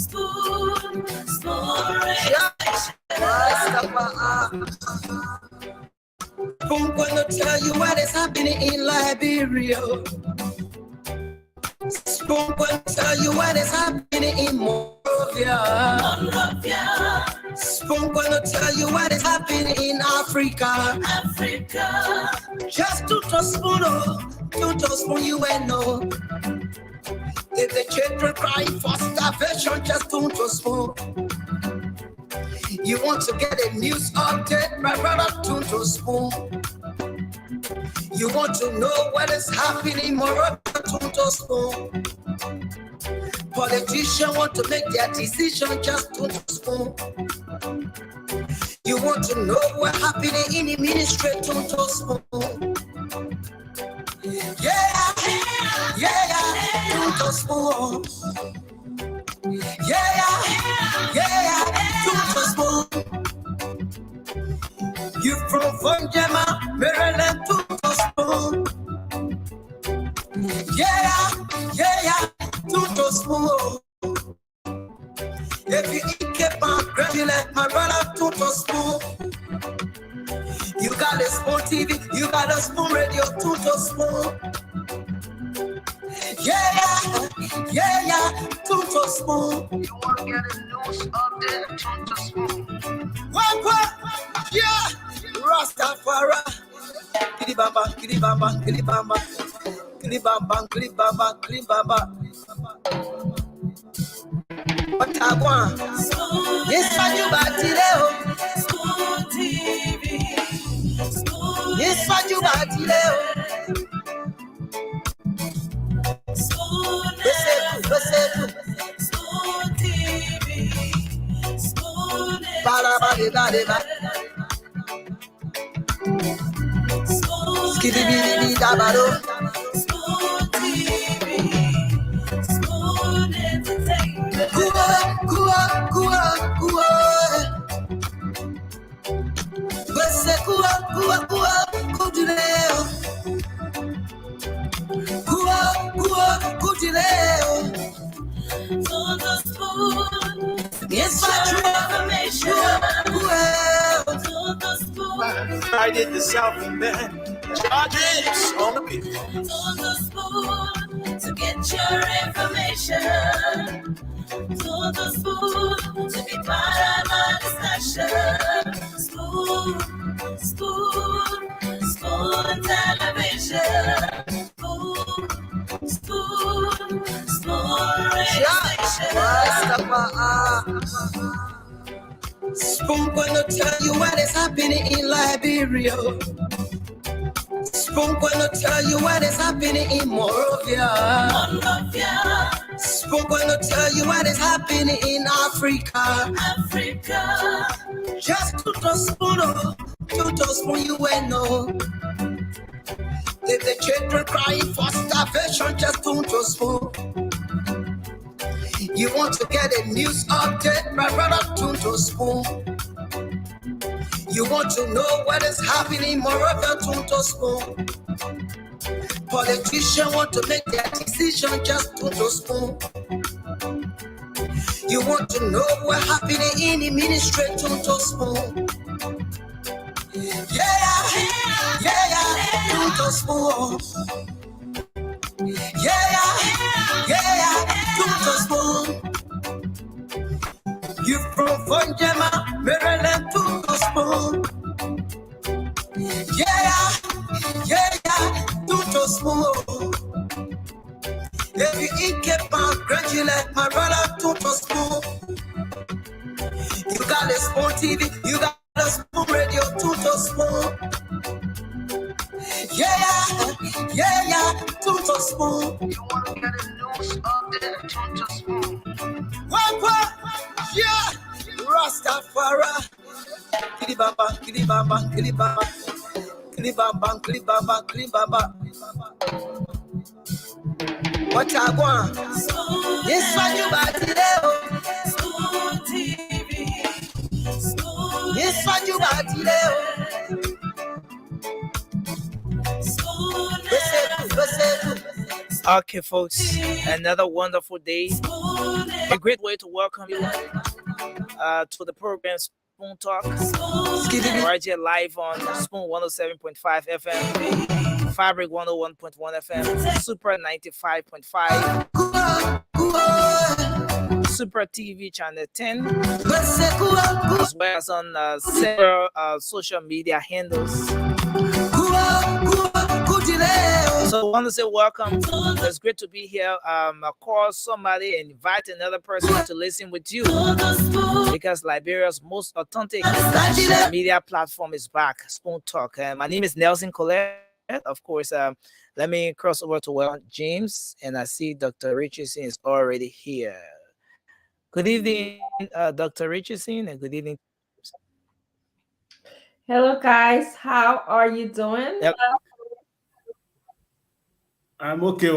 Spoon gonna tell you what is happening in Liberia. Spoon gonna tell you what is happening in Monrovia. Spoon gonna tell you what is happening in Africa. Just to spoon, you and know. If the children crying for starvation, just to spoon. You want to get a news update, my brother, to spoon. You want to know what is happening, more to spoon. Politicians want to make their decision, just to spoon. You want to know what's happening in the ministry, to spoon. Yeah, to spoon. Yeah, to spoon. You from Vanjama, Maryland, to spoon. Yeah, to spoon. If you keep on graduate, my brother, to spoon. You got a spoon TV, you got a spoon radio, to spoon. Yeah, to spoon. You want to get a news update, to spoon. What? Yeah, Rastafari. Kilibamba. What I want? Yes, I do, Batileo. Spoon TV. Yes, I do, Batileo. Spoon TV. Spoon Skibidi Dabaro. Spoon TV. Spoon Entertainment. Kua. Bese kua, kudileo. Kudileo. Todo spoon. Yes, I Right in the South man. Charges on the beat. Todo spoon to get your information. Todo spoon to be part of our discussion. Spoon television. Spoon radio station. Spoon gonna tell you what is happening in Liberia. Spoon gonna tell you what is happening in Monrovia. Spoon gonna tell you what is happening in Africa. Just to spoon, you and know. If the children crying for starvation, just to spoon. You want to get a news update, my brother, to spoon. You want to know what is happening, moreover, to spoon. Politicians want to make their decision, just to spoon. You want to know what's happening in the ministry, to spoon. Yeah, to spoon. Yeah, to spoon. You from Vanjama, Maryland, to spoon. Yeah, to spoon. If you keep on graduate, my brother, to spoon. You got a spoon TV, you got a spoon radio, to spoon. Yeah, to spoon. You want to get a news update, to spoon. What? Yeah, Rastafari. Kilibamba. What I want? Yes, I do, Batileo. Spoon TV. Yes, I do, Batileo. Okay, folks, another wonderful day. A great way to welcome you to the program Spoon Talk. Right here live on Spoon 107.5 FM, Fabric 101.1 FM, Super 95.5, Super TV Channel 10, as well as on several social media handles. So I want to say welcome. It's great to be here. Call somebody and invite another person to listen with you, because Liberia's most authentic media platform is back, Spoon Talk. My name is Nelson Colette. Of course, let me cross over to James, and I see Dr. Richardson is already here. Good evening, Dr. Richardson, and good evening. Hello, guys. How are you doing? Yep. I'm okay.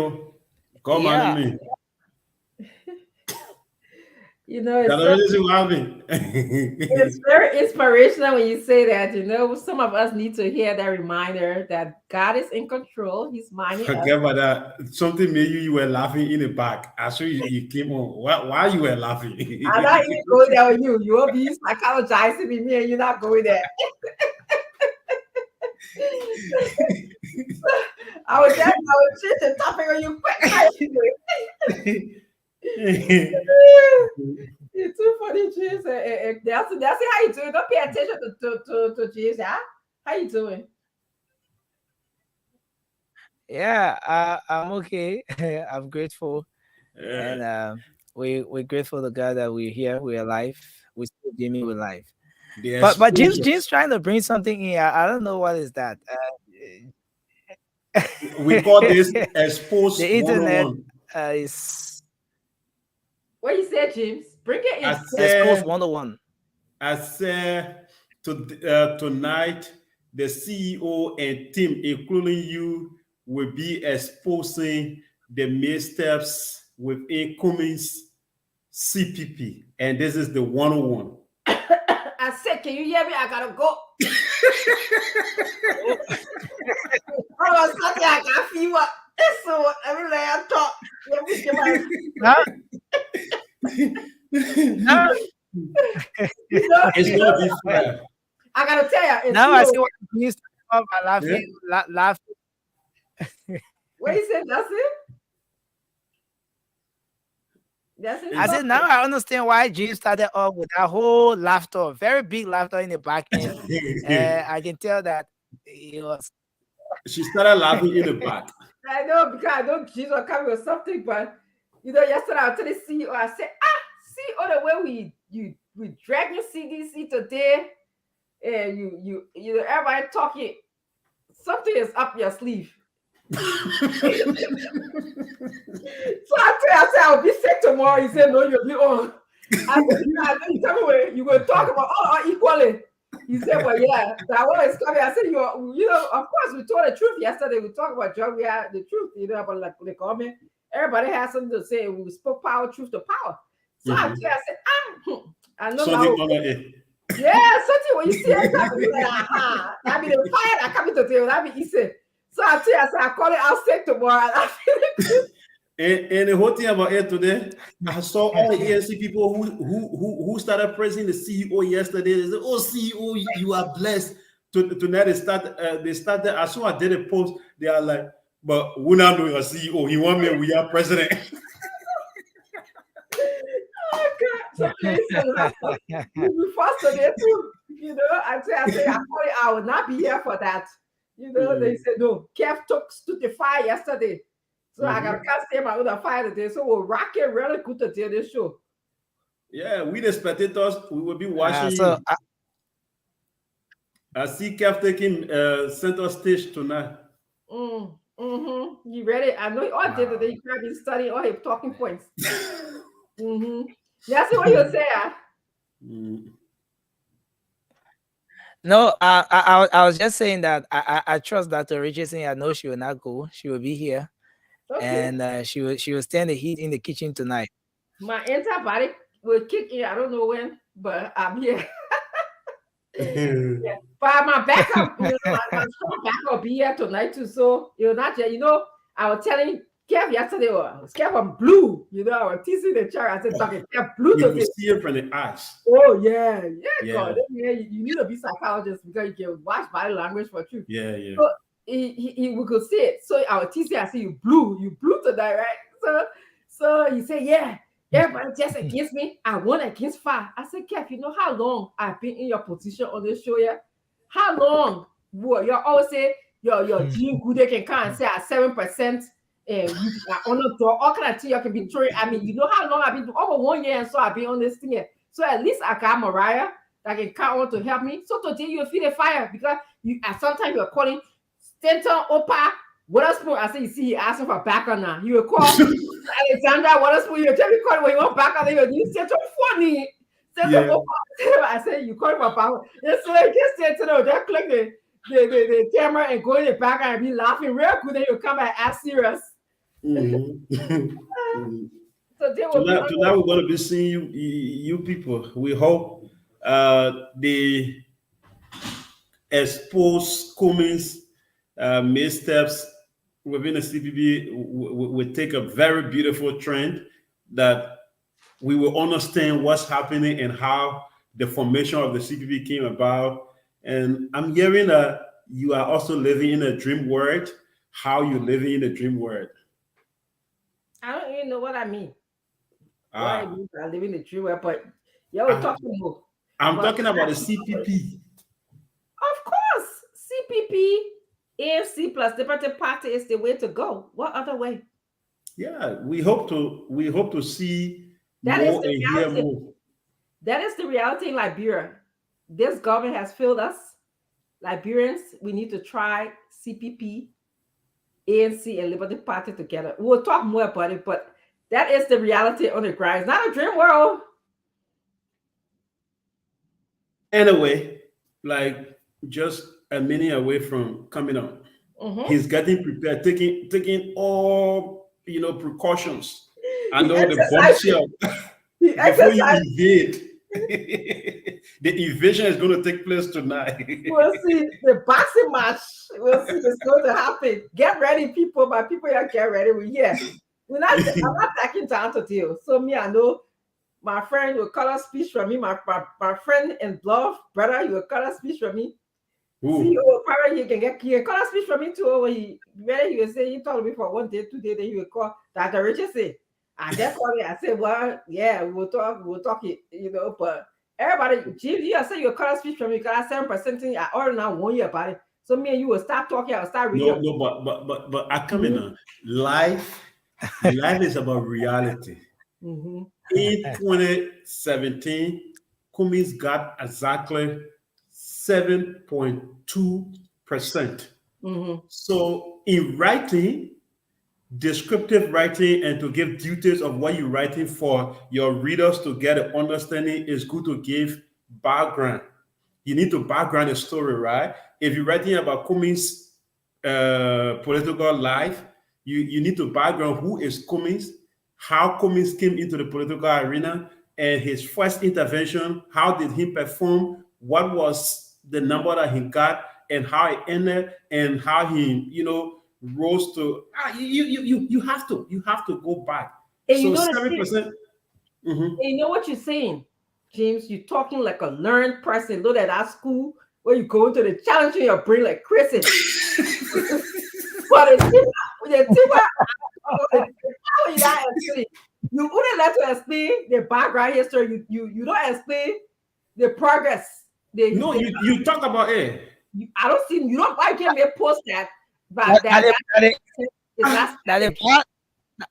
Come on me. You know, it's very inspirational when you say that. You know, some of us need to hear that reminder that God is in control. He's minding us. Forget about that. Something made you were laughing in the back. I saw you came on. Why you were laughing? I'm not even going there with you. You will be psychologizing with me and you're not going there. I was change the topic on you quick. You're too funny, James. That's how you doing. Don't pay attention to James. Huh? How you doing? Yeah, I'm okay. I'm grateful, and we're grateful to God that we're here, we're alive, we're still dreaming with life. But James trying to bring something in. I don't know what is that. We call this expose the internet 101. Is. What you said, James? Bring it in. Expose 101. I said tonight the CEO and team, including you, will be exposing the missteps with incoming's CPP, and this is the 101. I said, can you hear me? I gotta go. I got fever. So every day I talk. No. It's gonna be fair. I gotta tell you. Now I see what you used to talk about laughing. Yeah. Laughing. What you said? That's it. I said, now I understand why James started off with that whole laughter, very big laughter in the back end. I can tell that it was. She started laughing in the back. I know, because I know James was coming with something, but you know, yesterday I told the CEO, I said, see all the way we drag your CDC today, and you know, everybody talking, something is up your sleeve. So I said I'll be sick tomorrow. He said, no, you'll be on. I said, you tell me when you will talk about all equally. He said, well, yeah, that one is coming. I said, you know, of course, we told the truth yesterday. We talked about John. We had the truth, you know, about like the comment. Everybody has something to say. We spoke power, truth to power. So I said, I know something yeah, something when you see it, that be the fire that coming to tell. That be easy. So I said, I call it out sick tomorrow. And the whole thing about it today, I saw all the ANC people who started praising the CEO yesterday. They said, "Oh, CEO, you are blessed." Tonight they started. As soon as I did a post, they are like, "But we not know your CEO. He want me. We are president." Oh God! So we fast today too. You know, I say, I will not be here for that. You know, they said no. Kev stood the fire yesterday. So I can't stay my own fire today. So we'll rock it really good today, this show. Yeah, we the spectators, we will be watching you. I see Kev taking center stage tonight. You ready? I know all day today. You can't be studying all his talking points. That's what you say. No, I was just saying that I trust Dr. Richardson. I know she will not go. She will be here. Okay. And she will stand the heat in the kitchen tonight. My antibiotic will kick in. I don't know when, but I'm here. Yeah. But my backup, you know, my backup will be here tonight too. So you're not, you know, I was telling Kev yesterday was Kev blue. You know, I was teasing the chair. I said, talking Kev blue You today. could see it from the eyes. Oh yeah, Yeah. God. Yeah, you need to be psychologist because you can watch body language for truth. Yeah. So we could see it. So our teacher, I see you blue tonight, right? So he said, yeah, everybody just against me. I won against 5. I said, Kev, you know how long I've been in your position on this show, yeah? How long? Boy, you always say your gene good, they can come and say at 7%. And you are on the door, all kind of thing you can be throwing. I mean, you know how long I've been over 1 year, and so I've been on this thing here. So at least I got Mariah that can count on to help me. So today you feel the fire because you sometimes you're calling Stanton Opa Waterspoon. I say you see he asking for backup now. You will call Alexandra Waterspoon. You tell me call when you want backup. You Stanton funny. Stanton Opa. I say you call for backup. Yes, so you can Stanton. Just click the camera and go in the back and be laughing real good. Then you come back as serious. Mm-hmm. So tonight we're going to be seeing you people. We hope they expose Cummings missteps within the CPB will take a very beautiful trend that we will understand what's happening and how the formation of the CPB came about. And I'm hearing that you are also living in a dream world. How you living in a dream world? I don't even know what I mean. What I mean, I live in the dream world, but you're talking about. I'm talking about the CPP. Of course, CPP, AFC plus Liberty Party is the way to go. What other way? Yeah, we hope to see that more is the and reality. hear more. That is the reality in Liberia. This government has failed us. Liberians, we need to try CPP, ANC, and Liberty Party together. We'll talk more about it, but that is the reality on the ground. It's not a dream world. Anyway, like just a minute away from coming on, he's getting prepared, taking all precautions. I know the bombshell before you invade. The invasion is going to take place tonight. We'll see the boxing match. We'll see what's going to happen. Get ready, people. My people, you get ready. We're here. I'm not taking time to deal. So me, I know my friend will cut a speech from me. My friend and love brother, you will cut a speech from me. CEO, probably he can cut a speech from me too. When he will say he told me for 1 day, 2 days, then he will call Dr. Richard say. I just called me. I said, well, yeah, we'll talk it, but everybody, you say you'll cut a speech from me because I 7% I already now 1 year about it. So me and you will start talking, I'll start reading. No, but I come in on life is about reality. In 2017, Cummings got exactly 7.2%. So in writing, descriptive writing, and to give details of what you're writing for your readers to get an understanding, is good to give background. You need to background a story, right? If you're writing about Cummings' political life, you need to background who is Cummings, how Cummings came into the political arena, and his first intervention, how did he perform, what was the number that he got, and how it ended, and how he, rose to. You have to go back. And so 7%. And you know what you're saying, James? You're talking like a learned person. Look at that school where you go into the challenge in your brain like crazy. But you wouldn't let to explain the background history. You don't explain the progress. You talk about it. I don't see you don't why can't they post that. But that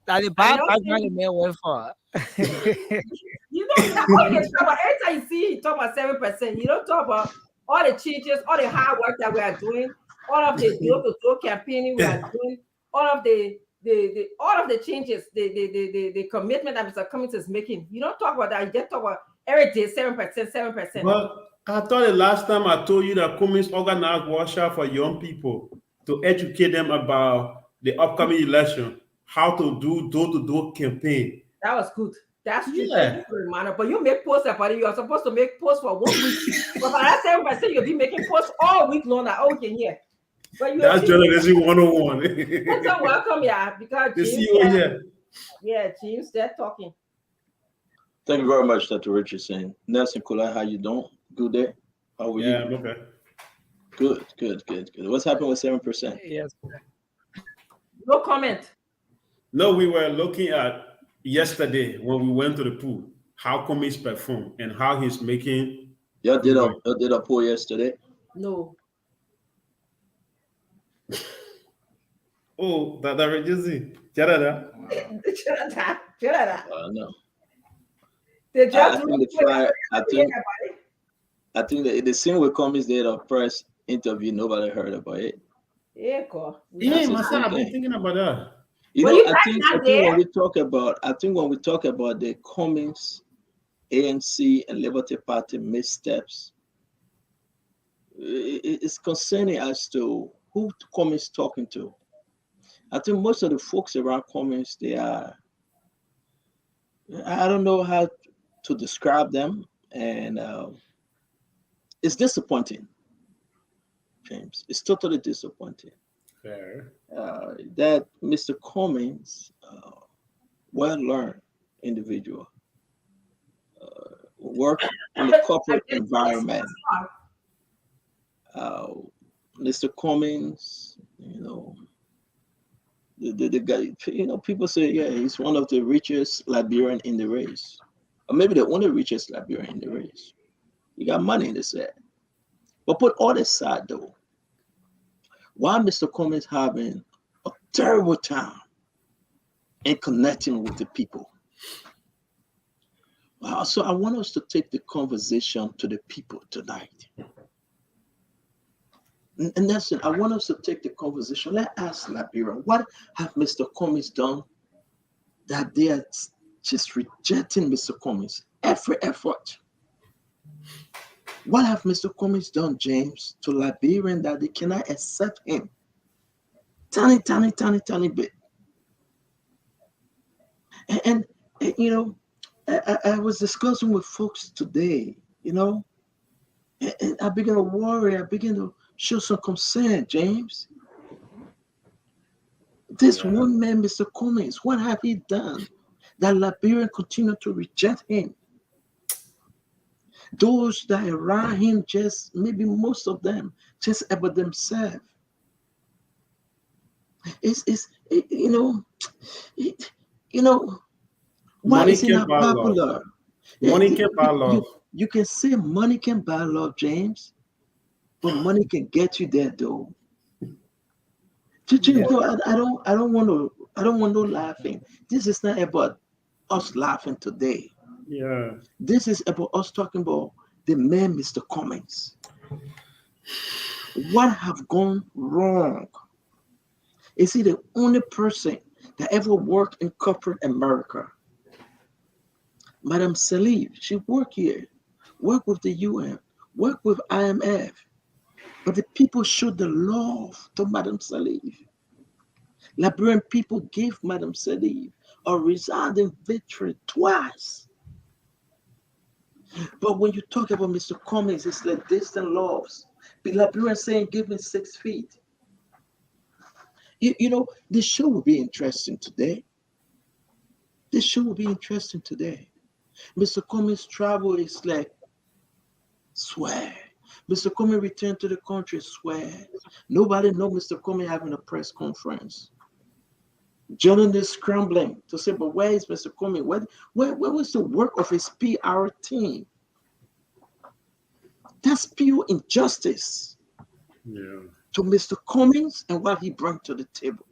the background you may wait for. You know, that's what you talk about. Every time you see you talk about 7%, you don't talk about all the changes, all the hard work that we are doing, all of the door-to-door campaigning we are doing, all of the changes, the commitment that Mr. Cummings is making. You don't talk about that. You just talk about every day 7%. Well, I thought the last time I told you that Cummings organized workshop for young people to educate them about the upcoming election, how to do door-to-door campaign. That was good. That's true. Yeah. But you make posts about it. You are supposed to make posts for 1 week. But by that 7%, you'll be making posts all week long. Now, okay, yeah. But you That's journalism 101. so welcome, yeah, because The James CEO here. yeah, James, they're talking. Thank you very much, Dr. Richardson. Nelson Kula, how you doing? Good day. How are you? Yeah, okay. Good. What's happening with 7%? Yes. No comment. No, we were looking at yesterday when we went to the pool, how Cummings performed and how he's making. Y'all did a poll yesterday. No. Oh, that Regency. Jarada. No. They I just think the fire. I think the scene with Cummings did a press interview. Nobody heard about it. Yeah, cool. Yeah, myself, I've been thinking about that. You Well, know, you I guys think not there? when we talk about the Cummings, ANC, and Liberty Party missteps, it's concerning as to who Cummings talking to. I think most of the folks around Cummings, they are, I don't know how to describe them, and it's disappointing, James. It's totally disappointing. Fair. That Mr. Cummings, well-learned individual, work in the corporate environment. Mr. Cummings, the guy, people say, yeah, he's one of the richest Liberian in the race, or maybe the only richest Liberian in the race. He got money in the set. But put all aside, though, why Mr. Cummings having a terrible time in connecting with the people? So I want us to take the conversation to the people tonight. And that's it. I want us to take the conversation. Let's ask Liberia, what have Mr. Cummings done that they are just rejecting Mr. Cummings every effort? What have Mr. Cummings done, James, to Liberian that they cannot accept him? Tiny bit. And I was discussing with folks today, and I began to worry. I began to show some concern, James. This one man, Mr. Cummings, what have he done that Liberian continue to reject him? Those that around him, just maybe most of them, just about themselves. Why Money is he can not buy love. popular? Money can buy love. You can say money can buy love, James, but money can get you there, though. James, no, I don't want no laughing. This is not about us laughing today. Yeah. This is about us talking about the man, Mr. Cummings. What have gone wrong? Is he the only person that ever worked in corporate America? Madam Salif, she worked here, worked with the UN, worked with IMF. But the people showed the love to Madam Salif. Liberian people gave Madam Salif a resounding victory twice. But when you talk about Mr. Cummings, it's like distant loves. The Liberian saying, give me 6 feet. The show will be interesting today. Mr. Cummings' travel is like, swear. Mr. Cummings returned to the country, swear. Nobody knows Mr. Cummings having a press conference. Journalists scrambling to say, but where is Mr. Cummings? Where was the work of his PR team? That's pure injustice to Mr. Cummings and what he brought to the table.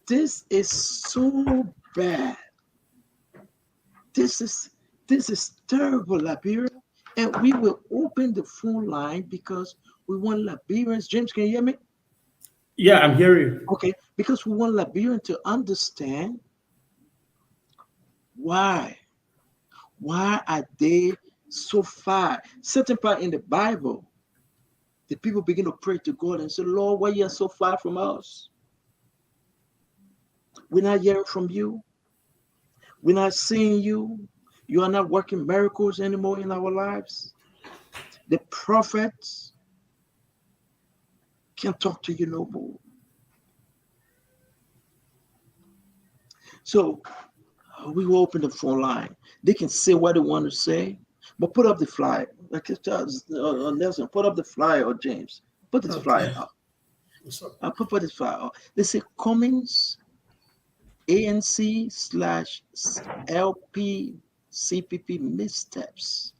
This is so bad. This is terrible, Liberia. And we will open the phone line because we want Liberians. James, can you hear me? Yeah, I'm hearing you. Okay, because we want Liberians to understand why are they so far. Certain part in the Bible, the people begin to pray to God and say, Lord, why are you so far from us? We're not hearing from you. We're not seeing you. You are not working miracles anymore in our lives. The prophets can't talk to you no more. So we will open the phone line. They can say what they want to say, but put up the flyer. Like Nelson, put up the flyer, or James, put this flyer up. What's up? I put this flyer up. They say Cummings ANC/LP CPP missteps.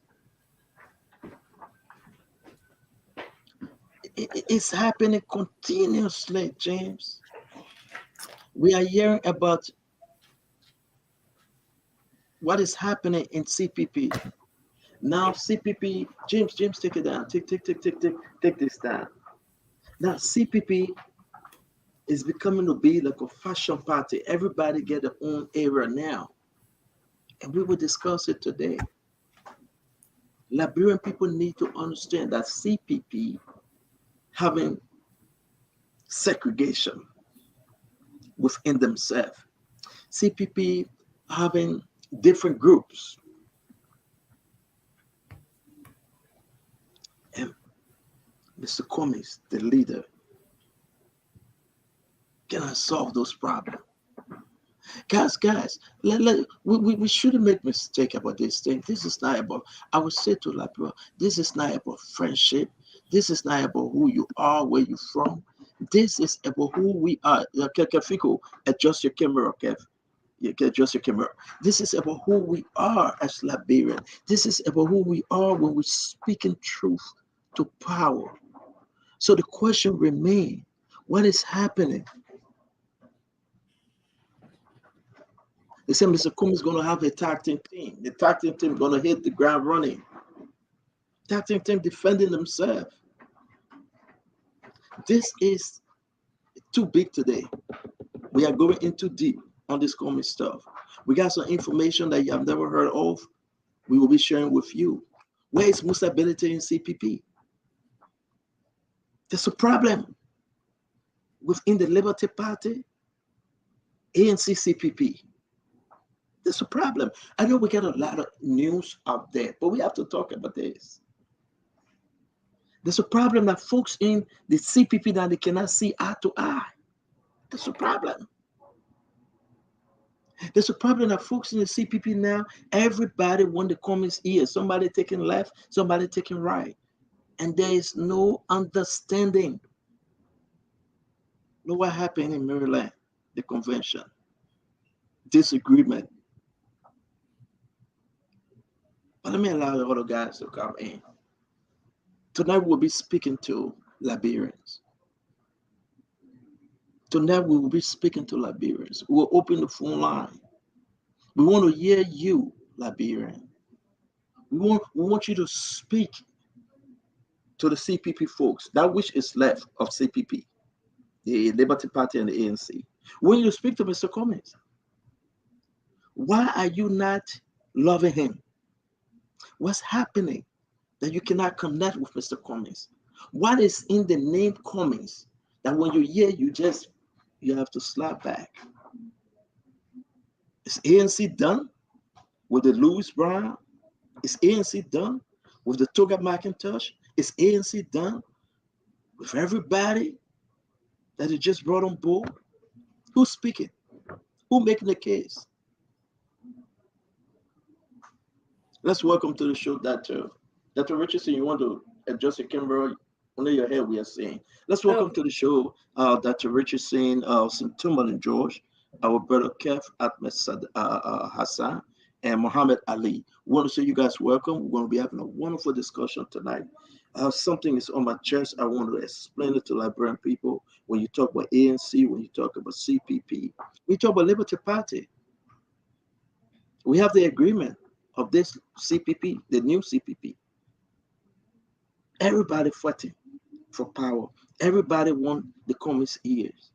It's happening continuously, James. We are hearing about what is happening in CPP. Now CPP, James, take it down. Take this down. Now CPP is becoming to be like a fashion party. Everybody get their own area now. And we will discuss it today. Liberian people need to understand that CPP having segregation within themselves. CPP having different groups. And Mr. Cummings, the leader, cannot solve those problems. Guys, we shouldn't make mistake about this thing. This is not about, I would say to Labra, this is not about friendship. This is not about who you are, where you're from. This is about who we are. Kefiko, adjust your camera, Kev. You can adjust your camera. This is about who we are as Liberian. This is about who we are when we're speaking truth to power. So the question remains, what is happening? They said Mr. Cummings is going to have a tag team. The tag team is going to hit the ground running. Tag team defending themselves. This is too big today. We are going into deep on this Cummings stuff. We got some information that you have never heard of. We will be sharing with you. Where is stability in CPP? There's a problem within the Liberty Party, ANC CPP. There's a problem. I know we get a lot of news out there, but we have to talk about this. There's a problem that folks in the CPP that they cannot see eye to eye. There's a problem. There's a problem that folks in the CPP now, everybody want the Cummings ear. Somebody taking left, somebody taking right. And there is no understanding. Look what happened in Maryland, the convention. Disagreement. But let me allow the other guys to come in. Tonight we'll be speaking to Liberians. Tonight we will be speaking to Liberians. We'll open the phone line. We want to hear you, Liberian. We want you to speak to the CPP folks, that which is left of CPP, the Liberty Party and the ANC. When you speak to Mr. Cummings, why are you not loving him? What's happening that you cannot connect with Mr. Cummings? What is in the name Cummings that when you hear, you have to slap back? Is ANC done with the Louis Brown? Is ANC done with the Toga McIntosh? Is ANC done with everybody that it just brought on board? Who's speaking? Who making the case? Let's welcome to the show Dr. Richardson. You want to adjust your camera under your head? We are saying. Let's welcome to the show Dr. Richardson, St. Timberland, George, our brother Kev Ahmed Hassan, and Muhammad Ali. We want to say you guys welcome. We're going to be having a wonderful discussion tonight. Something is on my chest. I want to explain it to Liberian people. When you talk about ANC, when you talk about CPP, we talk about Liberty Party. We have the agreement of this CPP, the new CPP. Everybody fighting for power. Everybody want the Cummings ears.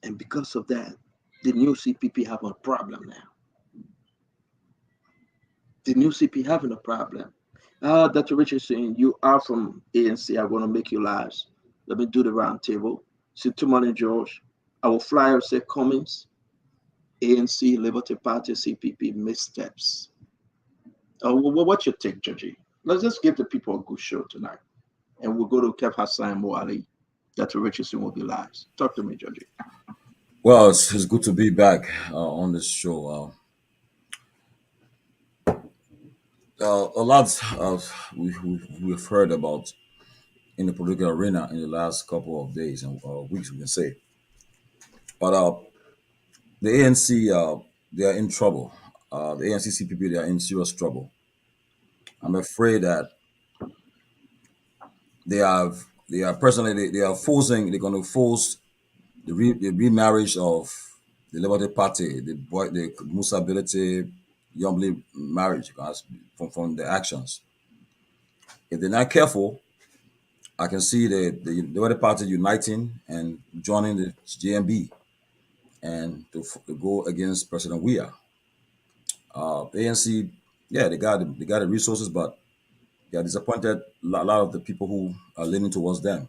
And because of that, the new CPP have a problem now. The new CP having a problem. Dr. Richardson, you are from ANC. I'm going to make you live. Let me do the round table. Sit to Money George. Our flyer say Cummings, ANC, Liberty Party, CPP missteps. What's your take, Georgie? Let's just give the people a good show tonight, and we'll go to Kev Hassan Moali. That's Richardson will be live. Talk to me, Georgie. Well, it's good to be back on this show. A lot of we've heard about in the political arena in the last couple of days and weeks, we can say. But the ANC, they are in trouble. The ANC CPP, they are in serious trouble. I'm afraid that they are personally they are forcing they're going to force the remarriage of the Liberty Party, the Musa Ability Yombly marriage from the actions. If they're not careful, I can see the Liberty Party uniting and joining the JMB and to go against President Weah. ANC, yeah, they got the resources, but they are disappointed. A lot of the people who are leaning towards them.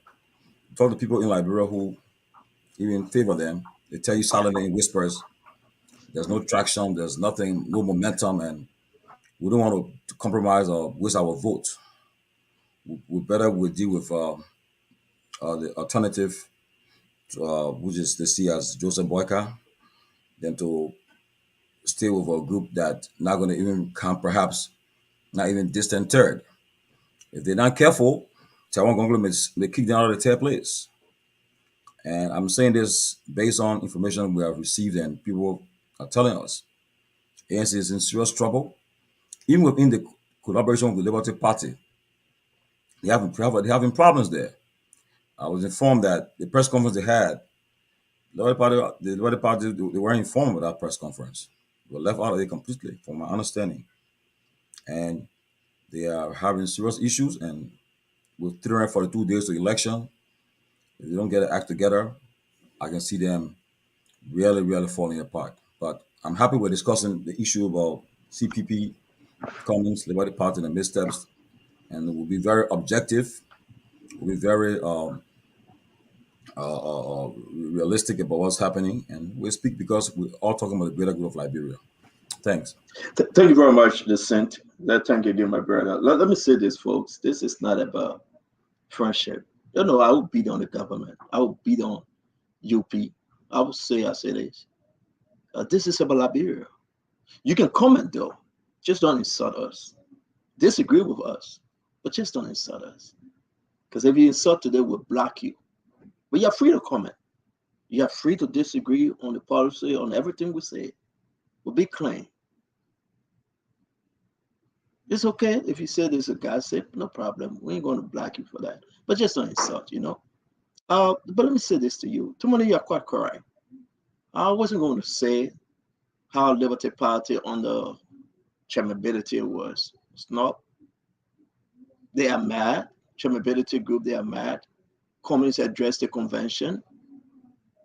Talk to people in Liberia who even favor them. They tell you silently in whispers, there's no traction, there's nothing, no momentum, and we don't want to compromise or waste our vote. We better we deal with the alternative, which is they see as Joseph Boyka, than to stay with a group that not going to even come, perhaps not even distant third. If they're not careful, Taiwan Gonglo may kick them out of the third place. And I'm saying this based on information we have received and people are telling us. ANC is in serious trouble. Even within the collaboration with the Liberty Party, they having problems there. I was informed that the press conference they had, the Liberty Party, they weren't informed of that press conference. They were left out of it completely, from my understanding. And they are having serious issues. And with 342 days to election, if they don't get an act together, I can see them really, really falling apart. But I'm happy we're discussing the issue about CPP, Cummings, Liberty Party, and the missteps. And we'll be very objective. We'll be very realistic about what's happening, and we speak because we're all talking about the greater good of Liberia. Thanks. Thank you very much, Decent. Thank you again, my brother. Let me say this, folks. This is not about friendship. You know, I will beat on the government. I will beat on UP. I will say as it is. This is about Liberia. You can comment though. Just don't insult us. Disagree with us, but just don't insult us. Because if you insult today, we'll block you. But you're free to comment. You're free to disagree on the policy, on everything we say. We'll be clean. It's okay if you say there's a gossip, no problem. We ain't going to block you for that. But just don't insult, you know. But let me say this to you. Tomorrow you're quite correct. I wasn't going to say how Liberty Party on the chairmanability was. It's not. They are mad. Chairmanability group, they are mad. Cummings addressed the convention.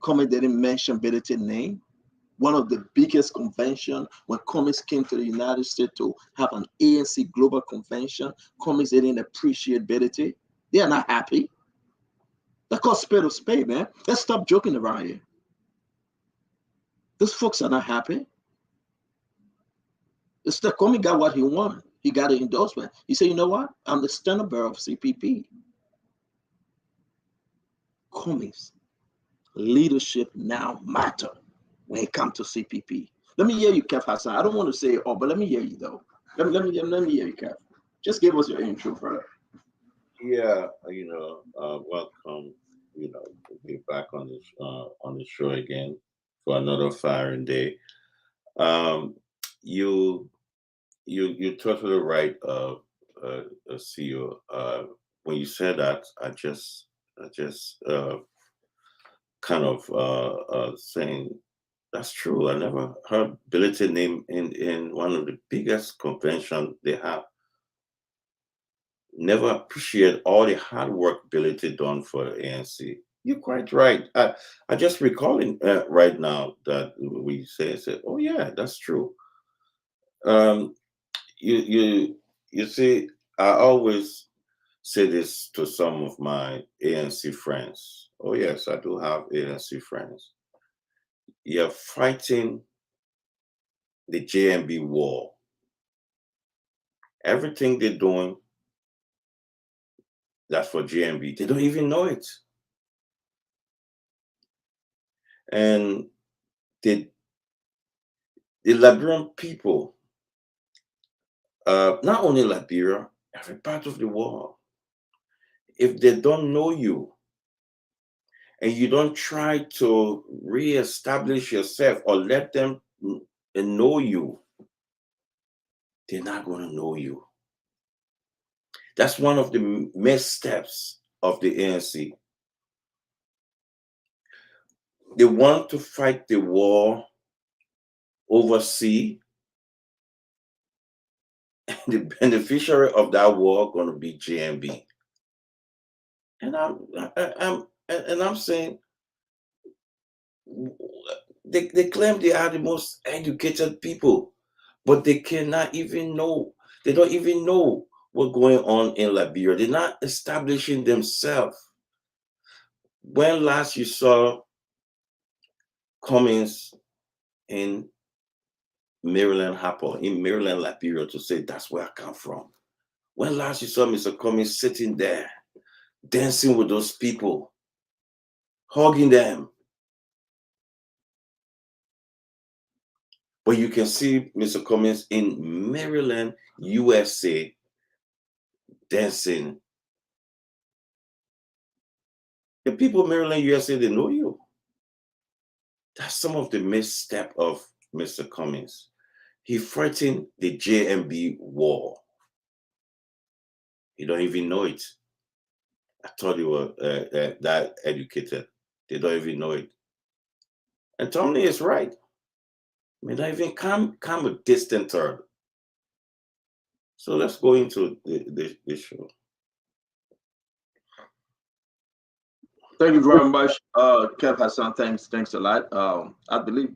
Cummings didn't mention Ability name. One of the biggest convention when Cummings came to the United States to have an ANC global convention. Cummings didn't appreciate Ability. They are not happy. That's called spade of spade, man. Let's stop joking around here. Those folks are not happy. It's the Cummings got what he wanted. He got an endorsement. He said, you know what? I'm the standard bearer of CPP. Cummings, leadership now matter when it comes to CPP. Let me hear you, Kev Hassan. I don't want to say, oh, but let me hear you though. Let me hear you, Kev. Just give us your intro, brother. Yeah, welcome. To be back on the show again for another firing day. You're totally right, CEO. When you said that, I just kind of saying that's true. I never heard Ability name in one of the biggest conventions they have. Never appreciate all the hard work Ability done for ANC. You're quite right. I just recalling right now that we say, oh yeah, that's true. You see, I always say this to some of my ANC friends. Oh yes, I do have ANC friends. You're fighting the JMB war. Everything they're doing, that's for JMB. They don't even know it. And the Liberian people, not only Liberia, every part of the world, if they don't know you and you don't try to reestablish yourself or let them know you, they're not going to know you. That's one of the missteps of the ANC. They want to fight the war overseas. The beneficiary of that war going to be JMB. And I'm saying, they claim they are the most educated people, but they cannot even know. They don't even know what's going on in Liberia. They're not establishing themselves. When last you saw Cummings in Maryland, in Maryland, Liberia, to say that's where I come from? When last you saw Mr. Cummings sitting there, dancing with those people, hugging them? But you can see Mr. Cummings in Maryland, USA, dancing. The people of Maryland, USA, they know you. That's some of the misstep of Mr. Cummings. He threatened the JMB war. He don't even know it. I thought he was that educated. They don't even know it. And Tomlin is right. I mean, not even come a distant third. So let's go into the show. Thank you very much, Kev Hassan. Thanks a lot. I believe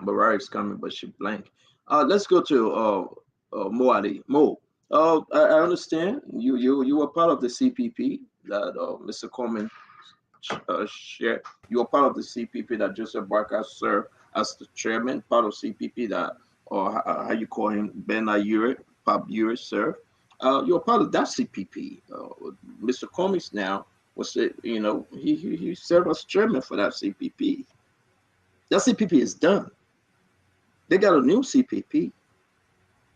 Mariah is coming, but she blank. Let's go to Mo Ali. Mo, I understand you were part of the CPP that Mr. Coleman shared. You were part of the CPP that Joseph Barker served as the chairman, part of CPP that, or how you call him, Ben Ayure, Pop Ayure served. You're part of that CPP. Mr. Cummings now was, he served as chairman for that CPP. That CPP is done. They got a new CPP.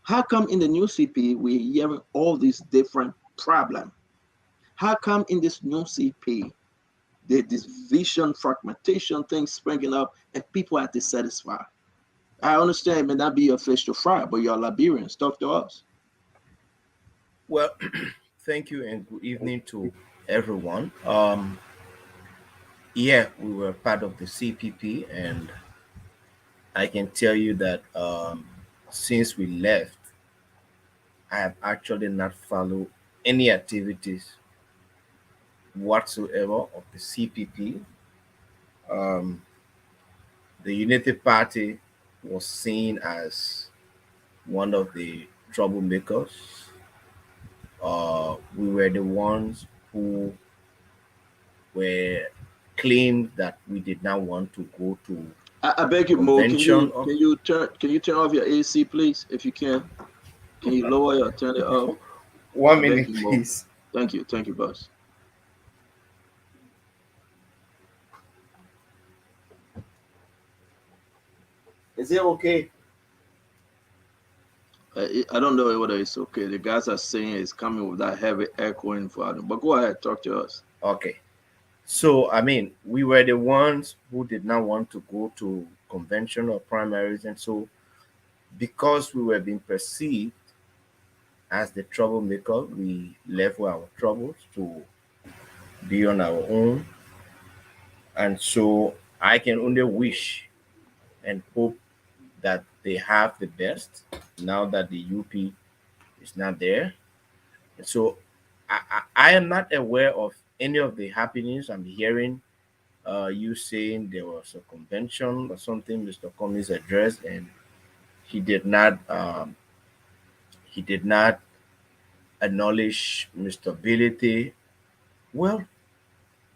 How come in the new CPP we're hearing all these different problems? How come in this new CP this vision fragmentation thing springing up and people are dissatisfied? I understand it may not be your fish to fry, but you're Liberians. Talk to us. Well, thank you and good evening to everyone. Yeah, we were part of the CPP, and I can tell you that since we left, I have actually not followed any activities whatsoever of the CPP. Um, the Unity Party was seen as one of the troublemakers. We were the ones who were claimed that we did not want to go to I beg you, Mo. convention. Can you turn off your AC, please, if you can? Can you lower it or turn it off? One I beg minute, you, Mo. please. Thank you, boss. Is it okay? I don't know whether it's okay. The guys are saying it's coming with that heavy echoing volume. But go ahead, talk to us. Okay. So, I mean, we were the ones who did not want to go to convention or primaries. And so, because we were being perceived as the troublemaker, we left with our troubles to be on our own. And so, I can only wish and hope that they have the best now that the UP is not there. And so, I am not aware of any of the happenings I'm hearing. You saying there was a convention or something Mr. Cummings addressed, and he did not acknowledge Mr. Ability. Well,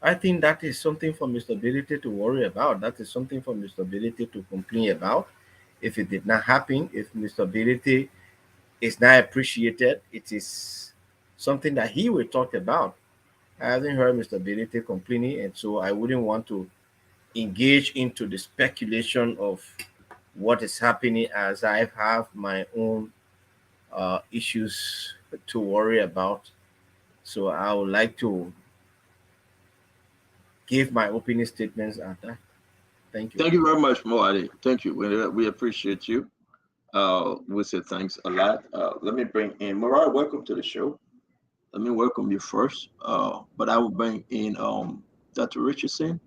I think that is something for Mr. Ability to worry about. That is something for Mr. Ability to complain about. If it did not happen, if Mr. Ability It's not appreciated. It is something that he will talk about. I haven't heard Mr. Benite complaining, and so I wouldn't want to engage into the speculation of what is happening as I have my own issues to worry about. So I would like to give my opening statements at that. Thank you. Thank you very much, Moadi. Thank you. We appreciate you. We say thanks a lot. Let me bring in Mariah. Welcome to the show. Let me welcome you first. But I will bring in Dr. Richardson.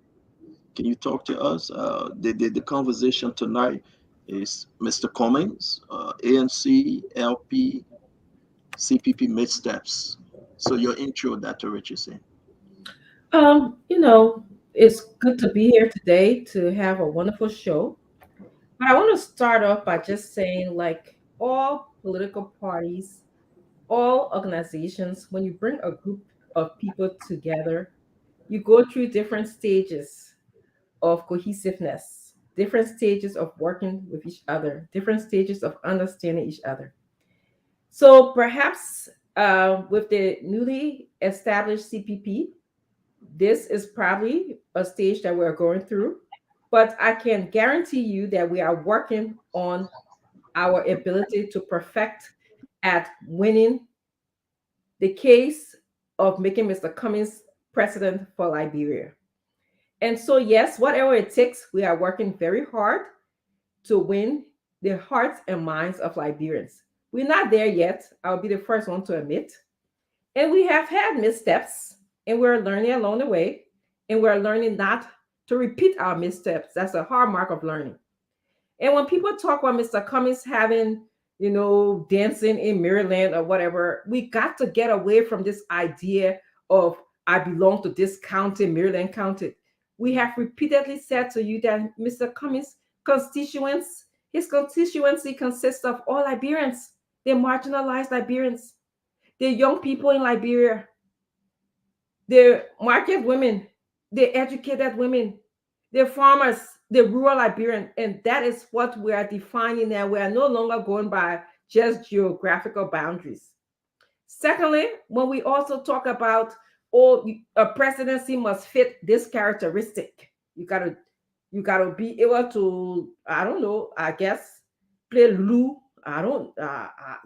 Can you talk to us? The conversation tonight is Mr. Cummings, ANC, LP, CPP missteps. So your intro, Dr. Richardson. You know, it's good to be here today to have a wonderful show. But I want to start off by just saying, like all political parties, all organizations, when you bring a group of people together, you go through different stages of cohesiveness, different stages of working with each other, different stages of understanding each other. So perhaps with the newly established CPP, this is probably a stage that we're going through, but I can guarantee you that we are working on our ability to perfect at winning the case of making Mr. Cummings president for Liberia. And so, yes, whatever it takes, we are working very hard to win the hearts and minds of Liberians. We're not there yet. I'll be the first one to admit. And we have had missteps, and we're learning along the way, and we're learning not to repeat our missteps. That's a hard mark of learning. And when people talk about Mr. Cummings having, dancing in Maryland or whatever, we got to get away from this idea of I belong to this county, Maryland County. We have repeatedly said to you that Mr. Cummings' constituents, his constituency consists of all Liberians, the marginalized Liberians, the young people in Liberia, the market women, the educated women, the farmers, the rural Liberian. And that is what we are defining now. We are no longer going by just geographical boundaries. Secondly, when we also talk about, a presidency must fit this characteristic, you gotta be able to, I don't know, I guess, play Lou, I don't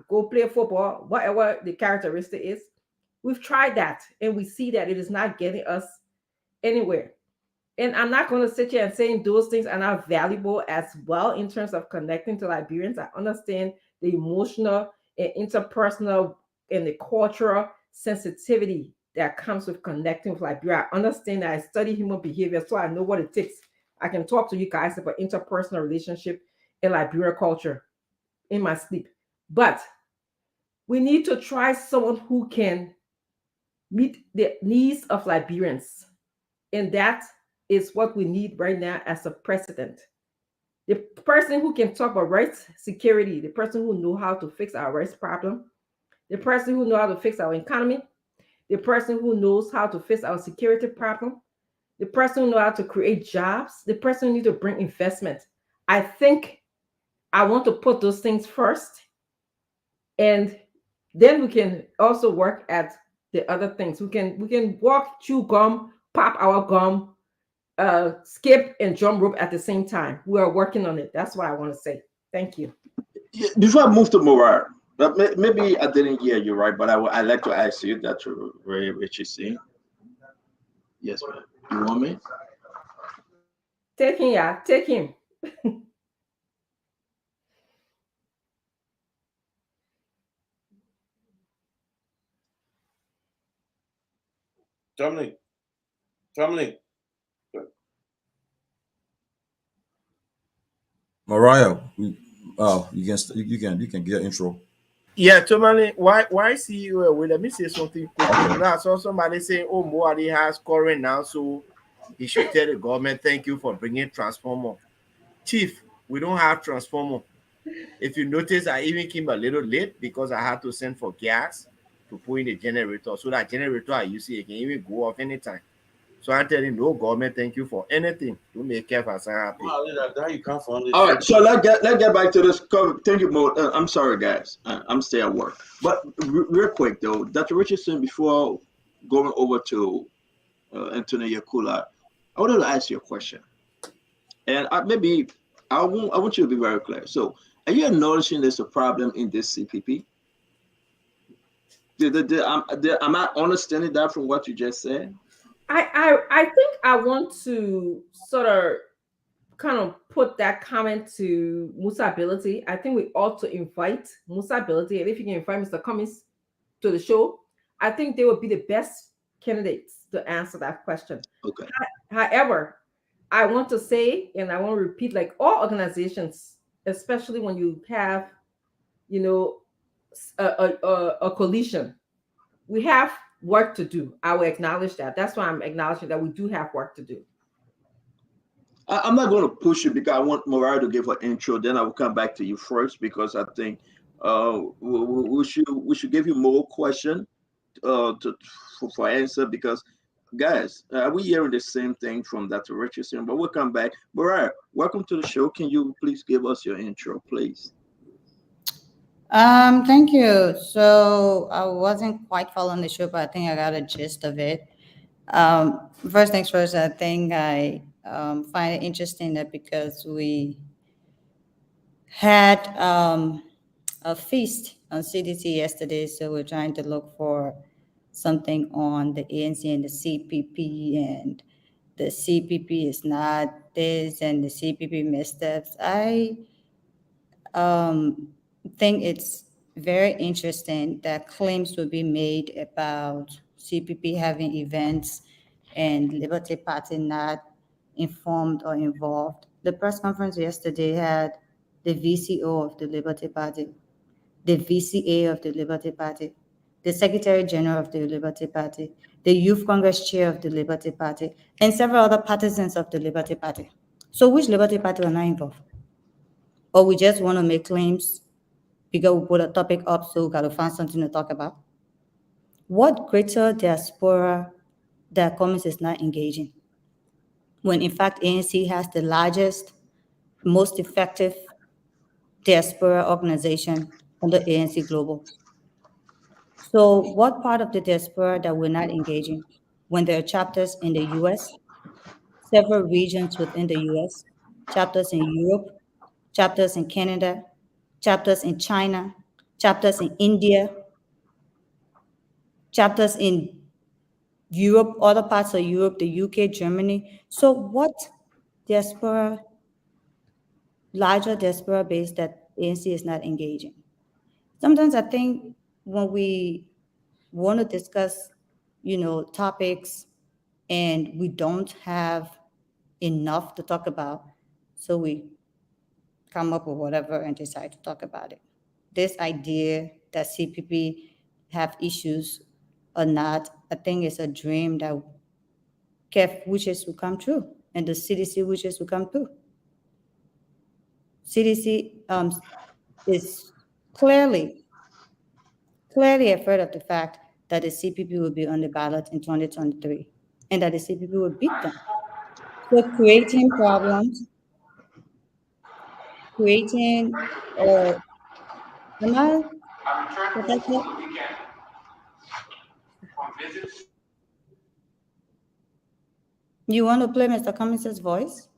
go play football, whatever the characteristic is. We've tried that and we see that it is not getting us anywhere. And I'm not going to sit here and saying those things are not valuable as well in terms of connecting to Liberians. I understand the emotional and interpersonal and the cultural sensitivity that comes with connecting with Liberia. I understand that. I study human behavior, so I know what it takes. I can talk to you guys about interpersonal relationship in Liberian culture in my sleep. But we need to try someone who can meet the needs of Liberians. And that is what we need right now as a president. The person who can talk about rights, security, the person who knows how to fix our rights problem, the person who knows how to fix our economy, the person who knows how to fix our security problem, the person who knows how to create jobs, the person who needs to bring investment. I think I want to put those things first, and then we can also work at the other things. We can walk, chew gum, pop our gum, skip and jump rope at the same time. We are working on it. That's what I want to say. Thank you. Yeah, before I move to Morar, but maybe I didn't hear you right, but I like to ask you, Dr. Ray Richardson. Yes, ma'am. You want me? Take him, yeah. Take him. Dominic, Dominic, Mariah, you can get intro. Yeah, Tomani, why see you? Well, let me say something quickly. Okay. Now, I saw somebody saying, "Oh, Moadi has current now, so he should tell the government thank you for bringing transformer." Chief, we don't have transformer. If you notice, I even came a little late because I had to send for gas to put in the generator, so that generator I use it can even go off anytime. So I tell him, no government, thank you for anything. You make care for happy. That you can't find it. All right, so let's get back to this. Thank you, Mo. I'm sorry, guys. I'm still at work. But real quick, though, Dr. Richardson, before going over to Anthony Yakula, I wanted to ask you a question. And I want you to be very clear. So, are you acknowledging there's a problem in this CPP? Am I understanding that from what you just said? I think I want to sort of kind of put that comment to Musa Ability. I think we ought to invite Musa Ability, and if you can invite Mr. Cummings to the show, I think they would be the best candidates to answer that question. Okay. However, I want to say, and I want to repeat, like all organizations, especially when you have, you know, a coalition, we have work to do. I will acknowledge that. That's why I'm acknowledging that we do have work to do. I'm not going to push you because I want Mariah to give her intro. Then I will come back to you first because I think we should give you more question for answer because guys, we hearing the same thing from Dr. Richardson, but we'll come back. Mariah, welcome to the show. Can you please give us your intro, please? Thank you. So I wasn't quite following the show, but I think I got a gist of it. First things first, I think I find it interesting that because we had a feast on CDC yesterday, so we're trying to look for something on the ANC and the CPP, and the CPP is not this, and the CPP missteps. I think it's very interesting that claims will be made about CPP having events and Liberty Party not informed or involved. The press conference yesterday had the VCO of the Liberty Party, the VCA of the Liberty Party, the Secretary General of the Liberty Party, the Youth Congress Chair of the Liberty Party, and several other partisans of the Liberty Party. So which Liberty Party are not involved? Or we just want to make claims because we put a topic up, so we got to find something to talk about? What greater diaspora that Cummings is not engaging, when in fact ANC has the largest, most effective diaspora organization under ANC Global? So what part of the diaspora that we're not engaging when there are chapters in the US, several regions within the US, chapters in Europe, chapters in Canada, chapters in China, chapters in India, chapters in Europe, other parts of Europe, the UK, Germany. So what diaspora, larger diaspora base that ANC is not engaging? Sometimes I think when we want to discuss, topics and we don't have enough to talk about, so we come up with whatever and decide to talk about it. This idea that CPP have issues or not, I think it's a dream that KEF wishes will come true and the CDC wishes will come true. CDC is clearly afraid of the fact that the CPP will be on the ballot in 2023 and that the CPP will beat them. So creating problems, creating, am I protected? You want to play Mr. Cummings' voice?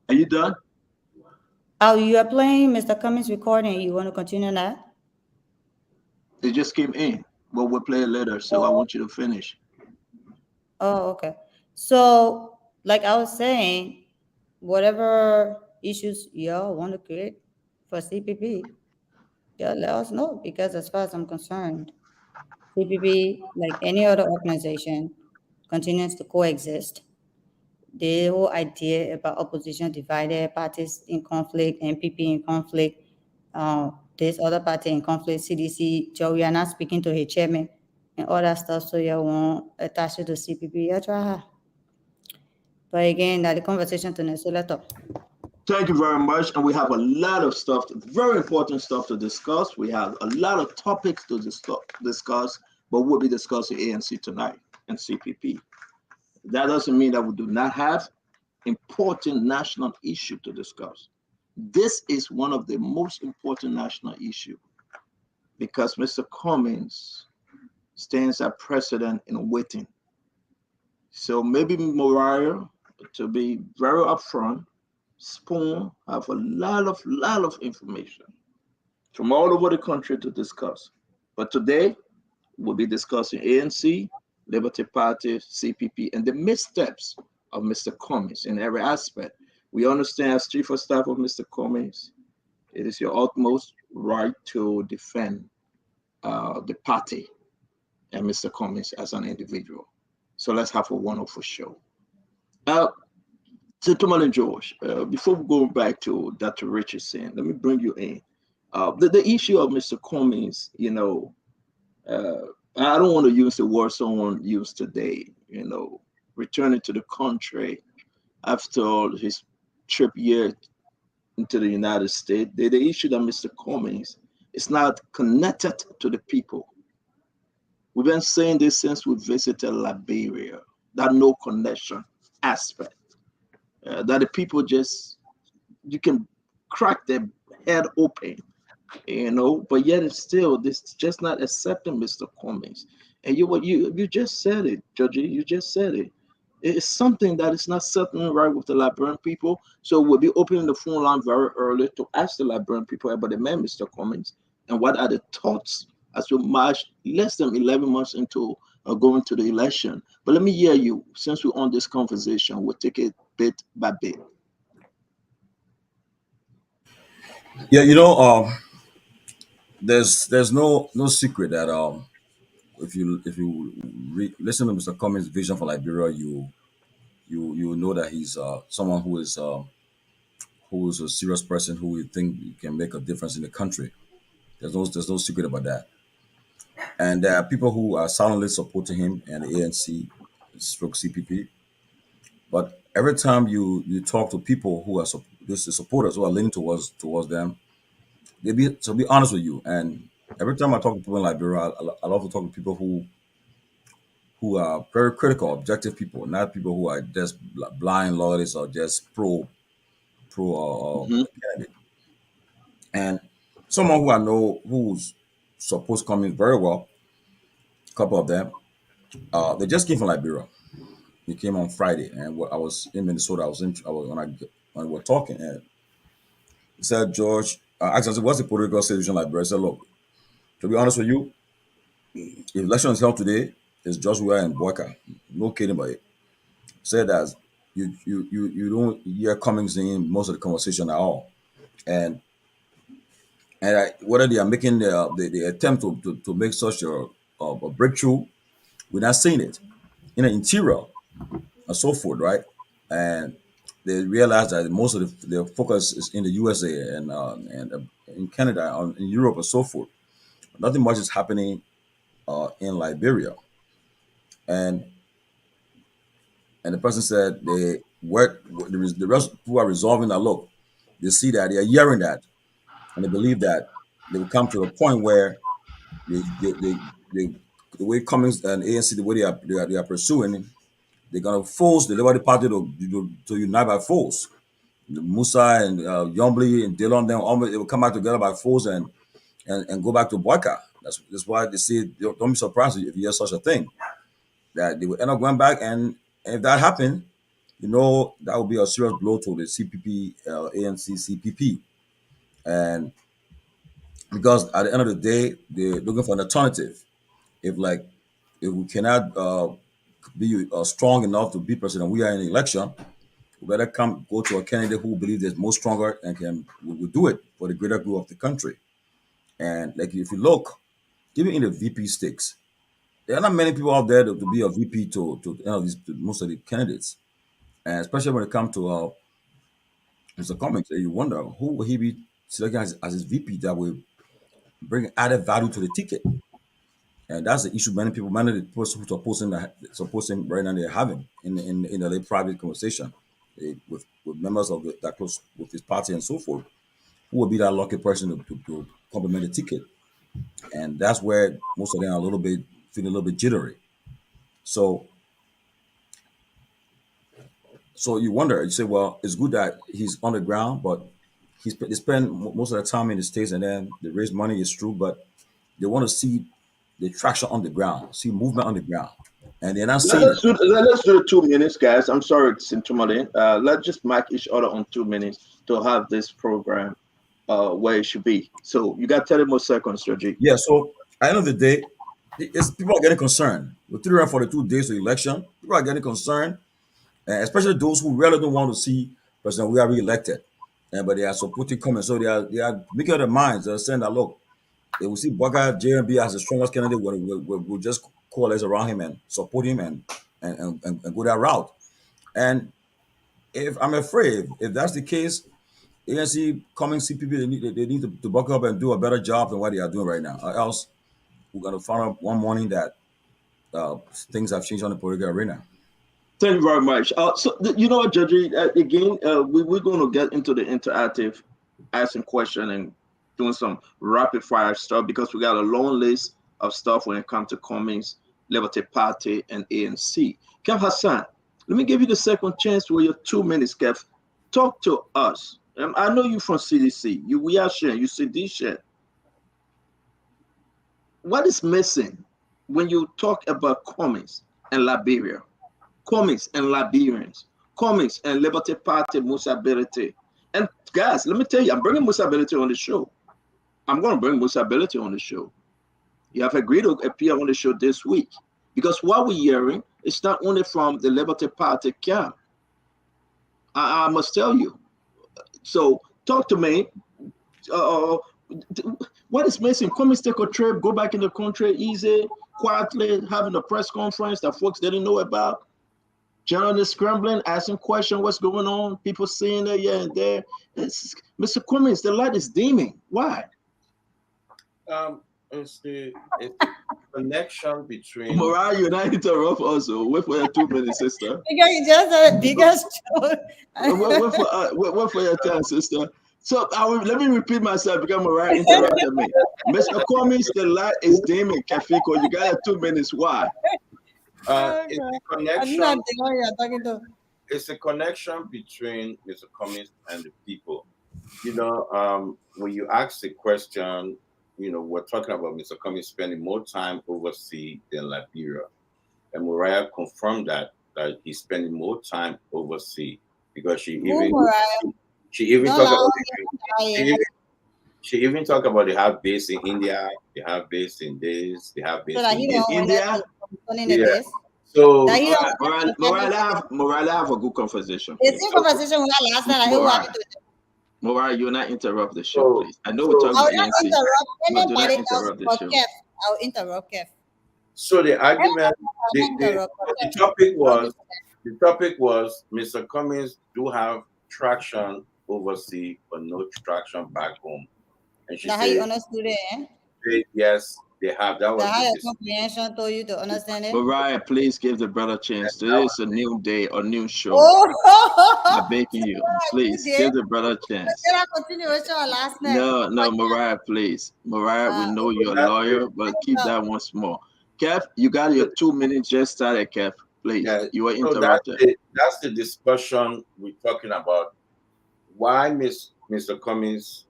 Are you done? Oh, you are playing Mr. Cummings' recording. You want to continue that? It just came in, but we'll play it later. So I want you to finish. Oh, okay. So, like I was saying, whatever issues y'all want to create for CPP, y'all let us know, because as far as I'm concerned, CPP, like any other organization, continues to coexist. The whole idea about opposition divided, parties in conflict, MPP in conflict, this other party in conflict, CDC, Joe, we are not speaking to his chairman and all that stuff, so you won't attach it to CPP. You try. But again, that the conversation tonight, so let's talk. Thank you very much. And we have a lot of stuff, very important stuff to discuss. We have a lot of topics to discuss. but we'll be discussing ANC tonight and CPP. That doesn't mean that we do not have important national issue to discuss. This is one of the most important national issue because Mr. Cummings stands as precedent in waiting. So maybe Mariah, to be very upfront, Spoon have a lot of information from all over the country to discuss. But today we'll be discussing ANC, Liberty Party, CPP, and the missteps of Mr. Cummings in every aspect. We understand as Chief of Staff of Mr. Cummings, it is your utmost right to defend the party and Mr. Cummings as an individual. So let's have a wonderful show. Gentleman and George, before we go back to Dr. Richardson, let me bring you in. The issue of Mr. Cummings, I don't want to use the word someone used today, returning to the country after his trip here into the United States. The issue that Mr. Cummings is not connected to the people. We've been saying this since we visited Liberia, that no connection aspect, that the people you can crack their head open, but yet it's still this just not accepting Mr. Cummings. And you just said it, Georgie, you just said it. It's something that is not settling right with the Liberian people. So we'll be opening the phone line very early to ask the Liberian people about the man, Mr. Cummings, and what are the thoughts as we march less than 11 months into going to the election. But let me hear you. Since we're on this conversation, we'll take it bit by bit. Yeah, there's no secret that if you listen to Mr. Cummings' vision for Liberia, you know that he's someone who is a serious person who you think can make a difference in the country. There's no secret about that. And there are people who are silently supporting him and the ANC stroke CPP. But every time you talk to people who are the supporters who are leaning towards them, to be honest with you, and every time I talk to people in Liberia, I love to talk to people who are very critical, objective people, not people who are just blind loyalists or just pro candidate. And someone who I know who's supposed to come in very well, a couple of them, they just came from Liberia. He came on Friday, and I was in Minnesota. I was when we were talking, and he said, George, I asked him, what's the political situation like? I said, look, to be honest with you, if election is held today, it's just we are in Boyka. No kidding about it. Said that you don't hear Cummings in most of the conversation at all, and whether they are making the attempt to make such a breakthrough, we're not seeing it in the interior and so forth, right? And they realize that most of their focus is in the USA and in Canada, in Europe, and so forth. Nothing much is happening in Liberia, and the person said the rest who are resolving that. Look, they see that, they are hearing that, and they believe that they will come to a point where the way Cummings and ANC, the way they are pursuing, they're gonna force the Liberty Party to unite by force. Musa and Yombly and Dillon, they will come back together by force and go back to Boyka. That's why they say, don't be surprised if you hear such a thing, that they will end up going back, and if that happened, that would be a serious blow to the CPP, ANC, CPP, and because at the end of the day, they're looking for an alternative. If we cannot be strong enough to be president, we are in the election, we better go to a candidate who believes is more stronger and will do it for the greater good of the country. And like if you look, even in the VP stakes, there are not many people out there to be a VP to most of the candidates, and especially when it comes to Mr. Cummings, you wonder who will he be selecting as his VP that will bring added value to the ticket. And that's the issue many of the people who suppose him right now, they're having in a private conversation with members of that close with his party and so forth, who will be that lucky person to complement the ticket. And that's where most of them are a little bit feeling a little bit jittery. So you wonder, you say, well, it's good that he's on the ground, but they spend most of the time in the States and then they raise money, is true, but they want to see the traction on the ground, see movement on the ground. And they're not seeing it. Let's do the 2 minutes, guys. I'm sorry it's in too much. Let's just mark each other on 2 minutes to have this program where it should be. So you got 30 more seconds, Georgie. Yeah, so at the end of the day, people are getting concerned. With 342 days to election, people are getting concerned, and especially those who really don't want to see President we are re-elected. But they are supporting comments. So they are making up their minds. They're saying that, look, they will see Baka JMB as the strongest candidate, we'll just coalesce around him and support him and go that route. And if I'm afraid, if that's the case, ANC coming CPP, they need to buck up and do a better job than what they are doing right now. Or else we're going to find out one morning that things have changed on the political arena. Thank you very much. So you know what, Georgie? Again, we're going to get into the interactive asking question and doing some rapid fire stuff because we got a long list of stuff when it comes to Cummings, Liberty Party, and ANC. Kev Hassan, let me give you the second chance with your 2 minutes, Kev. Talk to us. I know you from CDC. We are sharing. You CD share. What is missing when you talk about Cummings and Liberia? Cummings and Liberians, Cummings and Liberty Party Musability. And guys, let me tell you, I'm bringing Musability on the show. I'm going to bring Musability on the show. You have agreed to appear on the show this week because what we're hearing is not only from the Liberty Party camp. I must tell you. So talk to me. What is missing? Cummings take a trip, go back in the country easy, quietly, having a press conference that folks didn't know about. Journalists scrambling, asking questions, what's going on? People seeing it here and there. Mr. Cummings, the light is dimming. Why? It's the connection between. Mariah, you're not interrupt also. Wait for your 2 minutes, sister. Because you just had the biggest Wait for your turn, sister. So let me repeat myself because Mariah interrupted me. Mr. Cummings, the light is dimming. Kafiko, you got 2 minutes. Why? It's a connection. I'm not the one you're talking to. It's a connection between Mr. Cummings and the people. You know, when you ask the question, you know, we're talking about Mr. Cummings spending more time overseas than Liberia. And Mariah confirmed that he's spending more time overseas because she even talked about they have base in India, they have base in this, they have base in India. Yeah. So Mariah, have a good conversation. It's a conversation we had last night. I hope what to do. Mariah, you'll not interrupt the show, please. I know we're talking about ANC. Interrupt anybody else interrupt the but show. Kev. I'll interrupt Kev. So the argument, the topic was Mr. Cummings do have traction overseas, but no traction back home. And she That's how you understood it, eh? Yes, they have. That was That's how your comprehension told you to understand it. Mariah, please give the brother a chance. Today is a new day, a new show. Oh, I'm begging you. Please give the brother a chance. Did I continue with your last night? No, Mariah, please. Mariah, we know you're a lawyer, but keep that once more. Kev, you got your 2 minutes just started, Kev. Please, you were interrupted. That's the discussion we're talking about. Why Mr. Cummings?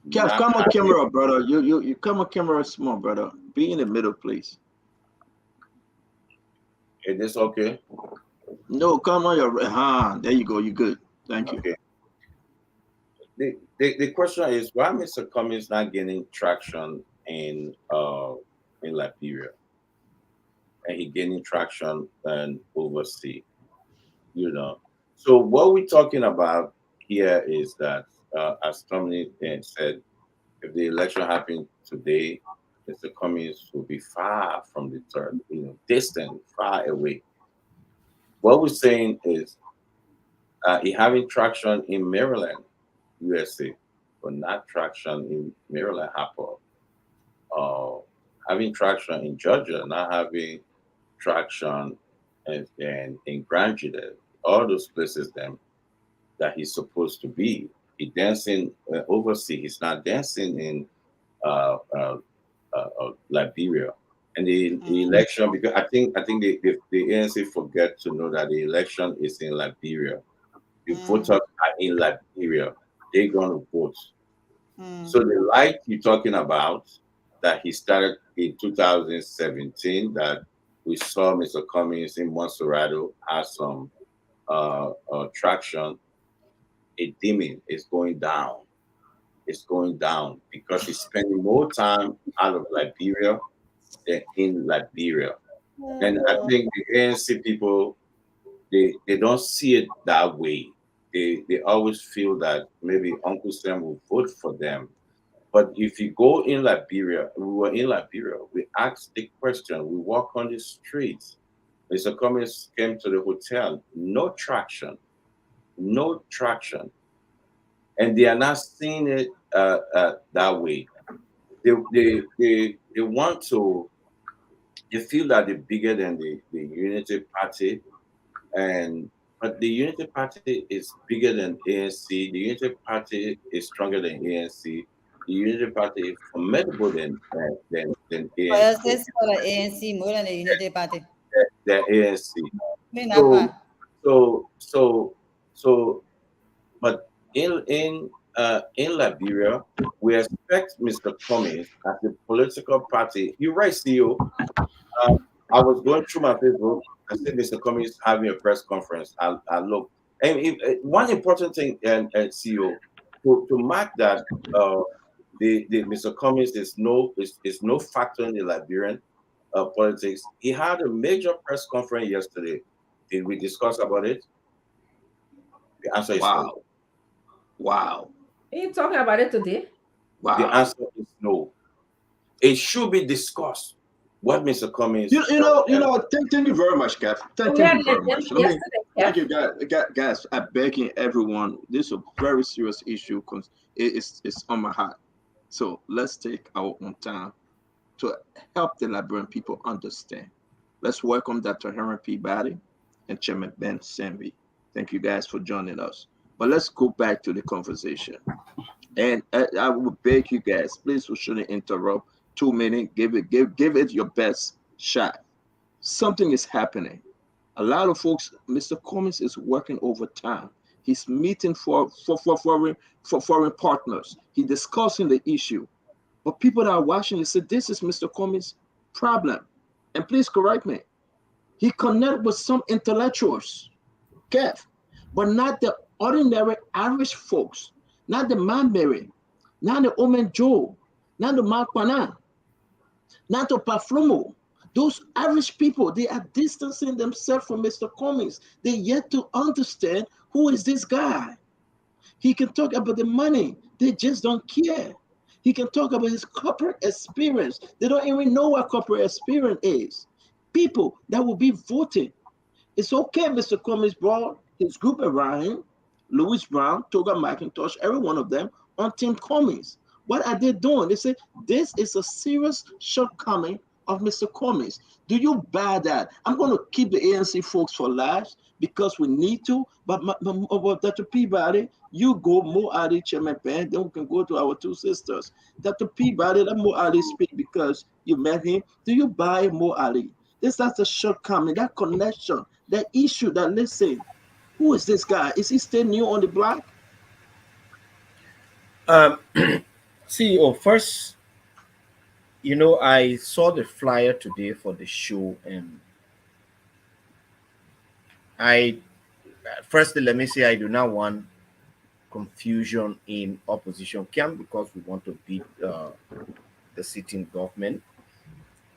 Kev, come on camera, brother. You come on camera small, brother. Be in the middle, please. Is this okay? No, come on your there you go. You good. Thank you. Okay. The question is why Mr. Cummings not gaining traction in Liberia, and he gaining traction overseas. You know. So what we're talking about here is that, as Tommy said, if the election happened today, Mr. Cummings will be far from the third, distant, far away. What we're saying is he having traction in Maryland, USA, but not traction in Maryland, Harper. Having traction in Georgia, not having traction in Grand Jude, all those places that he's supposed to be. He's dancing overseas. He's not dancing in Liberia. And the election, because I think the ANC forget to know that the election is in Liberia. The voters are in Liberia. They're gonna vote. So the light you're talking about that he started in 2017, that we saw Mr. Cummings in Monserrado has some traction, a dimming is going down. It's going down because he's spending more time out of Liberia than in Liberia. And I think the ANC people, they don't see it that way. They always feel that maybe Uncle Sam will vote for them. But if you go in Liberia, we were in Liberia, we asked the question, we walk on the streets. Mr. Cummings came to the hotel, no traction, no traction. And they are not seeing it that way. They want to, they feel that they're bigger than the Unity Party. And but the Unity Party is bigger than ANC. The Unity Party is stronger than ANC. The Unity Party is formidable than Well, ANC. this for the ANC more than the Unity Party. Than ANC. Me not So pa. so but in Liberia, we expect Mr. Cummings as a political party. You're right, CEO. Uh, I was going through my Facebook. I see Mr. Cummings having a press conference. I look, and one important thing, and CEO, to mark that the Mr. Cummings is no factor in the Liberian politics. He had a major press conference yesterday. Did we discuss about it? The answer is no. Wow. Wow. Are you talking about it today? Wow. The answer is no. It should be discussed. What Mr. Cummings, you know, thank you very much, guys. Thank We had you very it much. yesterday, Thank you, guys. I'm begging everyone. This is a very serious issue because it's on my heart. So let's take our own time to help the Liberian people understand. Let's welcome Dr. Henry Peabody and Chairman Ben Samby. Thank you guys for joining us. But let's go back to the conversation. And I would beg you guys, please, we shouldn't interrupt. 2 minutes, give it your best shot. Something is happening. A lot of folks, Mr. Cummings is working overtime. He's meeting for foreign partners. He's discussing the issue. But people that are watching, they say, this is Mr. Cummings' problem. And please correct me. He connected with some intellectuals, Kev, but not the ordinary Irish folks, not the Manberry, not the Omen Joe, not the Marquana, not the Paflumo. Those Irish people, they are distancing themselves from Mr. Cummings. They yet to understand who is this guy. He can talk about the money. They just don't care. He can talk about his corporate experience. They don't even know what corporate experience is. People that will be voting. It's okay, Mr. Cummings brought his group around him, Louis Brown, Toga McIntosh, every one of them on Team Cummings. What are they doing? They say, this is a serious shortcoming of Mr. Cummings. Do you buy that? I'm going to keep the ANC folks for last because we need to, but Dr. Peabody, you go more Ali Chairman Ben, then we can go to our two sisters. Dr. Peabody, let Mo Ali speak because you met him. Do you buy Mo Ali? That's a shortcoming, that connection, that issue, that listen, who is this guy? Is he still new on the block? CEO, first, I saw the flyer today for the show, and firstly, let me say I do not want confusion in opposition camp because we want to beat the sitting government.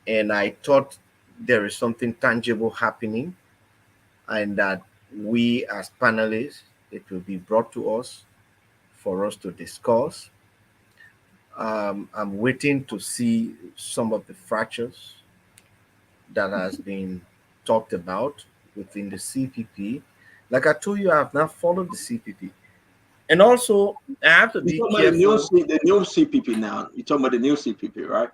And I thought there is something tangible happening, and that we as panelists, it will be brought to us for us to discuss. I'm waiting to see some of the fractures that has been talked about within the CPP. Like I told you, I have not followed the CPP. And also, I have to be careful. The new CPP now. You're talking about the new CPP, right?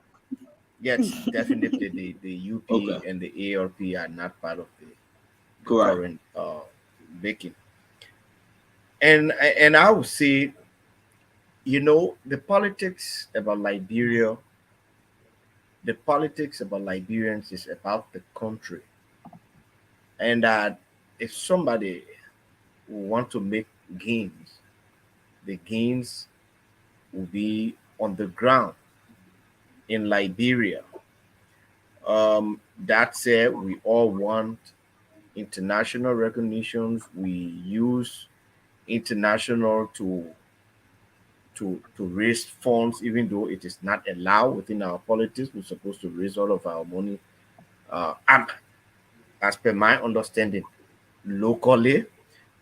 Yes, definitely the UP Okay. and the ARP are not part of the Correct. current making. And I would say, the politics about Liberia, the politics about Liberians is about the country, and that if somebody want to make gains, the gains will be on the ground in Liberia. That said, we all want international recognitions. We use international to raise funds, even though it is not allowed within our politics. We're supposed to raise all of our money, as per my understanding, locally.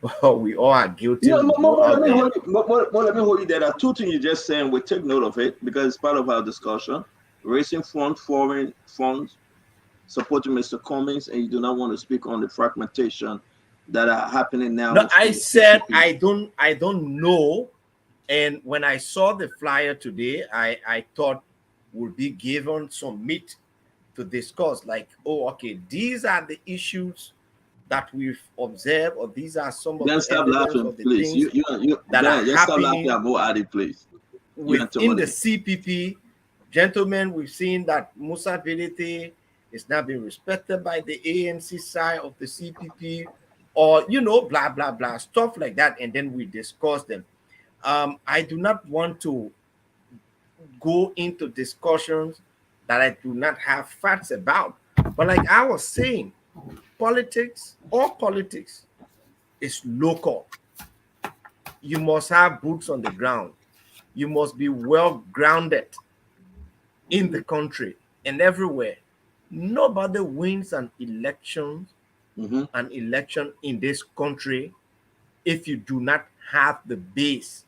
But we all are guilty. Yeah, We go let out me there. hold you. Let me hold you. There are two things you just saying. We take note of it because it's part of our discussion. Raising funds, foreign funds, supporting Mr. Cummings, and you do not want to speak on the fragmentation that are happening now. No, I said I don't know. And when I saw the flyer today, I thought would be given some meat to discuss. Like, oh, okay, these are the issues that we've observed, or these are some of Then the stop evidence laughing, of the please. things that are Ben, just stop laughing happening at Mo Adi, please. within the CPP. Gentlemen, we've seen that Musa Bility is now being respected by the ANC side of the CPP, or, blah, blah, blah, stuff like that. And then we discuss them. I do not want to go into discussions that I do not have facts about. But like I was saying, all politics is local. You must have boots on the ground. You must be well grounded in the country and everywhere. Nobody wins an election, in this country if you do not have the base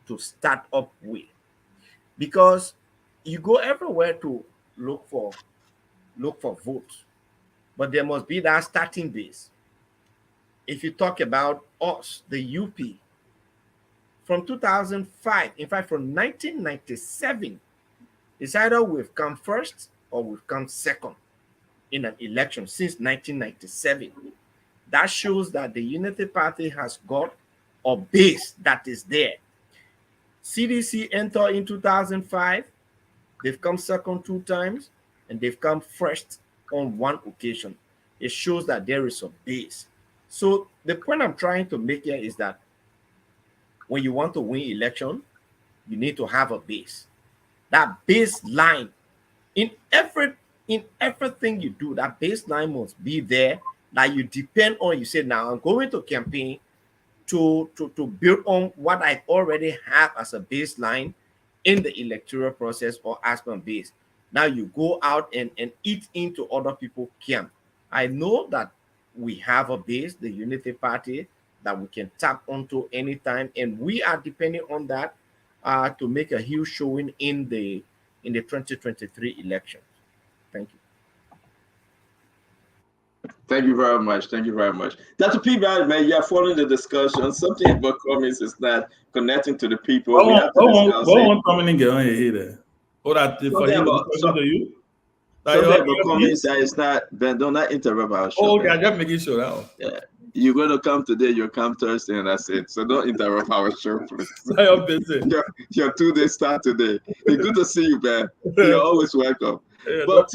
to start up with. Because you go everywhere to look for votes, but there must be that starting base. If you talk about us, the UP, from 2005, in fact, from 1997, it's either we've come first or we've come second in an election since 1997. That shows that the Unity Party has got a base that is there. CDC entered in 2005. They've come second 2 times, and they've come first on 1 occasion. It shows that there is a base. So the point I'm trying to make here is that when you want to win election, you need to have a base. That baseline in everything you do, that baseline must be there that you depend on. You say, now I'm going to campaign to build on what I already have as a baseline in the electoral process or as my base. Now you go out and eat into other people's camp. I know that we have a base, the Unity Party, that we can tap onto anytime, and we are depending on that to make a huge showing in the 2023 elections. Thank you. Thank you very much. Thank you very much. Dr. Peabody, man, you're following the discussion. Something about comments is not connecting to the people. We have to discuss it. What commenting on here? What I did for him to you? Something about comments that is not, Ben, do not interrupt our show. Oh, okay, I'm just making sure now. Yeah. You're going to come today, you'll come Thursday, and that's it. So don't interrupt our show, please. I'm busy. Your 2 days start today. It's good to see you, Ben. You're always welcome. Yeah, but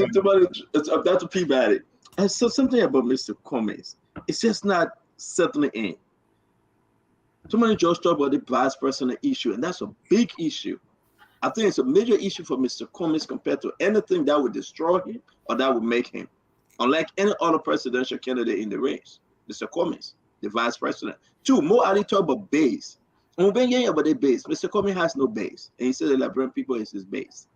Dr. Peabody, and so something about Mr. Cummings, it's just not settling in. Too many just talk about the vice president issue, and that's a big issue. I think it's a major issue for Mr. Cummings compared to anything that would destroy him or that would make him. Unlike any other presidential candidate in the race, Mr. Cummings, the vice president. 2, more Ali talk about base. And when you about the base, Mr. Cummings has no base. And he said the Liberian people is his base.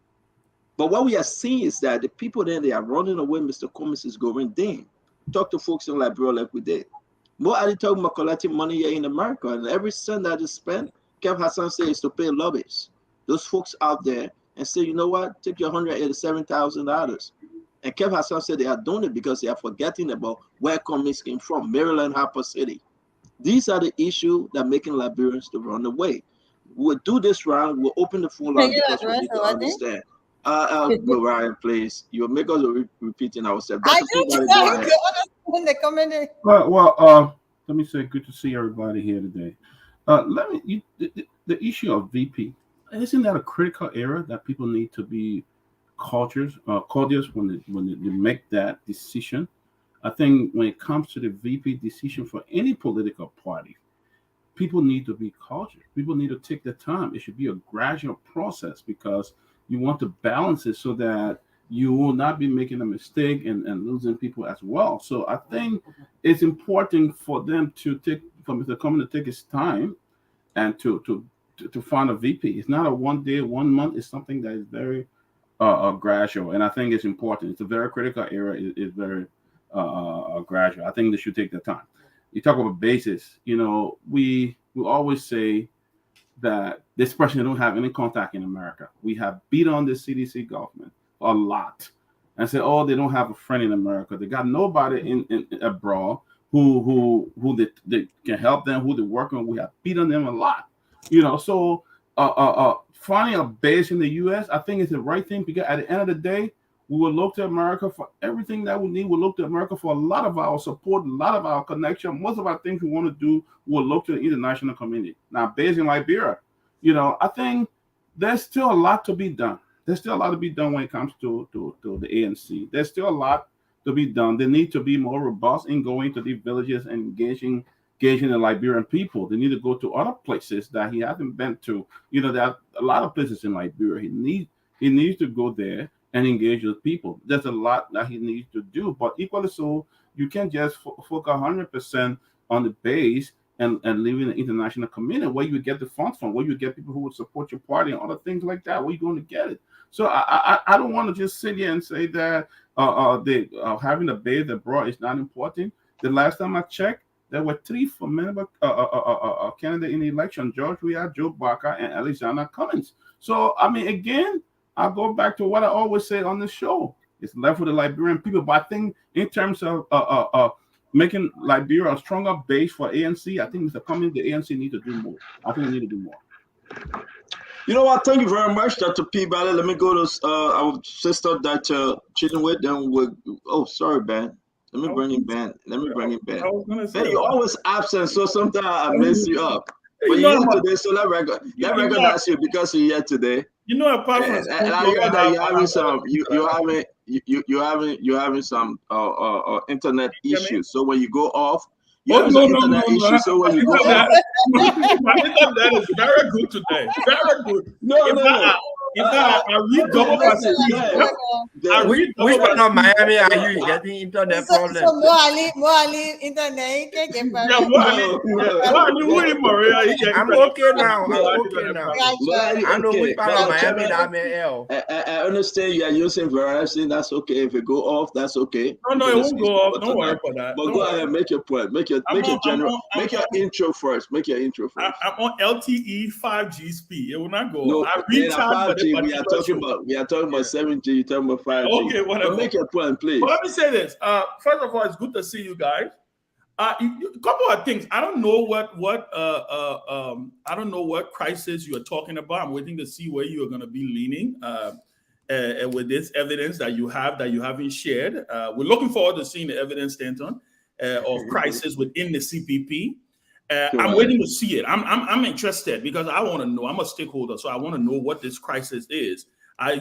But what we are seeing is that the people then, they are running away. Mr. Cummings is going down. Talk to folks in Liberia like we did. More Ali talking about collecting money here in America. And every cent that is spent, Kev Hassan says, is to pay lobbyists. Those folks out there and say, you know what, take your $187,000. And Kev Hassan said they are doing it because they are forgetting about where Cummings came from, Maryland, Harper City. These are the issues that are making Liberians to run away. We'll do this round. We'll open the phone line because we need to understand. Mariah, please. You'll make us repeating ourselves. I don't understand the comment. Well, let me say good to see everybody here today. The issue of VP, isn't that a critical area that people need to be courteous when they make that decision. I think when it comes to the VP decision for any political party, people need to be cautious. People need to take the time. It should be a gradual process because you want to balance it so that you will not be making a mistake and losing people as well. So I think it's important for them to take for Mr. Cummings to take his time and to find a VP. It's not a 1 day, 1 month. It's something that is very gradual, and I think it's important. It's a very critical area. It's very gradual. I think they should take the time. You talk about basis. We always say that this person don't have any contact in America. We have beat on the CDC government a lot and said, oh, they don't have a friend in America. They got nobody in abroad who they can help them, who they're working with. We have beat on them a lot. So finding a base in the U.S., I think is the right thing because at the end of the day, we will look to America for everything that we need. We'll look to America for a lot of our support, a lot of our connection. Most of our things we want to do, we'll look to the international community. Now, based in Liberia, I think there's still a lot to be done. There's still a lot to be done when it comes to the ANC. There's still a lot to be done. They need to be more robust in going to these villages and engaging the Liberian people. They need to go to other places that he hasn't been to. There are a lot of places in Liberia. He needs to go there and engage with people. There's a lot that he needs to do, but equally so, you can't just focus 100% on the base and live in the international community where you get the funds from, where you get people who would support your party and other things like that. Where you going to get it? So I don't want to just sit here and say that having a base abroad is not important. The last time I checked, there were 3 formidable candidates in the election: George Weah, Joe Barker, and Alexander Cummings. So again, I'll go back to what I always say on the show. It's left with the Liberian people. But I think in terms of making Liberia a stronger base for ANC, I think Mr. Cummings, the ANC need to do more. I think they need to do more. You know what? Thank you very much, Dr. Peabody. Let me go to our sister, Dr. Chinwit. Then oh, sorry, Ben. Let me bring him Ben. Let me bring him Ben. Ben, you're always absent, so sometimes I mess you up. But you're here today, so let recognize you because you're here today. Apart from and I heard that you're having some internet issues. So when you go off, you have some internet issues. So when you go off, my internet is very good today. Very good. In fact, I read double passes. Which part of Miami are you getting internet problems? So Moali internet, you can get I'm okay now. I know which part of Miami that I'm in. I understand you are using Verizon. That's okay. If it go off, that's okay. No, it won't go off. Don't worry about that. But go ahead, make your point. Make your intro first. Make your intro first. I'm on LTE 5G speed. It will not go. No, I recharge. we are talking about 7G. You're talking about 5G. Okay, whatever. But make your point, please. Well, let me say this. First of all, it's good to see you guys. A couple of things. I don't know what crisis you are talking about. I'm waiting to see where you are going to be leaning with this evidence that you haven't shared. We're looking forward to seeing the evidence, Stanton, of crisis within the CPP. I'm waiting to see it. I'm interested because I want to know. I'm a stakeholder, so I want to know what this crisis is.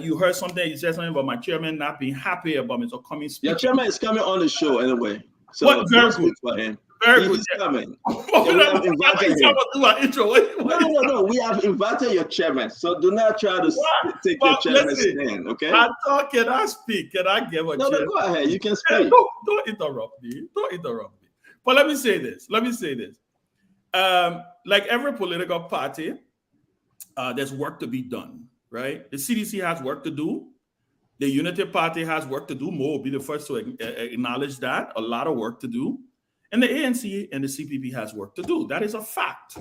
You heard something. You said something about my chairman not being happy about Mr. Cummings. Your chairman is coming on the show anyway. So what? Very good. For him. Very good. He's coming. We have invited him. No. We have invited your chairman. So do not try to take your chairman's stand. Okay. Can I speak? Can I give a No, go ahead. You can speak. Don't interrupt me. But let me say this. Like every political party, there's work to be done, right? The CDC has work to do. The Unity Party has work to do. Mo will be the first to acknowledge that. A lot of work to do. And the ANC and the CPP has work to do. That is a fact.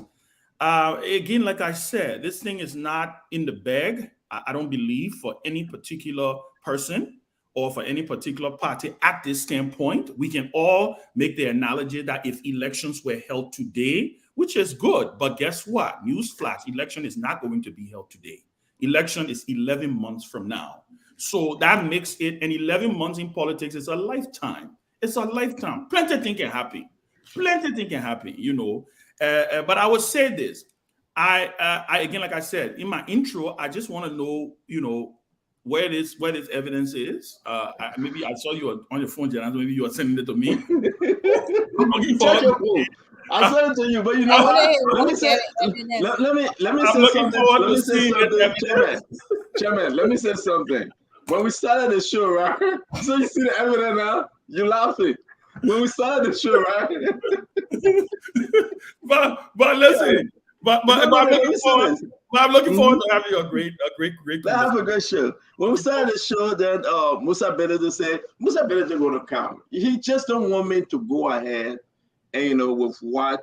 Again, like I said, this thing is not in the bag. I don't believe for any particular person or for any particular party at this standpoint. We can all make the analogy that if elections were held today, which is good, but guess what? Newsflash, election is not going to be held today. Election is 11 months from now. So that makes it, and 11 months in politics is a lifetime. It's a lifetime. Plenty of things can happen. But I would say this. I again, like I said, in my intro, I just want to know, where this evidence is. Maybe I saw you on your phone, Jan. Maybe you are sending it to me. I'm looking Check forward. your phone. I sent it to you, but you know I what? wouldn't Let me look say, at evidence. let me I'm say looking something. forward Let to me say seeing something, that Chairman. evidence. Chairman, let me say something. When we started the show, right? So you see the evidence now? You laughing. When we started the show, right? but listen, but No, I'm let looking me say forward. this. But I'm looking forward Mhm. to having a great Let's have a conversation. good show. When we started the show, then Musa Benedict said, Musa Benedict going to come. He just don't want me to go ahead and, you know, with what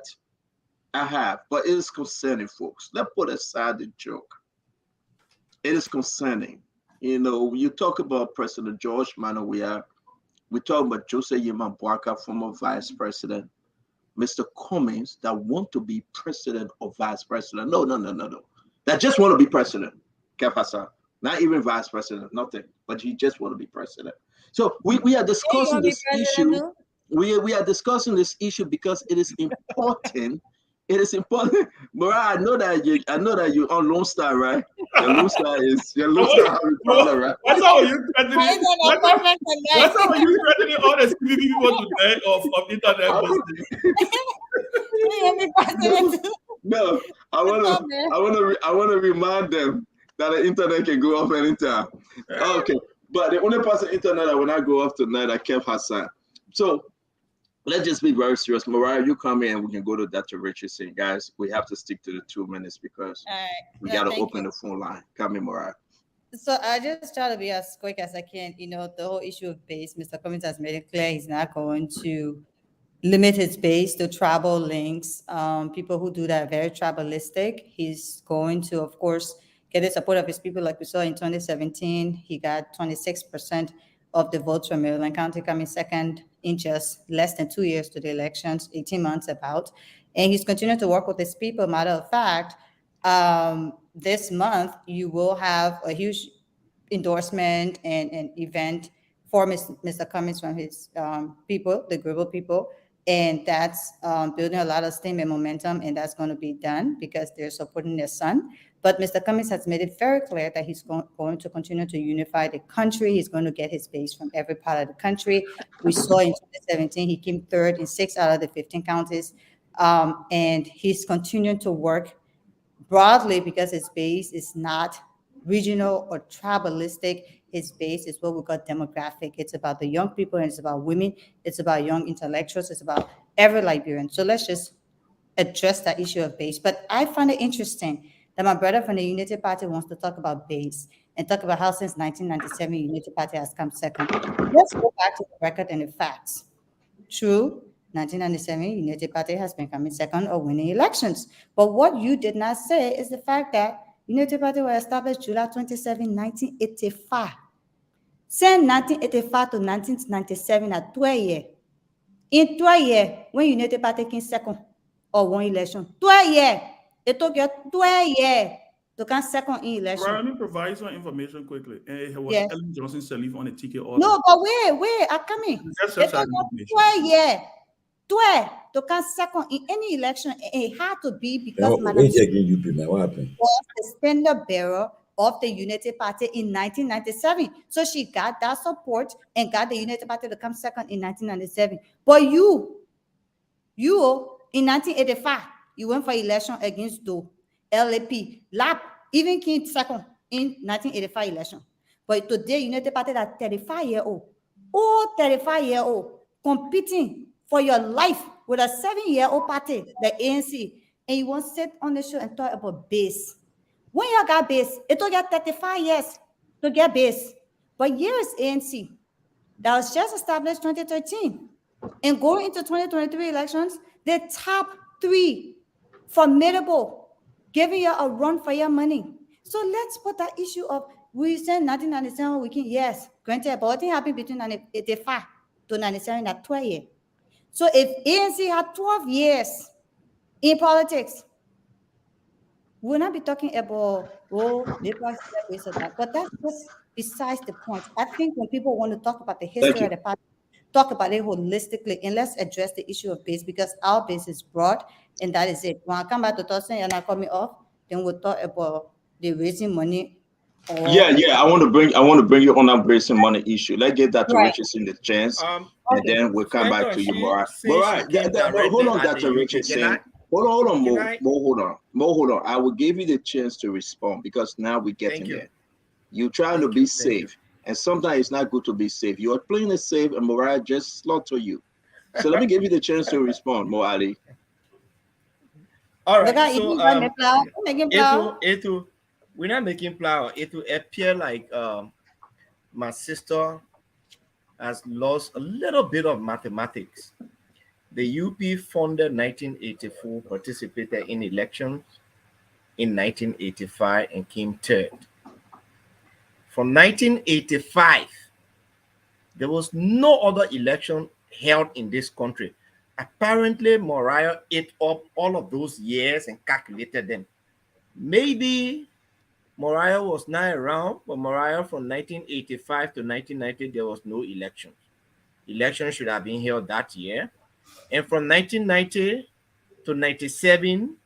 I have. But it is concerning, folks. Let's put aside the joke. It is concerning. You know, you talk about President George Manawia. We talk about Joseph Yema Boaka, former vice president. Mr. Cummings that want to be president or vice president. No. That just want to be president. Kefasa. Not even vice president, nothing. But he just want to be president. So we are discussing this issue. We are discussing this issue because it is important. It is important. Mariah, I know that you on Lone Star, right? Your Lone Star having problem, right? That's how you threatening. That's how you threatening all the stupid people today of internet business. No, I want to remind them that the internet can go off anytime. Okay, but the only person internet that will not go off tonight, I kept Hassan. So let's just be very serious. Mariah, you come in and we can go to Dr. Richardson. Guys, we have to stick to the 2 minutes because we got to open the phone line. Come in, Mariah. So I just try to be as quick as I can. You know, the whole issue of base, Mr. Cummings has made it clear he's not going to limit his base to tribal links. People who do that are very tribalistic. He's going to, of course, get the support of his people. Like we saw in 2017, he got 26% of the votes from Maryland County, coming second in just less than 2 years to the elections, 18 months about. And he's continuing to work with his people. Matter of fact, this month, you will have a huge endorsement and an event for Mr. Cummings from his people, the Gribble people. And that's building a lot of steam and momentum, and that's going to be done because they're supporting their son. But Mr. Cummings has made it very clear that he's going to continue to unify the country. He's going to get his base from every part of the country. We saw in 2017, he came third in 6 out of the 15 counties. And he's continuing to work broadly because his base is not regional or tribalistic. His base is what we call demographic. It's about the young people, and it's about women. It's about young intellectuals. It's about every Liberian. So let's just address that issue of base. But I find it interesting that my brother from the Unity Party wants to talk about base and talk about how since 1997 Unity Party has come second. Let's go back to the record and the facts. True, 1997 Unity Party has been coming second or winning elections. But what you did not say is the fact that Unity Party was established July 27, 1985. Since 1985 to 1997 at 12 years. In 12 years, when Unity Party came second or won election, 12 years. It took you 12 years to come second in election. Right, let me provide some information quickly. It was Yes. Ellen Johnson Sirleaf on the ticket order. No, but wait, I'm coming. Just It took you 12 years. 12 to come second in any election. It had to be because Madam What happened? was the standard bearer of the Unity Party in 1997. So she got that support and got the Unity Party to come second in 1997. But you in 1985, you went for election against Doe, LAP, LAP, even came second in 1985 election. But today, Unity Party that 35-year-old, 35-year-old, competing for your life with a 7-year-old party, the ANC, and you want to sit on the show and talk about base. When you got base, it took you 35 years to get base. But here is ANC that was just established 2013. And going into 2023 elections, the top 3 formidable, giving you a run for your money. So let's put that issue of we said 1997 we can, yes, granted, but what happened between 1985 to 97 at 12 years? So if ANC had 12 years in politics, we'll not be talking about, this or that. But that's just besides the point. I think when people want to talk about the history of the party, talk about it holistically, and let's address the issue of base because our base is broad, and that is it. When I come back to Thursday and I call me off, then we'll talk about the raising money Yeah. I want to bring you on that Grayson money issue. Let's get Dr. Right. Richardson the chance, and Okay. then we'll come back to you, Mariah. Mariah, hold on, Dr. Richardson. Hold on, Hold on. I will give you the chance to respond because now we're getting there. You're trying to be safe, and sometimes it's not good to be safe. You are playing it safe, and Mariah just slaughter you. So let me give you the chance to respond, Mo Ali. All right. Because So we're not making flour. It will appear like my sister has lost a little bit of mathematics. The UP founded 1984, participated in elections in 1985 and came third. From 1985, there was no other election held in this country. Apparently, Mariah ate up all of those years and calculated them. Maybe Mariah was not around, but Mariah from 1985 to 1990, there was no election. Election should have been held that year. And from 1990 to 97,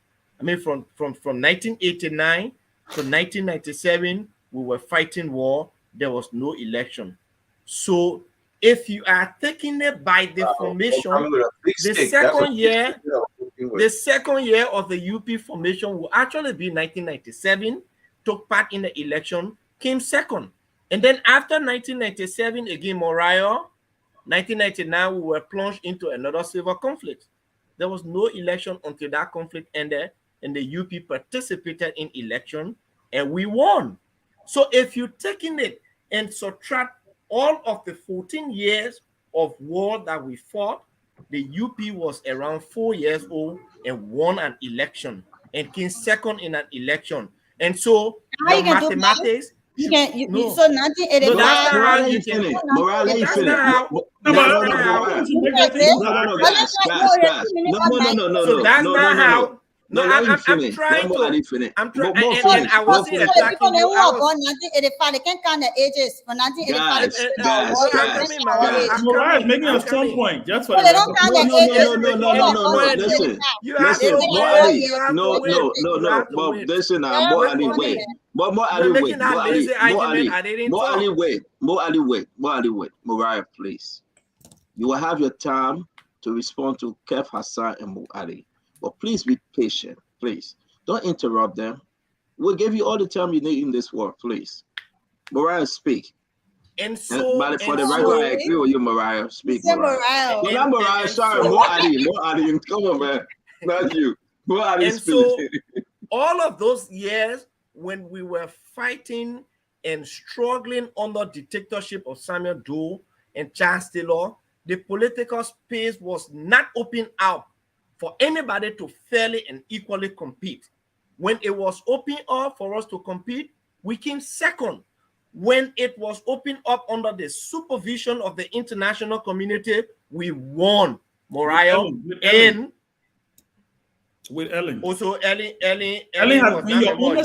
from 1989 to 1997, we were fighting war. There was no election. So if you are taking it by the formation, the second year of the UP formation will actually be 1997, took part in the election, came second. And then after 1997, again, Mariah, 1999, we were plunged into another civil conflict. There was no election until that conflict ended, and the UP participated in election, and we won. So if you're taking it and subtract all of the 14 years of war that we fought, the UP was around 4 years old and won an election and came second in an election. And so your mathematics. So 1985. No, that's not how you finish. Morale, let you finish. No. So that's not how. No, I'm trying to. I'm trying. And I wasn't attacking you. People who are born 1985, they can count the ages from 1985. Mariah is making a strong point. Just for they don't count the ages. No. But listen now, Mo Ali, wait. Mariah, please. You will have your time to respond to Kev Hassan and Mo Ali. But please be patient, please. Don't interrupt them. We'll give you all the time you need in this world, please. Mariah, speak. And so, but for the record, I agree with you, Mariah. Speak, Mariah. No, not Mariah. Sorry, Mo Ali. Come on, man. Not you. Mo Ali, speak. So, all of those years when we were fighting and struggling under dictatorship of Samuel Doe and Charles Taylor, the political space was not open out for anybody to fairly and equally compete. When it was open up for us to compete, we came second. When it was opened up under the supervision of the international community, we won. Mariah and with Ellen. Also, Ellen has been your only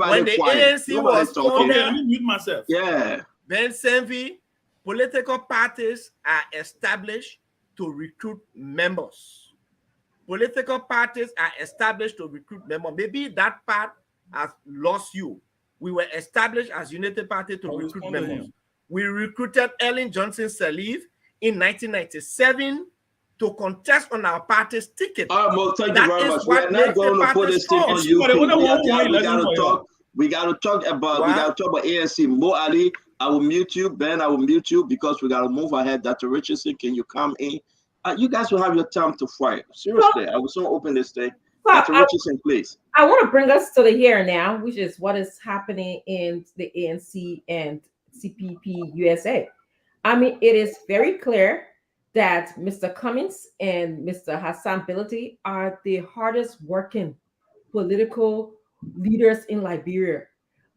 when the ANC was formed, Ben Senvi, political parties are established to recruit members. Political parties are established to recruit members. Maybe that part has lost you. We were established as United Party to recruit members. We recruited Ellen Johnson Sirleaf in 1997 to contest on our party's ticket. Well, thank you very much. We're not going to put this thing on you. We got to talk about ANC. Mo Ali, I will mute you. Ben, I will mute you because we got to move ahead. Dr. Richardson, can you come in? You guys will have your time to fight. Seriously, I will soon open this thing. Dr. Richardson, please. I want to bring us to the here and now, which is what is happening in the ANC and CPP USA. I mean, it is very clear that Mr. Cummings and Mr. Hassan Bility are the hardest working political leaders in Liberia.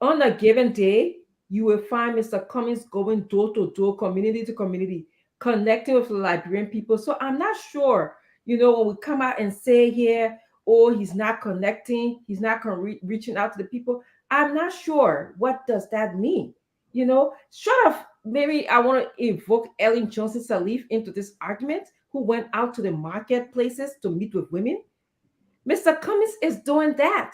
On a given day, you will find Mr. Cummings going door to door, community to community, connecting with the Liberian people. So I'm not sure, when we come out and say here, oh, he's not connecting, he's not reaching out to the people. I'm not sure what does that mean. Short of maybe I want to invoke Ellen Johnson Sirleaf into this argument, who went out to the marketplaces to meet with women. Mr. Cummings is doing that.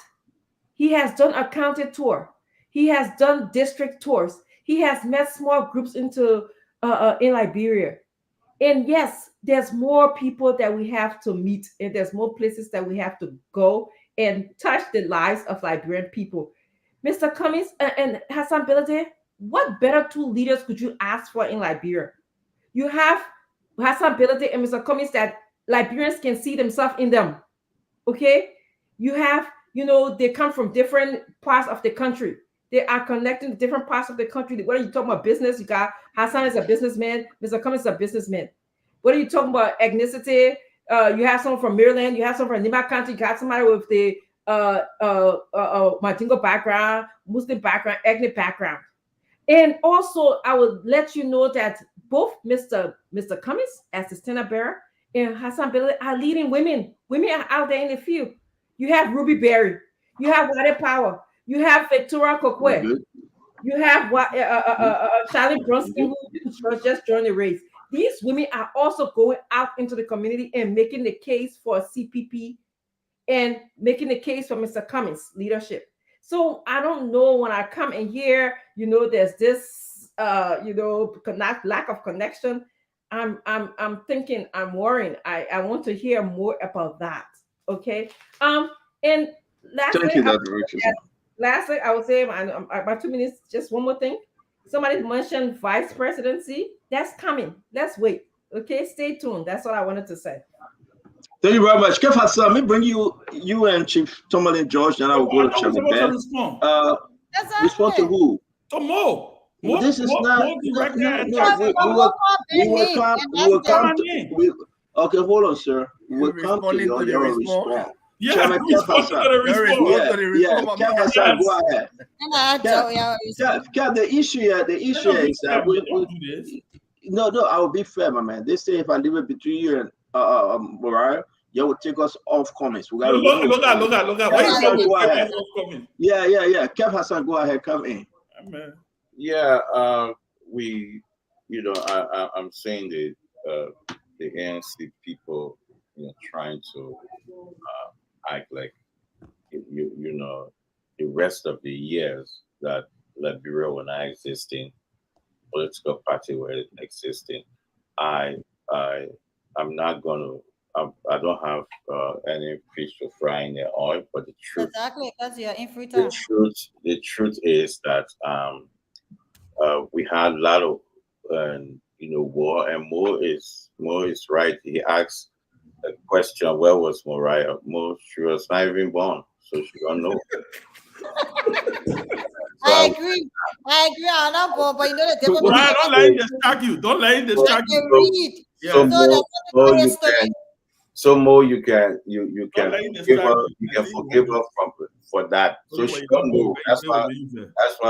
He has done a county tour. He has done district tours. He has met small groups into in Liberia. And yes, there's more people that we have to meet, and there's more places that we have to go and touch the lives of Liberian people. Mr. Cummings and Hassan Belade, what better two leaders could you ask for in Liberia? You have Hassan Belade and Mr. Cummings that Liberians can see themselves in them. Okay? You have, they come from different parts of the country. They are connecting to different parts of the country. What are you talking about business? You got Hassan is a businessman. Mr. Cummings is a businessman. What are you talking about ethnicity? You have someone from Maryland. You have someone from Nima County. You got somebody with the Mandingo background, Muslim background, ethnic background. And also, I would let you know that both Mr. Cummings as the standard bearer and Hassan Belade are leading women. Women are out there in the field. You have Ruby Berry. You have Wade Power. You have Victoria Kokwe. You have Charlie Brunson, who just joined the race. These women are also going out into the community and making the case for CPP and making the case for Mr. Cummings' leadership. So I don't know, when I come in here, there's this, lack of connection. I'm thinking, I'm worrying. I want to hear more about that. Okay. And lastly, I would say about 2 minutes, just one more thing. Somebody mentioned vice presidency. That's coming. Let's wait. Okay, stay tuned. That's what I wanted to say. Thank you very much. Kev Hassan, let me bring you and Chief Tomalin George, and I will go to Chairman Ben. Respond to who? To Mo. This is not. We will come. Okay, hold on, sir. We will come to your response. Yeah, Chairman Kev Hassan. Kev Hassan, go ahead. Kev, the issue is that no, I will be fair, my man. They say if I leave it between you and Mariah, you will take us off comments. We got to look at. Go ahead. Yeah. Kev Hassan, go ahead. Come in. Amen. Yeah, I'm saying that the ANC people, trying to act like the rest of the years that Liberia were not existing, political party were existing. I'm not gonna. I don't have any fish to fry in the oil, but the truth. Exactly, because you're in free time. The truth is that we had a lot of war, and Mo is right. He asked a question: where was Mariah? Mo, she was not even born, so she don't know. I agree. I'm not born, but the devil. Don't let it distract you. Don't let it distract you. So Mo, you can forgive her for that. So she don't know. That's why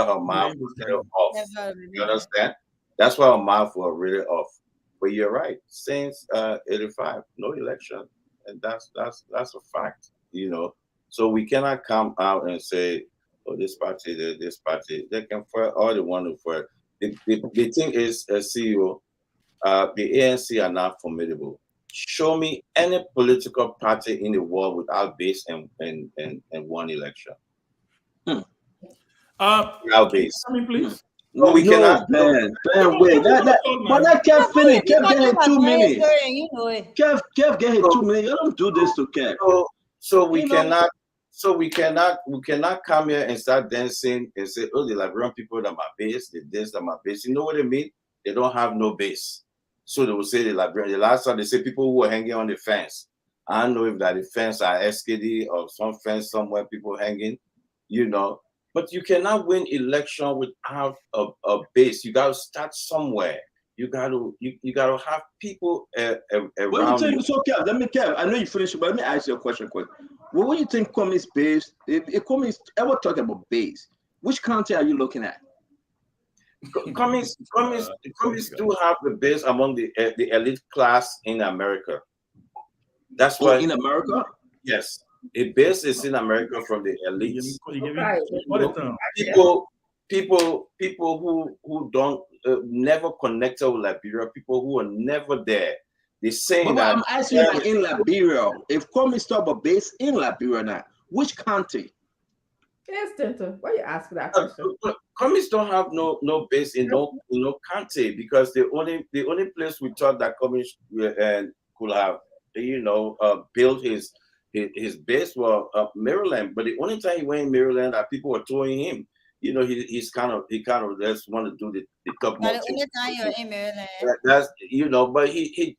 her mouth was really off. You understand? That's why her mouth was really off. But you're right. Since 85, no election, and that's a fact. So we cannot come out and say, "Oh, this party, this party." They can fire all they want to fire. The thing is, CEO, the ANC are not formidable. Show me any political party in the world without base and one election. Without base. I mean, please. No, we cannot. Man, wait. But that Kev finish. Kev get him 2 minutes. Kev get him 2 minutes. You don't do this to Kev. So we cannot. So we cannot come here and start dancing and say, "Oh, the Liberian people that my base, the this that my base." You know what I mean? They don't have no base. So they will say the Liberian. The last time they say people who were hanging on the fence. I don't know if that the fence are SKD or some fence somewhere people hanging, But you cannot win election without a base. You got to start somewhere. You got to have people around. So Kev, I know you finished, but let me ask you a question quick. What do you think Cummings base? If Cummings ever talk about base, which county are you looking at? Cummings do have the base among the elite class in America. That's why in America. Yes, a base is in America from the elites. People who don't never connected with Liberia, people who are never there. They're saying But that. I'm asking you, in Liberia, if Commissioner are based in Liberia now, which county? Yes, Tinta. Why you ask that question? Commies don't have no base in no country, because the only place we thought that commies could have built his base was Maryland. But the only time he went in Maryland that people were throwing him, he kind of just want to do the top. But the only time you're in Maryland. That's but he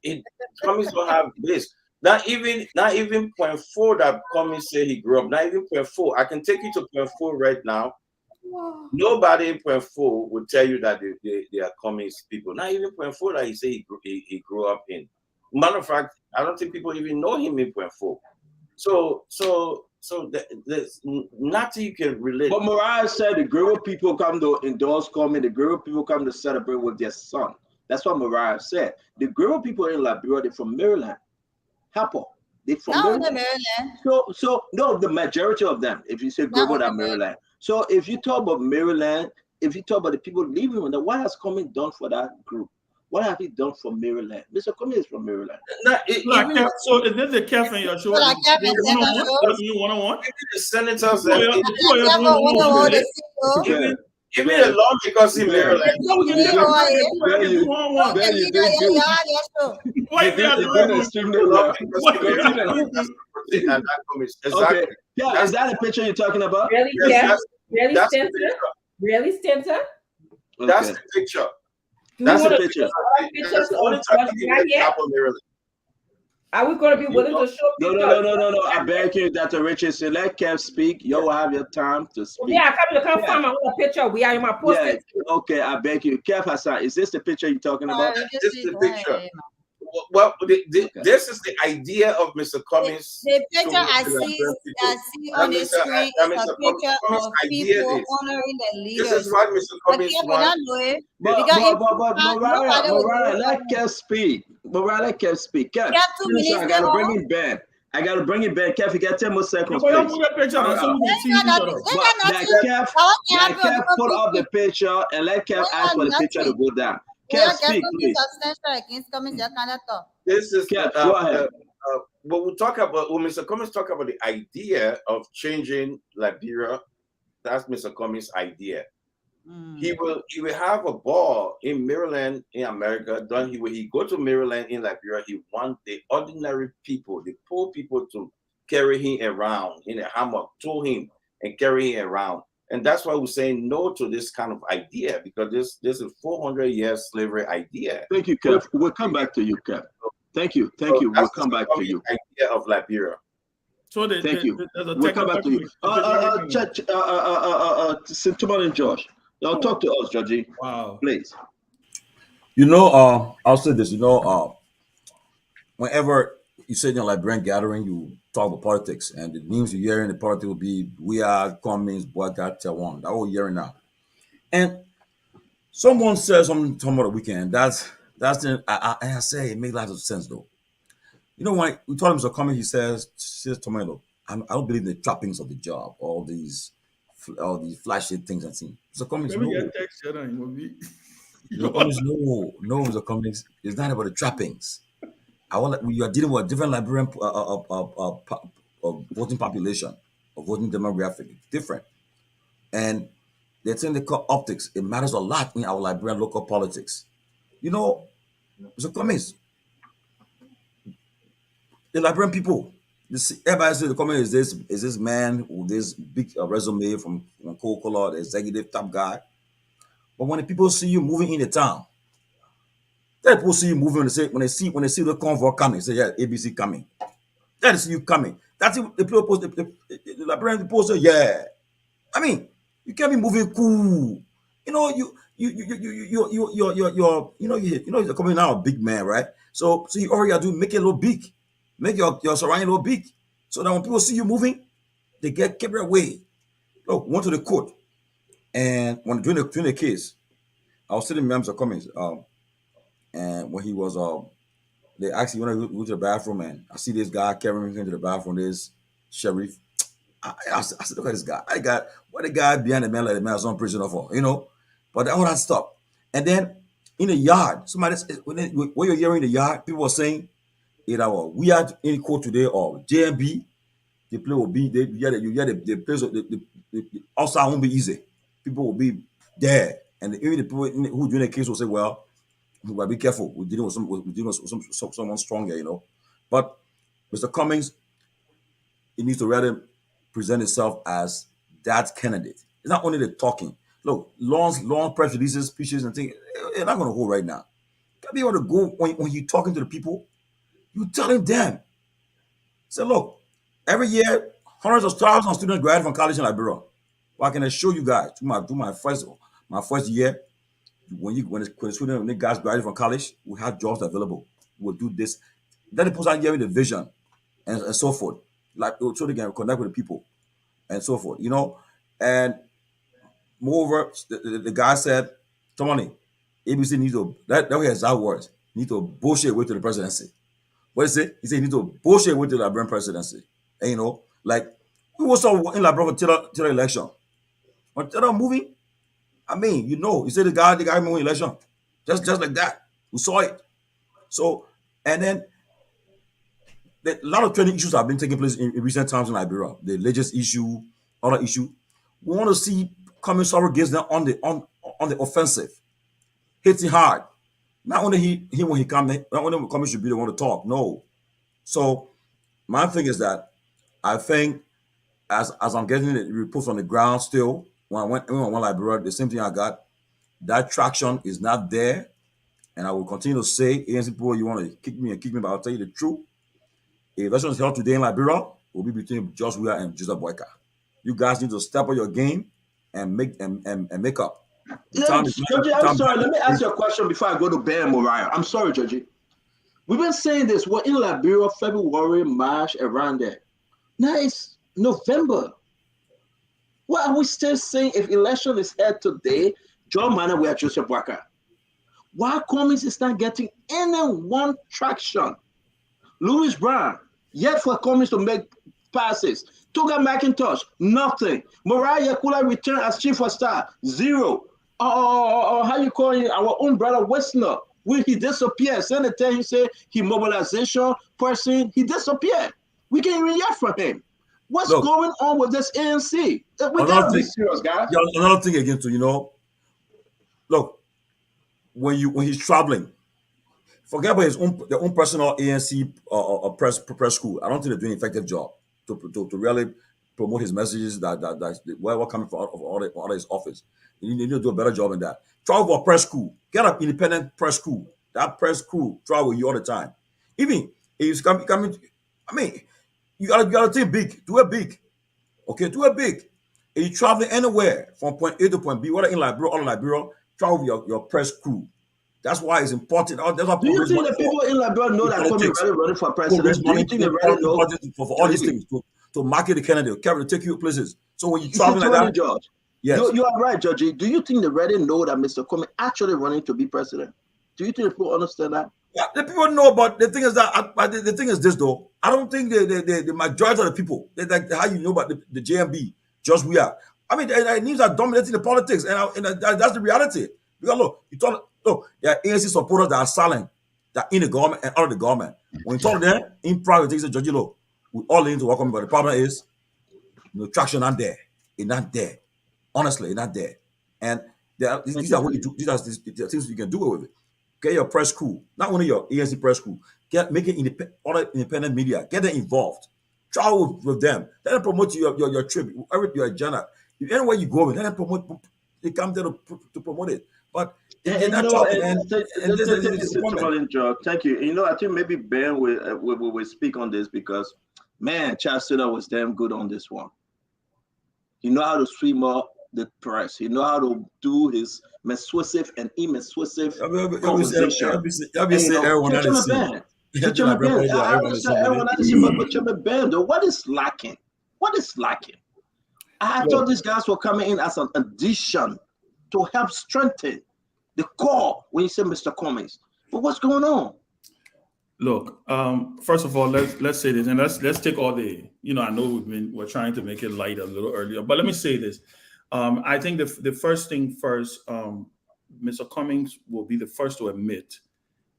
commies don't have base. Not even 0.4 that commies say he grew up. Not even 0.4. I can take you to 0.4 right now. Wow. Nobody in 0.4 would tell you that they are communist people. Not even 0.4 that he say he grew up in. Matter of fact, I don't think people even know him in 0.4. So there's nothing you can relate. But Mariah said the Guerrero people come to endorse Comey. The Guerrero people come to celebrate with their son. That's what Mariah said. The Guerrero people in Liberia, they're from Maryland. Hapo. They from Maryland. So no, the majority of them, if you say Guerrero, they're Maryland. So if you talk about Maryland, if you talk about the people living in there, what has Comey done for that group? What have he done for Maryland? Mr. Comey is from Maryland. So is this the Kev in your show? You one-on-one? The senators even the law because in Maryland. Okay. Yeah, is that the picture you're talking about? Really? Yes, really, that's the Stinta? picture. Really, Stinta? That's the picture. That's the picture. Are we going to be willing to show pictures? No. I beg you, Dr. Richardson, let Kev speak. You will have your time to speak. Yeah, I come find my own picture. We are in my post. Yeah, okay, I beg you. Kev Hassan, is this the picture you're talking about? This is the picture. Well, this is the idea of Mr. Cummings. The picture I see on the screen is a picture of people honoring the leaders. This is what Mr. Cummings wants. But Mariah, let Kev speak. Mariah, let Kev speak. Kev, I gotta bring him back. Kev, you got 10 more seconds, please. Kev put up the picture and let Kev ask for the picture to go down. Kev, speak, please. This is Kev, go ahead. But when Mr. Cummings talk about the idea of changing Liberia, that's Mr. Cummings' idea. He will have a ball in Maryland, in America. Then he go to Maryland in Liberia. He want the ordinary people, the poor people, to carry him around in a hammock, tow him and carry him around. And that's why we're saying no to this kind of idea, because this is a 400-year slavery idea. Thank you, Kev. We'll come back to you, Kev. Thank you. We'll come back to you. Idea of Liberia. Thank you. We'll come back to you. Tomorrow and Josh. Now talk to us, Georgie. Wow. Please. I'll say this. Whenever you sit in a Liberian gathering, you talk about politics, and the news you hear in the politics will be "We are Cummings, boycott Taiwan." That whole year now. And someone says something other weekend. That's I say it makes lots of sense though. When we told him Mr. Cummings, he says tomato. I don't believe in the trappings of the job, all these flashy things and things. Mr. Cummings, no. Mr. Cummings, no, Mr. Cummings, it's not about the trappings. You are dealing with a different Liberian voting population, or voting demographic. It's different. And they're saying they call optics. It matters a lot in our Liberian local politics. Mr. Cummings, the Liberian people, everybody says the Cummings is this man with this big resume from Coca-Cola, the executive top guy. But when the people see you moving in the town, then people see you moving when they see the convoy coming, say, yeah, ABC coming. Then they see you coming. That's it. The people post the Liberian people say, yeah. I mean, you can't be moving cool. You're coming now a big man, right? So you already got to make it a little big, make your surrounding a little big, so that when people see you moving, they get carried away. Look, went to the court, and during the case, I was sitting in Mr. Cummings, and when he was they asked me when I go to the bathroom, and I see this guy carrying me into the bathroom. This sheriff. I said, look at this guy. What the guy behind the man like the man is on prisoner for, But all that stuff. And then in the yard, somebody when you're hearing in the yard, people are saying either we had in court today or JMB, the play will be you hear the place of the outside won't be easy. People will be there. And even the people who doing the case will say, well, we gotta be careful. We're dealing with someone stronger, you know. But Mr. Cummings, it needs to rather present itself as that candidate. It's not only the talking. Look, long press releases, speeches, and things, they're not going to hold right now. You gotta be able to go when you're talking to the people, you're telling them. Say, look, every year, hundreds of thousands of students graduate from college in Liberia. Well, I can assure you guys, to my first year, when the students, when the guys graduate from college, we have jobs available. We'll do this. Then the person giving the vision and so forth. Like so they can connect with the people and so forth, you know. And moreover, the guy said, Tony, ABC needs to that was his exact words, need to bullshit way to the presidency. What is it? He said he need to bullshit way to the Liberian presidency. And you know, like we was so in Liberia till the election. Until the movie, I mean, you know, you see the guy moving election. Just like that. We saw it. So and then a lot of training issues have been taking place in recent times in Liberia. The latest issue, other issue. We want to see Cummings against them on the offensive, hitting hard. Not only he when he comes, not only when Cummings should be the one to talk. No. So my thing is that I think as I'm getting the reports on the ground still, when I went Liberia, the same thing I got, that traction is not there. And I will continue to say, ANC people, you want to kick me, but I'll tell you the truth. If election is held today in Liberia, it will be between Josh Weir and Joseph Boyka. You guys need to step up your game and make up. Georgie, I'm sorry. Let me ask you a question before I go to Ben Moriah. I'm sorry, Georgie. We've been saying this. We're in Liberia, February, March, around there. Now it's November. Why are we still saying if election is held today, John Manor will have Joseph Boyka? Why Cummings is not getting any one traction? Louis Brown, yet for Cummings to make passes. Tuga McIntosh, nothing. Mariah Yakula returned as chief of staff, zero. How you call it? Our own brother Westner, will he disappear? Senator, he said he mobilization person, he disappeared. We can't even hear from him. What's going on with this ANC? We gotta be serious, guys. Another thing again, too, you know. Look, when he's traveling, forget about their own personal ANC press school. I don't think they're doing an effective job to really promote his messages that were coming from out of his office. You need to do a better job in that. Travel for press school. Get an independent press school. That press school travel with you all the time. Even if he's coming, I mean, you gotta think big. Do it big. Okay, do it big. If you're traveling anywhere from point A to point B, whether in Liberia or Liberia, travel with your press crew. That's why it's important. Do you think the people in Liberia know that Cummings really running for president? Do you think they really know for all these things to market the candidate, to take you places? So when you travel like that, George, yes, you are right, Georgie. Do you think they really know that Mr. Cummings actually running to be president? Do you think people understand that? Yeah, the people know, but the thing is that the thing is this though. I don't think the majority of the people like how you know about the JMB, just we are. I mean, the news are dominating the politics, and that's the reality. Because look, there are ANC supporters that are silent, that are in the government and out of the government. When you talk to them in private, they say, Georgie, look, we all need to welcome, but the problem is, traction not there. It's not there. Honestly, it's not there. And these are the things you can do with it. Get your press crew, not only your ANC press crew, make it other independent media, get them involved, travel with them, let them promote your trip, your agenda. If anywhere you go, let them promote. They come there to promote it. But thank you. You know, I think maybe Ben will speak on this because, man, Charles Sutter was damn good on this one. He know how to swim up the press. He know how to do his persuasive and impersuasive conversation. What is lacking? What is lacking? I thought these guys were coming in as an addition to help strengthen the core when you say Mr. Cummings. But what's going on? Look, first of all, let's say this, and let's take all the, I know we're trying to make it light a little earlier, but let me say this. I think the first thing first, Mr. Cummings will be the first to admit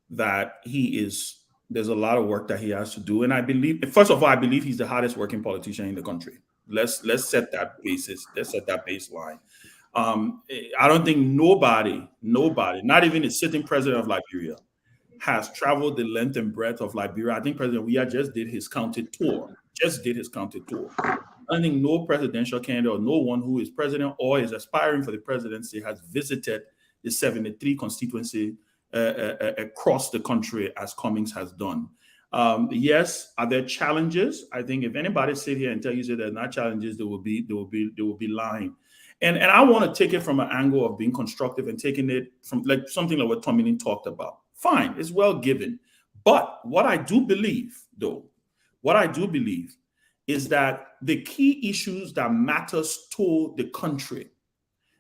that there's a lot of work that he has to do. And I believe, first of all, I believe he's the hardest working politician in the country. Let's set that basis. Let's set that baseline. I don't think nobody, not even the sitting president of Liberia, has traveled the length and breadth of Liberia. I think President Weah just did his counted tour. I don't think no presidential candidate or no one who is president or is aspiring for the presidency has visited the 73 constituency across the country as Cummings has done. Yes, are there challenges? I think if anybody sit here and tell you there are not challenges, they will be lying. And I want to take it from an angle of being constructive and taking it from like something like what Tommy talked about. Fine, it's well given. But what I do believe, is that the key issues that matters to the country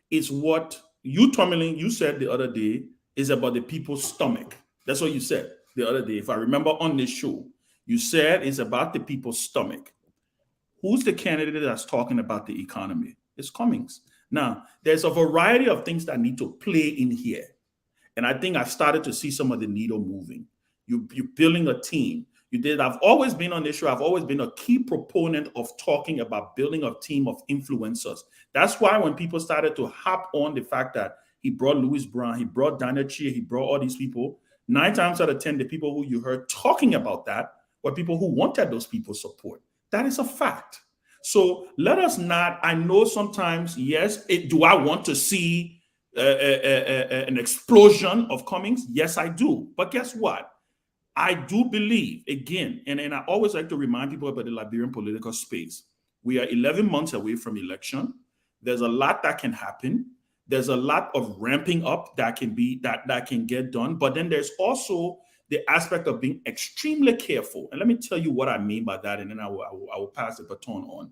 is what you, Tommy, you said the other day is about the people's stomach. That's what you said the other day. If I remember on this show, you said it's about the people's stomach. Who's the candidate that's talking about the economy? It's Cummings. Now, there's a variety of things that need to play in here. And I think I've started to see some of the needle moving. You're building a team. I've always been on this show. I've always been a key proponent of talking about building a team of influencers. That's why when people started to hop on the fact that he brought Louis Brown, he brought Daniel Chia, he brought all these people, 9 times out of 10, the people who you heard talking about that were people who wanted those people's support. That is a fact. So let us not, I know sometimes, yes, do I want to see an explosion of Cummings? Yes, I do. But guess what? I do believe, again, and I always like to remind people about the Liberian political space. We are 11 months away from election. There's a lot that can happen. There's a lot of ramping up that can get done. But then there's also the aspect of being extremely careful. And let me tell you what I mean by that, and then I will pass the baton on.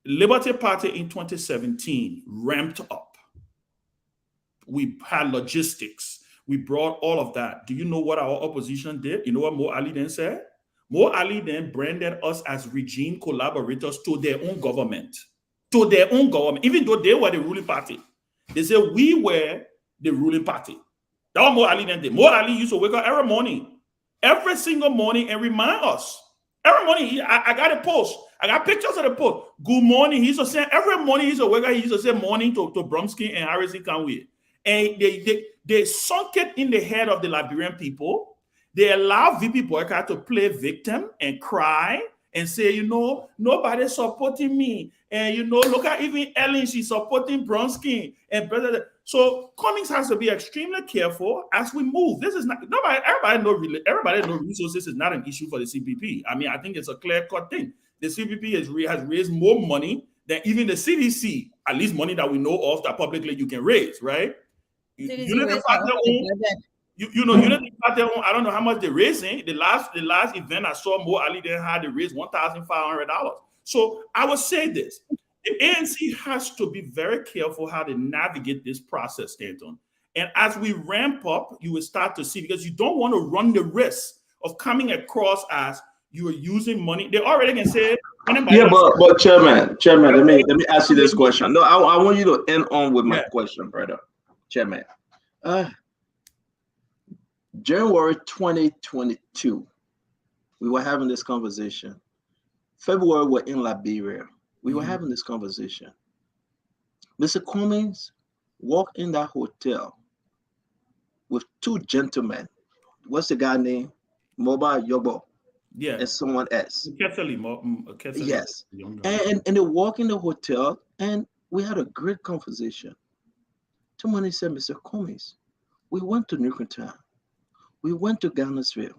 Liberty Party in 2017 ramped up. We had logistics. We brought all of that. Do you know what our opposition did? You know what Mo Ali then said? Mo Ali then branded us as regime collaborators to their own government. Even though they were the ruling party. They said we were the ruling party. That's what Mo Ali then did. Mo Ali used to wake up every single morning and remind us. Every morning, I got a post. I got pictures of the post. Good morning. He used to say, every morning he used to wake up, he used to say morning to Bromsky and Harrison Conway. And they sunk it in the head of the Liberian people. They allow VP Boycott to play victim and cry and say, nobody's supporting me. And, look at even Ellen, she's supporting Bronsky. So Cummings has to be extremely careful as we move. This is not, everybody knows resources is not an issue for the CPP. I mean, I think it's a clear-cut thing. The CPP has raised more money than even the CDC, at least money that we know of that publicly you can raise, right? Unity Party, I don't know how much they're raising. The last event I saw, Mo Ali then had to raise $1,500. So I would say this: the ANC has to be very careful how to navigate this process, Stanton. And as we ramp up, you will start to see, because you don't want to run the risk of coming across as you are using money. They already can say it. Yeah, but Chairman, let me ask you this question. No, I want you to end on with my question, brother. Chairman, January 2022, we were having this conversation. February, we're in Liberia. We were having this conversation. Mr. Cummings walked in that hotel with 2 gentlemen. What's the guy name? Mobile Yobo. Yeah. And someone else. Kessely. Yes. And they walk in the hotel and we had a great conversation. Somebody said, Mr. Cummings, we went to Newtown. We went to Ghannasville.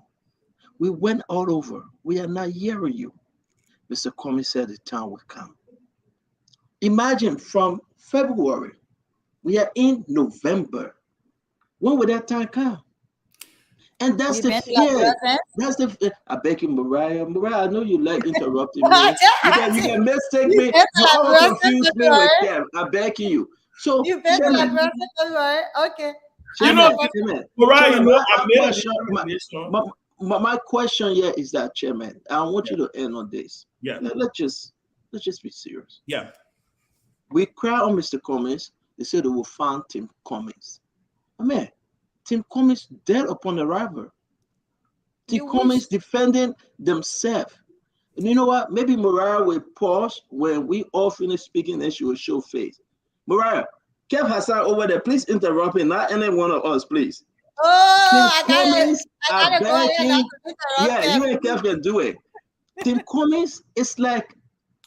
We went all over. We are not hearing you. Mr. Cummings said the time will come. Imagine from February, we are in November. When will that time come? And that's the fear. That's the. I beg you, Mariah. Mariah, I know you like interrupting me. You can mistake me. You always confuse me with them. I beg you. So you better address it, right? Okay. Mariah, my question here is that, Chairman, I want you to end on this. Yeah. Let's just be serious. Yeah. We cry on Mr. Cummings. They said they will find Tim Cummings. I mean, Tim Cummings dead upon arrival. Tim You Cummings wish. defending themselves. And you know what? Maybe Mariah will pause when we all finish speaking and she will show face. Mariah, Kev Hassan over there, please interrupt me, not any one of us, please. Tim Oh, Cummings, I I gotta go beg ahead. you. Yeah, you and Kev can do it. Tim Cummings is like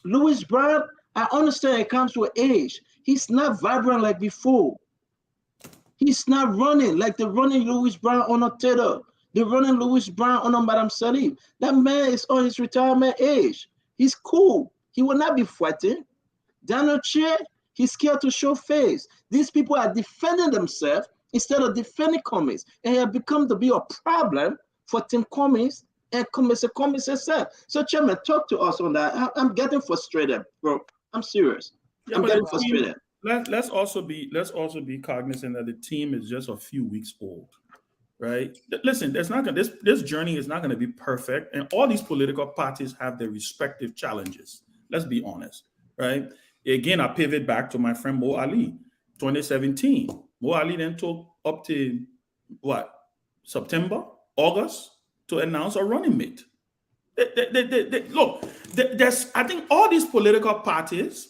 Louis Brown. I understand it comes with age. He's not vibrant like before. He's not running like the running Louis Brown on a Twitter. The running Louis Brown on a Madame Salim. That man is on his retirement age. He's cool. He will not be fighting. Daniel Che, he's scared to show face. These people are defending themselves instead of defending Cummings. And it has become to be a problem for Tim Cummings and Mr. Cummings himself. So, Chairman, talk to us on that. I'm getting frustrated, bro. I'm serious. Yeah, I'm but getting the team, frustrated. let's also be cognizant that the team is just a few weeks old, right? Listen, there's not gonna this journey is not gonna be perfect, and all these political parties have their respective challenges. Let's be honest, right? Again, I pivot back to my friend Mo Ali, 2017. Mo Ali then took up to what, September, August to announce a running mate. Look, there's, I think all these political parties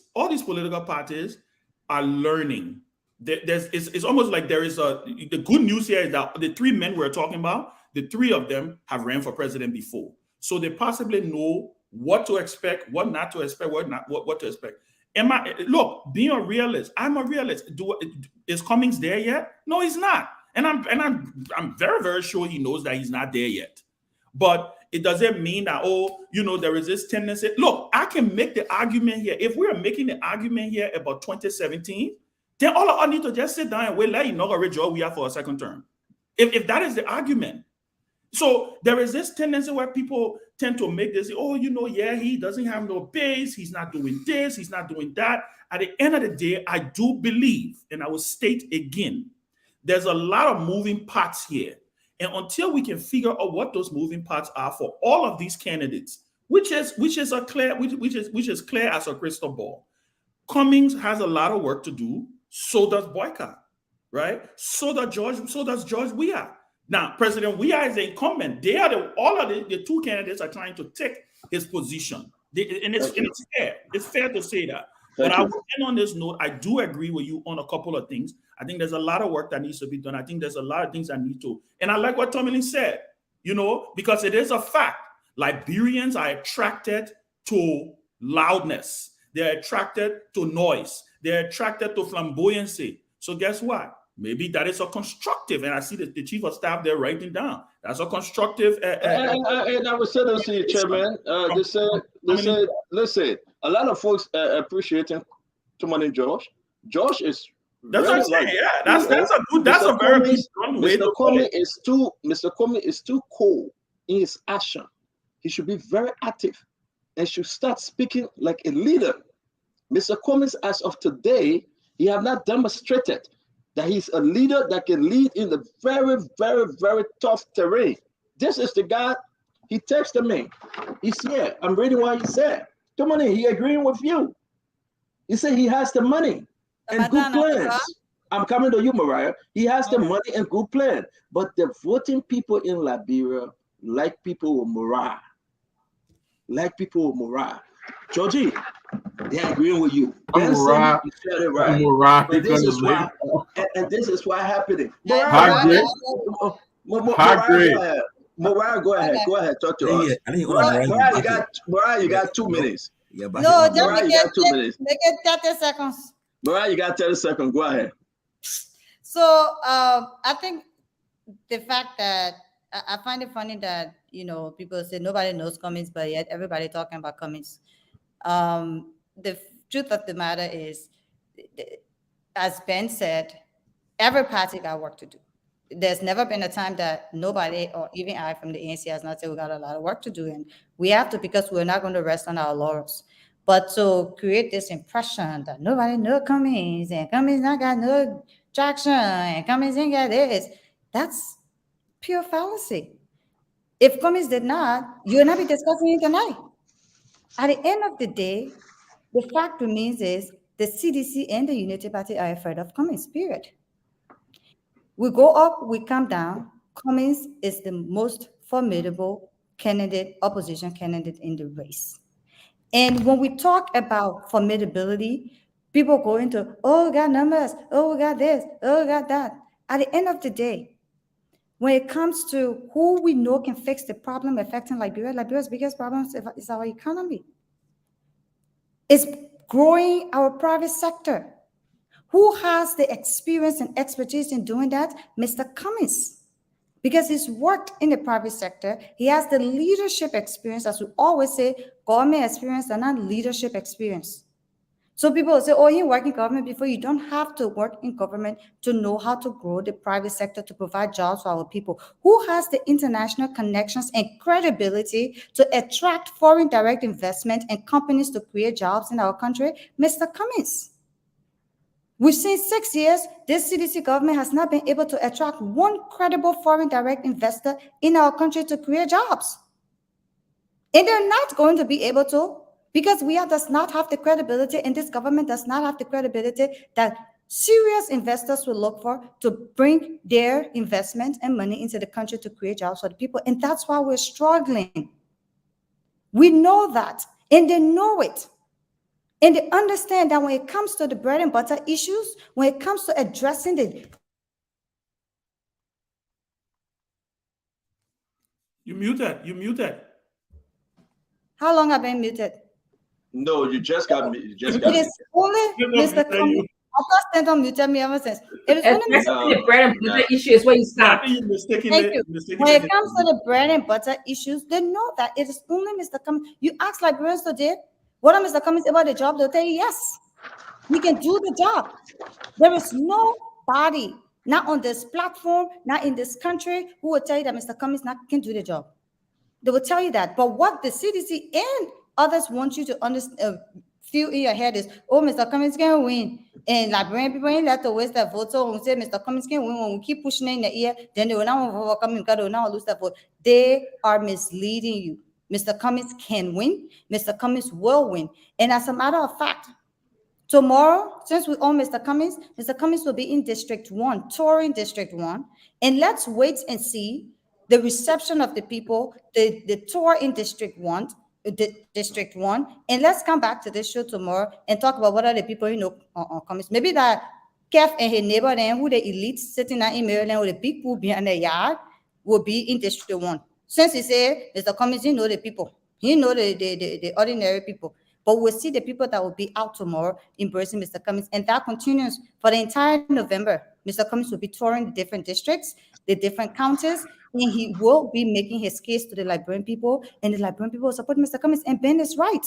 are learning. It's almost like there is the good news here is that the three men we're talking about, the three of them have ran for president before. So they possibly know what to expect, what not to expect, what to expect. Look, being a realist, I'm a realist. Is Cummings there yet? No, he's not. And I'm very, very sure he knows that he's not there yet. But it doesn't mean that, there is this tendency. Look, I can make the argument here. If we are making the argument here about 2017, then all of us need to just sit down and wait, let inaugurate Joe we are for a second term. If that is the argument. So there is this tendency where people tend to make this, he doesn't have no base, he's not doing this, he's not doing that. At the end of the day, I do believe, and I will state again, there's a lot of moving parts here. And until we can figure out what those moving parts are for all of these candidates, which is clear as a crystal ball, Cummings has a lot of work to do. So does Boycott, right? So does George Weah. Now, President Weah is the incumbent. They are all of the two candidates are trying to take his position, and it's fair. It's fair to say that. But I will end on this note. I do agree with you on a couple of things. I think there's a lot of work that needs to be done. I think there's a lot of things that need to. And I like what Tomlin said, because it is a fact. Liberians are attracted to loudness. They're attracted to noise. They're attracted to flamboyancy. So guess what? Maybe that is a constructive. And I see the chief of staff there writing down. That's a constructive. And I would say this to you, Chairman. They said, listen, a lot of folks appreciating Tumani Josh. Josh is. That's what I'm saying. Yeah, that's a very good way to put it. Mr. Cummings is too cold in his action. He should be very active and should start speaking like a leader. Mr. Cummings, as of today, he have not demonstrated that he's a leader that can lead in the very, very, very tough terrain. This is the guy. He texted me. He's here. I'm reading what he said. Come on in. He agreeing with you. He said he has the money and good plans. I'm coming to you, Mariah. He has the money and good plan. But the voting people in Liberia like people with morale. Georgie, they're agreeing with you. Ben said you said it right. But this is why, and this is why happening. Mariah, go ahead. Talk to us. Mariah, you got 2 minutes. No, just Mariah, you got 2 minutes. Make it 30 seconds. Mariah, you got 30 seconds. Go ahead. So I think the fact that I find it funny that people say nobody knows Cummings, but yet everybody talking about Cummings. The truth of the matter is, as Ben said, every party got work to do. There's never been a time that nobody, or even I from the ANC, has not said we got a lot of work to do, and we have to, because we're not going to rest on our laurels. But to create this impression that nobody knows Cummings and Cummings not got no traction and Cummings ain't got this, that's pure fallacy. If Cummings did not, you will not be discussing it tonight. At the end of the day, the fact remains is the CDC and the Unity Party are afraid of Cummings, period. We go up, we come down. Cummings is the most formidable candidate, opposition candidate in the race. And when we talk about formidability, people go into, oh, we got numbers, oh, we got this, oh, we got that. At the end of the day, when it comes to who we know can fix the problem affecting Liberia, Liberia's biggest problem is our economy. It's growing our private sector. Who has the experience and expertise in doing that? Mr. Cummings. Because he's worked in the private sector. He has the leadership experience. As we always say, government experience and not leadership experience. So people will say, oh, you work in government before. You don't have to work in government to know how to grow the private sector to provide jobs for our people. Who has the international connections and credibility to attract foreign direct investment and companies to create jobs in our country? Mr. Cummings. We've seen 6 years, this CDC government has not been able to attract one credible foreign direct investor in our country to create jobs. And they're not going to be able to, because we does not have the credibility, and this government does not have the credibility that serious investors will look for to bring their investment and money into the country to create jobs for the people. And that's why we're struggling. We know that, and they know it. And they understand that when it comes to the bread and butter issues, when it comes to addressing the... You muted. How long have I been muted? No, you just got me. You just It got is me. only Mr. Cummings. I've not stand on muted me ever since. It is only Especially the bread and butter issue is where you start. Thank you. When it comes to the bread and butter issues, they know that it is only Mr. Cummings. You ask Liberians today, what are Mr. Cummings about the job? They'll tell you, yes, we can do the job. There is nobody, not on this platform, not in this country, who will tell you that Mr. Cummings can do the job. They will tell you that. But what the CDC and others want you to understand, feel in your head is, oh, Mr. Cummings can win. And Liberian people ain't let to waste their vote. So when we say Mr. Cummings can win, when we keep pushing it in the ear, then they will not vote for Cummings because they will not lose their vote. They are misleading you. Mr. Cummings can win. Mr. Cummings will win. And as a matter of fact, tomorrow, since we own Mr. Cummings will be in District 1, touring District 1. And let's wait and see the reception of the people, the tour in District 1, and let's come back to this show tomorrow and talk about what are the people on Cummings. Maybe that Kev and his neighbor then, who the elites sitting out in Maryland with a big pool behind their yard, will be in District 1. Since he said Mr. Cummings, he know the people. He know the ordinary people. But we'll see the people that will be out tomorrow embracing Mr. Cummings. And that continues for the entire November. Mr. Cummings will be touring the different districts, the different counties, and he will be making his case to the Liberian people. And the Liberian people will support Mr. Cummings. And Ben is right.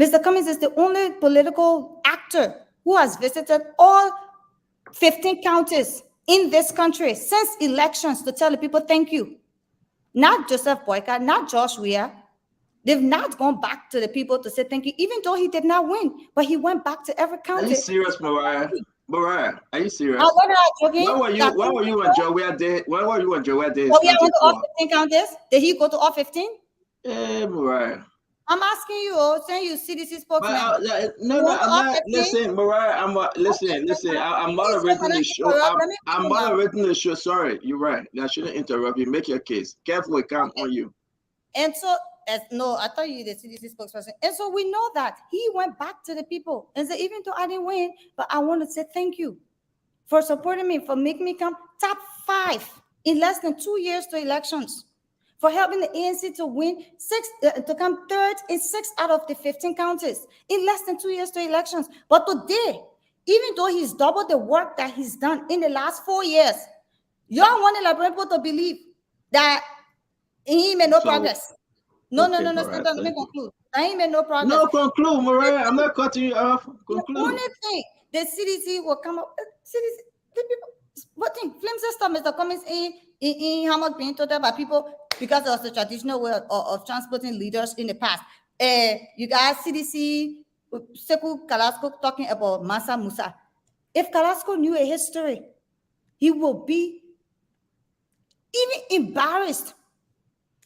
Mr. Cummings is the only political actor who has visited all 15 counties in this country since elections to tell the people thank you. Not Joseph Boyka, not Josh Weah. They've not gone back to the people to say thank you, even though he did not win, but he went back to every county. Are you serious, Mariah? Mariah, are you serious? When were you on Joey Day? Where were you on Joey Day? Oh, yeah, went to all 15 counties. Did he go to all 15? Hey, Mariah. I'm asking you, saying you CDC spokesman. No, I'm not. Listen, Mariah, listen. I'm moderating the show. I'm moderating the show. Sorry, you're right. I shouldn't interrupt you. Make your case. Careful, it count on you. And so, no, I thought you the CDC spokesperson. And so we know that he went back to the people and said, even though I didn't win, but I want to say thank you for supporting me, for making me come top 5 in less than 2 years to elections, for helping the ANC to win to come 3rd in 6 out of the 15 counties in less than 2 years to elections. But today, even though he's doubled the work that he's done in the last 4 years, y'all want the Liberian people to believe that he made no progress. No, let me conclude. I ain't made no progress. No, conclude, Mariah. I'm not cutting you off. Conclude. The only thing the CDC will come up. CDC, the people, what thing? Flames stuff, Mr. Cummings in how much being told by people because of the traditional way of transporting leaders in the past. You got CDC, Sekou Kalasko talking about Mansa Musa. If Kalasko knew a history, he will be even embarrassed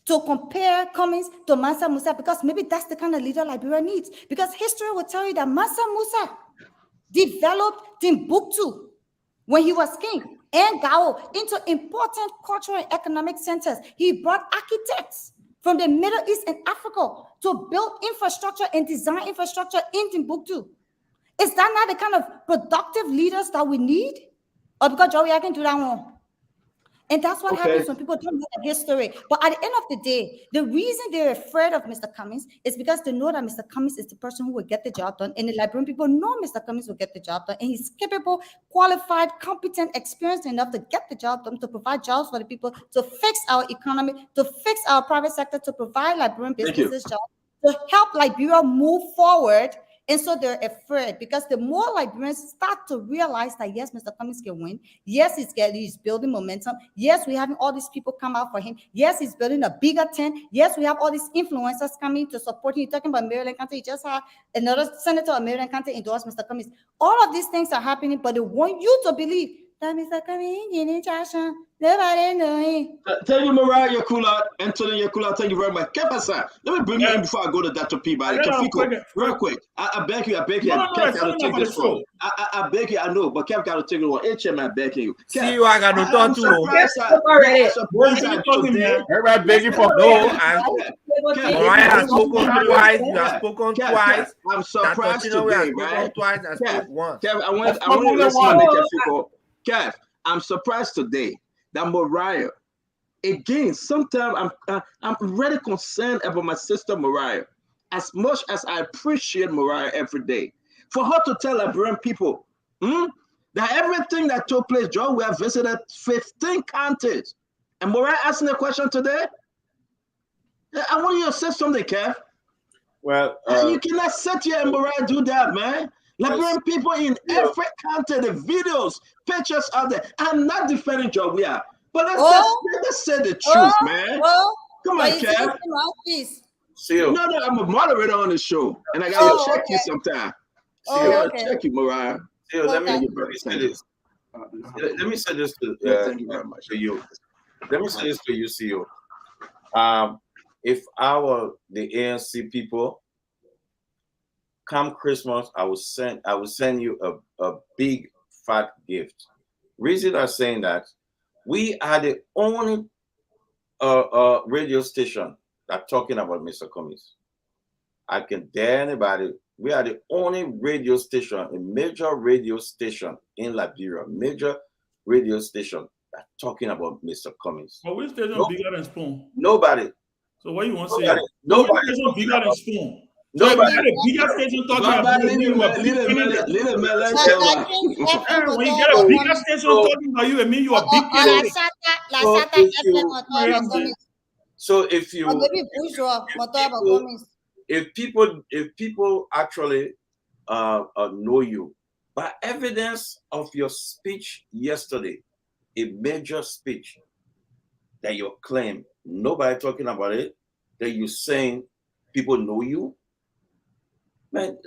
to compare Cummings to Mansa Musa, because maybe that's the kind of leader Liberia needs. Because history will tell you that Mansa Musa developed Timbuktu when he was king. and Gao into important cultural and economic centers. He brought architects from the Middle East and Africa to build infrastructure and design infrastructure in Timbuktu. Is that not the kind of productive leaders that we need? Or because Joey, I can do that one. And that's what happens when people don't know the history. But at the end of the day, the reason they're afraid of Mr. Cummings is because they know that Mr. Cummings is the person who will get the job done. And the Liberian people know Mr. Cummings will get the job done. And he's capable, qualified, competent, experienced enough to get the job done, to provide jobs for the people, to fix our economy, to fix our private sector, to provide Liberian businesses jobs, to help Liberia move forward. And so they're afraid because the more Liberians start to realize that, yes, Mr. Cummings can win. Yes, he's building momentum. Yes, we're having all these people come out for him. Yes, he's building a bigger tent. Yes, we have all these influencers coming to support him. You're talking about Maryland County. You just had another senator of Maryland County endorse Mr. Cummings. All of these things are happening, but they want you to believe that Mr. Cummings getting traction. Nobody knowing. Thank you, Mariah Yakula, Anthony Yakula. Thank you very much. Kepasa, let me bring you in before I go to Dr. Peabody. Kefiko, real quick. I beg you. No, Kev it's got to not take for this the show. one. I beg you. I know, but Kev got to take it one. HM, I beg you. See you, I got no I'm thought to. surprised. Everybody begging for no. Mariah has spoken twice. You have spoken twice. I'm surprised today, right? Twice and spoke once. Kev, I want to listen to Kefiko. Kev, I'm surprised today that Mariah, again, sometimes I'm really concerned about my sister Mariah. As much as I appreciate Mariah every day, for her to tell Liberian people that everything that took place, John, we have visited 15 counties. And Mariah asking a question today. I want you to say something, Kev. Well, you cannot sit here and Mariah do that, man. Liberian people in every county, the videos, pictures of them. I'm not defending Jovia, but let's say the truth, man. Come on, Kev. No, I'm a moderator on the show, and I gotta check you sometime. I gotta check you, Mariah. Let me say this. Let me say this to you. Let me say this to you, CEO. If I were the ANC people, come Christmas, I will send you a big fat gift. Reason I'm saying that, we are the only radio station that talking about Mr. Cummings. I can dare anybody. We are the only radio station, a major radio station in Liberia, major radio station that talking about Mr. Cummings. But which station bigger than Spoon? Nobody. So what you want to say? Nobody. Which station bigger than Spoon? Nobody. So the bigger station talking about you, when you get a bigger station talking about you, it means you are big. So if people actually know you, by evidence of your speech yesterday, a major speech that you claim, nobody talking about it, that you saying people know you, man.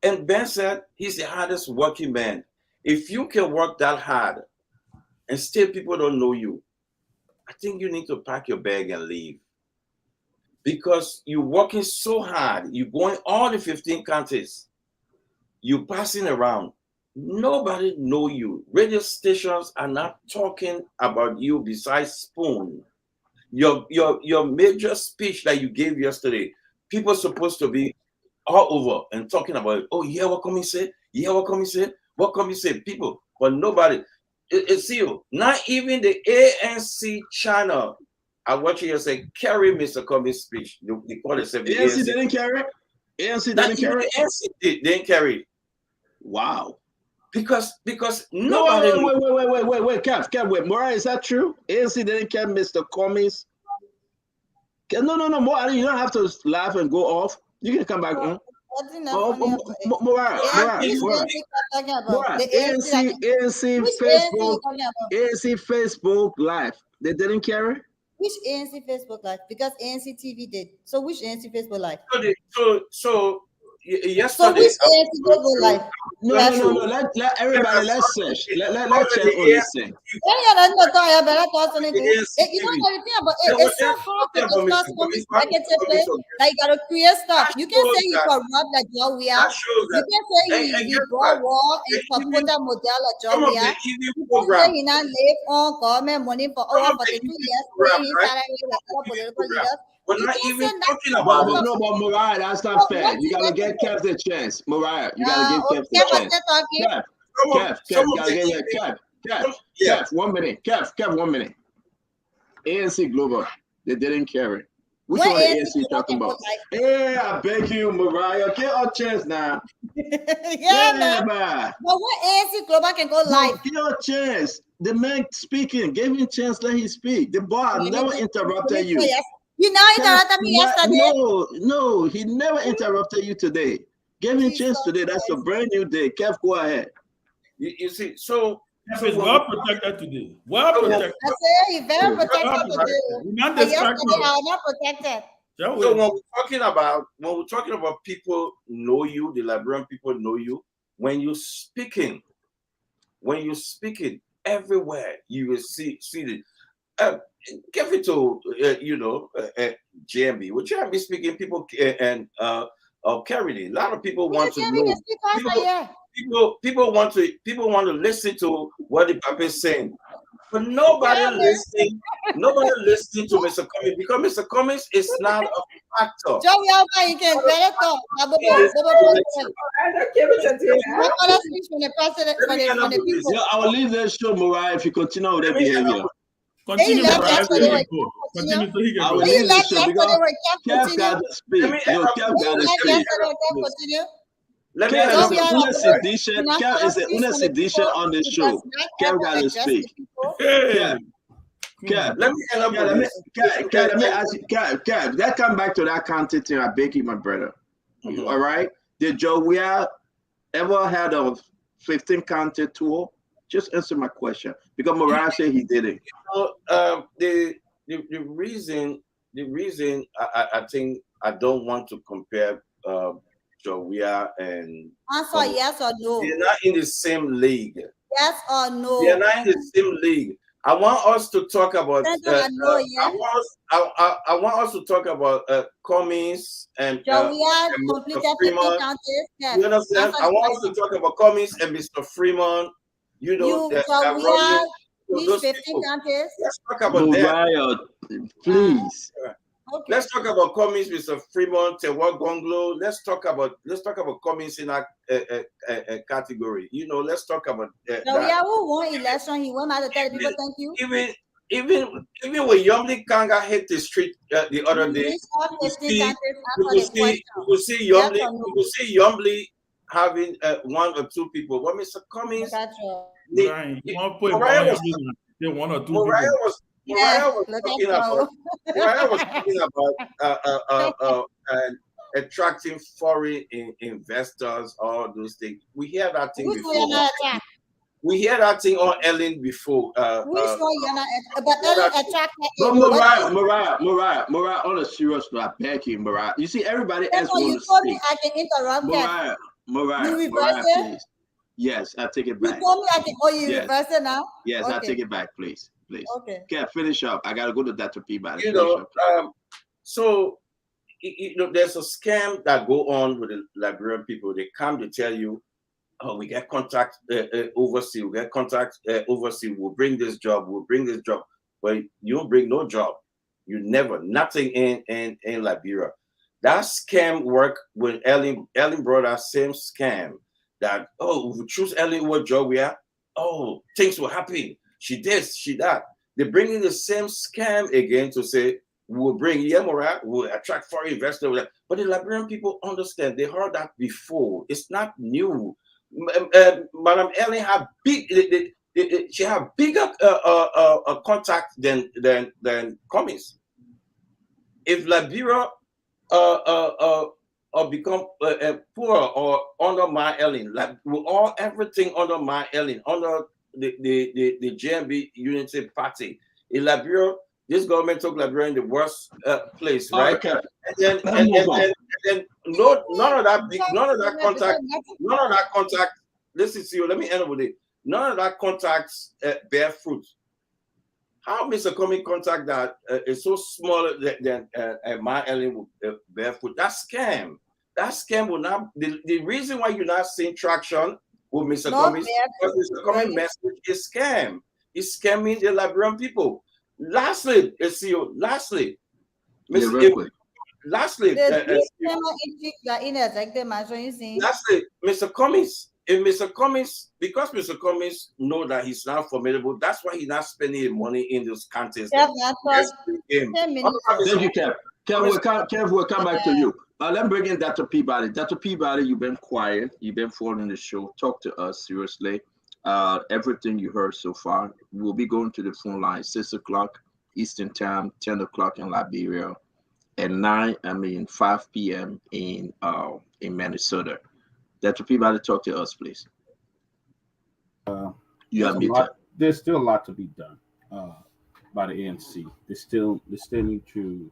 And Ben said he's the hardest working man. If you can work that hard and still people don't know you, I think you need to pack your bag and leave. Because you're working so hard, you're going all the 15 countries, you're passing around. Nobody know you. Radio stations are not talking about you besides Spoon. Your major speech that you gave yesterday, people are supposed to be all over and talking about it. Oh, yeah, what Cummings said? Yeah, what Cummings said? What Cummings said? People, but nobody. It's you. Not even the ANC channel. I watch you say carry Mr. Cummings' speech. They call it ANC didn't carry. ANC didn't carry. ANC didn't carry. Wow. Because nobody. Wait, Kev, wait. Mariah, is that true? ANC didn't carry Mr. Cummings. No, Mariah, you don't have to laugh and go off. You can come back on. Mariah, ANC Facebook Live. They didn't carry. Which ANC Facebook Live? Because ANC TV did. So which ANC Facebook Live? So yesterday. which ANC go live? No. Let everybody, let's search. Let check on this thing. You know the thing about it, it's so hard to discuss something negatively. Like you gotta create stuff. You can say you corrupt like John we are. You can say he brought war and support a model like John we are. You can say he not live on government money for over 42 years, paying his salary like other political leaders. We're You not can't even say that. talking about it. No, but Mariah, that's not fair. You gotta give Kev the chance. Mariah, you gotta give Kev the chance. Kev, you gotta give it. Kev, 1 minute. Kev, 1 minute. ANC Global, they didn't carry. Which What one the ANC ANC talking Global about? Hey, I beg you, Mariah, get our chance now. Man. Man. But what ANC Global can go live? Give your chance. The man speaking, give him chance, let him speak. The boy never interrupted you. You know he interrupted me yesterday. No, he never interrupted you today. Give him chance today. That's a brand new day. Kev, go ahead. You see, so He's well protected today. Well protected. I say he's very protected today. Not But yesterday distracted. I was not protected. So when we're talking about people know you, the Liberian people know you. When you're speaking everywhere, you will see it. Give it to JMB. With JMB speaking, people and Kennedy. A lot of people want to know. People want to listen to what the Papa is saying. But nobody listening to Mr. Cummings because Mr. Cummings is not a factor. You can better talk. Yeah, I will leave that show, Mariah, if you continue with that behavior. Continue. I will leave this show because Kev got to speak. Kev got to speak. Kev is the only sedition on the show. Kev got to speak. Kev, let me ask you, Kev, that come back to that content thing. I beg you, my brother. All right? Did Joe ever had a 15 content tour? Just answer my question. Because Mariah said he did it. The reason I think I don't want to compare Joe and answer yes or no. They're not in the same league. Yes or no. They're not in the same league. I want us to talk about. I want us to talk about Cummings and Mr. Freeman. You understand? I want us to talk about Cummings and Mr. Freeman. You know that those people. Let's talk about that. Please. Okay. Let's talk about Cummings, Mr. Freeman, Tewa Gonglo. Let's talk about Cummings in that category. You know, let's talk about. Who won election? He went out to tell people thank you. Even when Yomli Kanga hit the street the other day, you will see Yomli having one or two people. But Mr. Cummings, one or two people. Mariah was talking about attracting foreign investors, all those things. We hear that thing before. We hear that thing on Ellen before. Which one you're not? But Ellen attracted. Mariah, on a serious note, I beg you, Mariah. You see, everybody else wants to speak. I can interrupt. Mariah, please. Yes, I take it back. You told me I can. Oh, you reverse it now? Yes, I take it back, please. Okay. Okay, finish up. I gotta go to Dr. Peabody. So there's a scam that go on with the Liberian people. They come to tell you, "Oh, we get contact overseas. We get contact overseas. We'll bring this job. But you don't bring no job. You never nothing in Liberia. That scam work when Ellen brought that same scam. That if we choose Ellen, what job we are? Oh, things will happen. She this, she that. They're bringing the same scam again to say, we'll bring Yemora, we'll attract foreign investors. But the Liberian people understand, they heard that before. It's not new. Madam Ellen had she had bigger contact than Cummings. If Liberia or become poor or under my Ellen, like everything under my Ellen, under the JMB Unity Party in Liberia, This government took Liberia in the worst place, All right? right, Cap. And then, Let's and, move and, on. and, and none of that contact. Listen to you. Let me end with it. None of that contacts bear fruit. How Mr. Comey contact that is so small that my Ellen will bear fruit? That's scam. That scam will not. The reason why you're not seeing traction with Mr. Comey is because Mr. Comey message is scam. He's scamming the Liberian people. Lastly, lastly, Mr. Lastly, Mr. Cummings, because Mr. Cummings know that he's not formidable, that's why he's not spending money in those contests. Thank you, Kev. Kev, we'll come back to you. Let me bring in Dr. Peabody. Dr. Peabody, you've been quiet. You've been following the show. Talk to us seriously. Everything you heard so far. We'll be going to the phone line 6 o'clock Eastern Time, 10 o'clock in Liberia, and 5 p.m. in Minnesota. Dr. Peabody, talk to us, please. There's still a lot to be done by the ANC. They still need to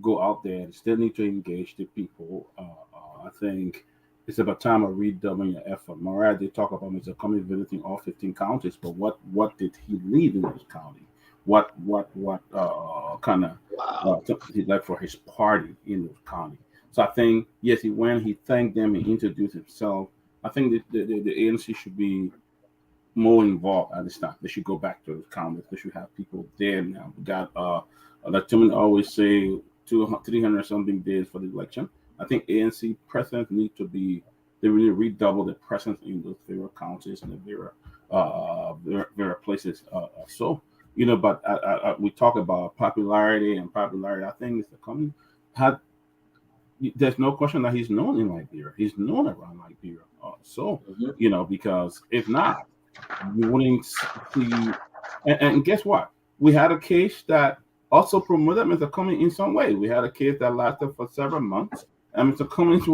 go out there. They still need to engage the people. I think it's about time of redoubling your effort. Mariah, they talk about Mr. Cummings visiting all 15 counties, but what did he leave in those counties? What kind of he left for his party in those counties? So I think, yes, he went, he thanked them and introduced himself. I think the ANC should be more involved at this time. They should go back to the counties. They should have people there now. We got, like Tim always say, 300 something days for the election. I think ANC presidents need to be, they really redouble their presence in those various counties and the various places. But we talk about popularity. I think Mr. Cummings there's no question that he's known in Liberia. He's known around Liberia. Because if not, you wouldn't see. And guess what? We had a case that also promoted Mr. Cummings in some way. We had a case that lasted for several months, and Mr. Cummings,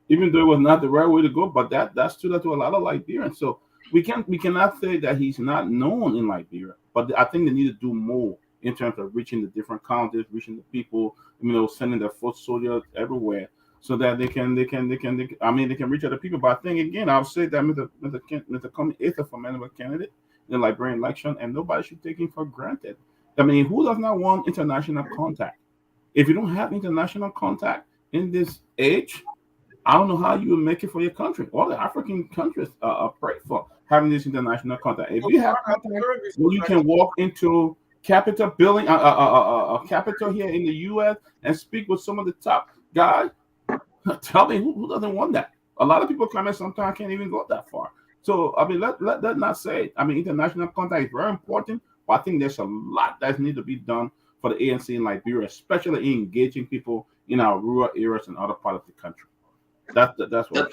even though it was not the right way to go, but that stood out to a lot of Liberians. So we cannot say that he's not known in Liberia, but I think they need to do more in terms of reaching the different counties, reaching the people, sending their foot soldiers everywhere, so that they can reach other people. But I think again, I'll say that Mr. Cummings is a formidable candidate in the Liberian election, and nobody should take him for granted. Who does not want international contact? If you don't have international contact in this age, I don't know how you will make it for your country. All the African countries are praying for having this international contact. If you have contact where you can walk into Capitol building, a Capitol here in the U.S. and speak with some of the top guys, tell me who doesn't want that? A lot of people come in sometimes can't even go that far. So let not say. International contact is very important, but I think there's a lot that needs to be done for the ANC in Liberia, especially in engaging people in our rural areas and other parts of the country. That's what.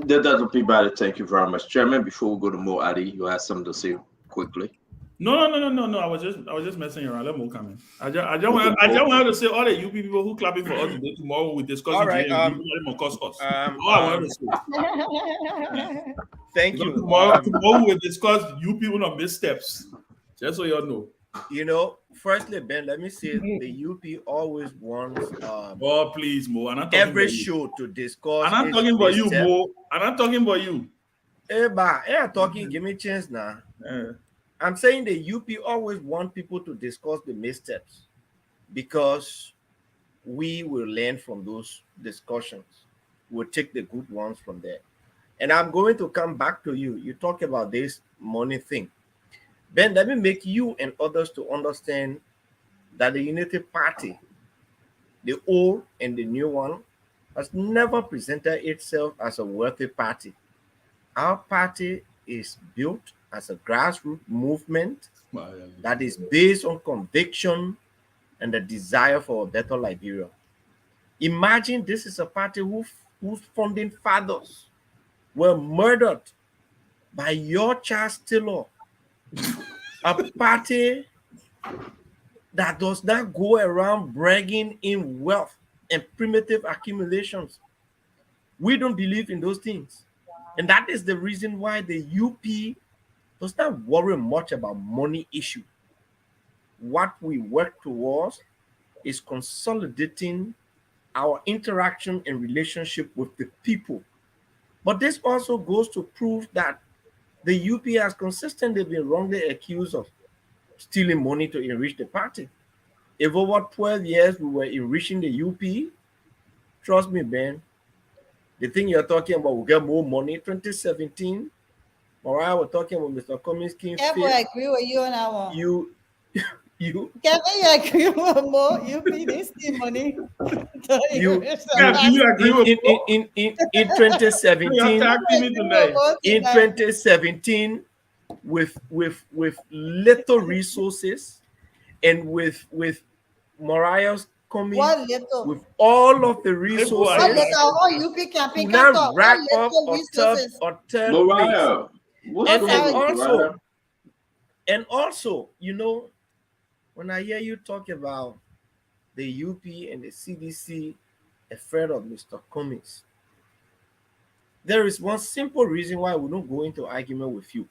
Dr. Peabody, thank you very much, Chairman. Before we go to Mo Adi, you have something to say quickly. No. I was just messing around. Let Mo come in. I just wanted to say all the UP people who clapping for us today. Tomorrow we discuss. All right. I wanted to say. Thank you. Tomorrow we discuss you people on missteps. Just so you know. Firstly, Ben, let me say the UP always wants please, Mo. every show to discuss. I'm not talking about you, Mo. I'm not talking about you. Give me a chance now. I'm saying the UP always want people to discuss the missteps because we will learn from those discussions. We'll take the good ones from there. And I'm going to come back to you. You talk about this money thing. Ben, let me make you and others to understand that the Unity Party, the old and the new one, has never presented itself as a wealthy party. Our party is built as a grassroots movement that is based on conviction and the desire for a better Liberia. Imagine this is a party whose founding fathers were murdered by your Charles Taylor, a party that does not go around bragging in wealth and primitive accumulations. We don't believe in those things. And that is the reason why the UP does not worry much about money issue. what we work towards is consolidating our interaction and relationship with the people. But this also goes to prove that the UP has consistently been wrongly accused of stealing money to enrich the party. If over 12 years we were enriching the UP, trust me, Ben, the thing you're talking about will get more money. 2017, Mariah, we're talking about Mr. Cummings King. Kevin, I agree with you on that one. You. Kevin, you agree with more? You pay this money. You agree with in 2017. In 2017, with little resources and with Mariah's coming with all of the resources to now rack up or third Mariah, place. And also, you know, when I hear you talk about the UP and the CDC afraid of Mr. Cummings, there is one simple reason why we don't go into argument with you.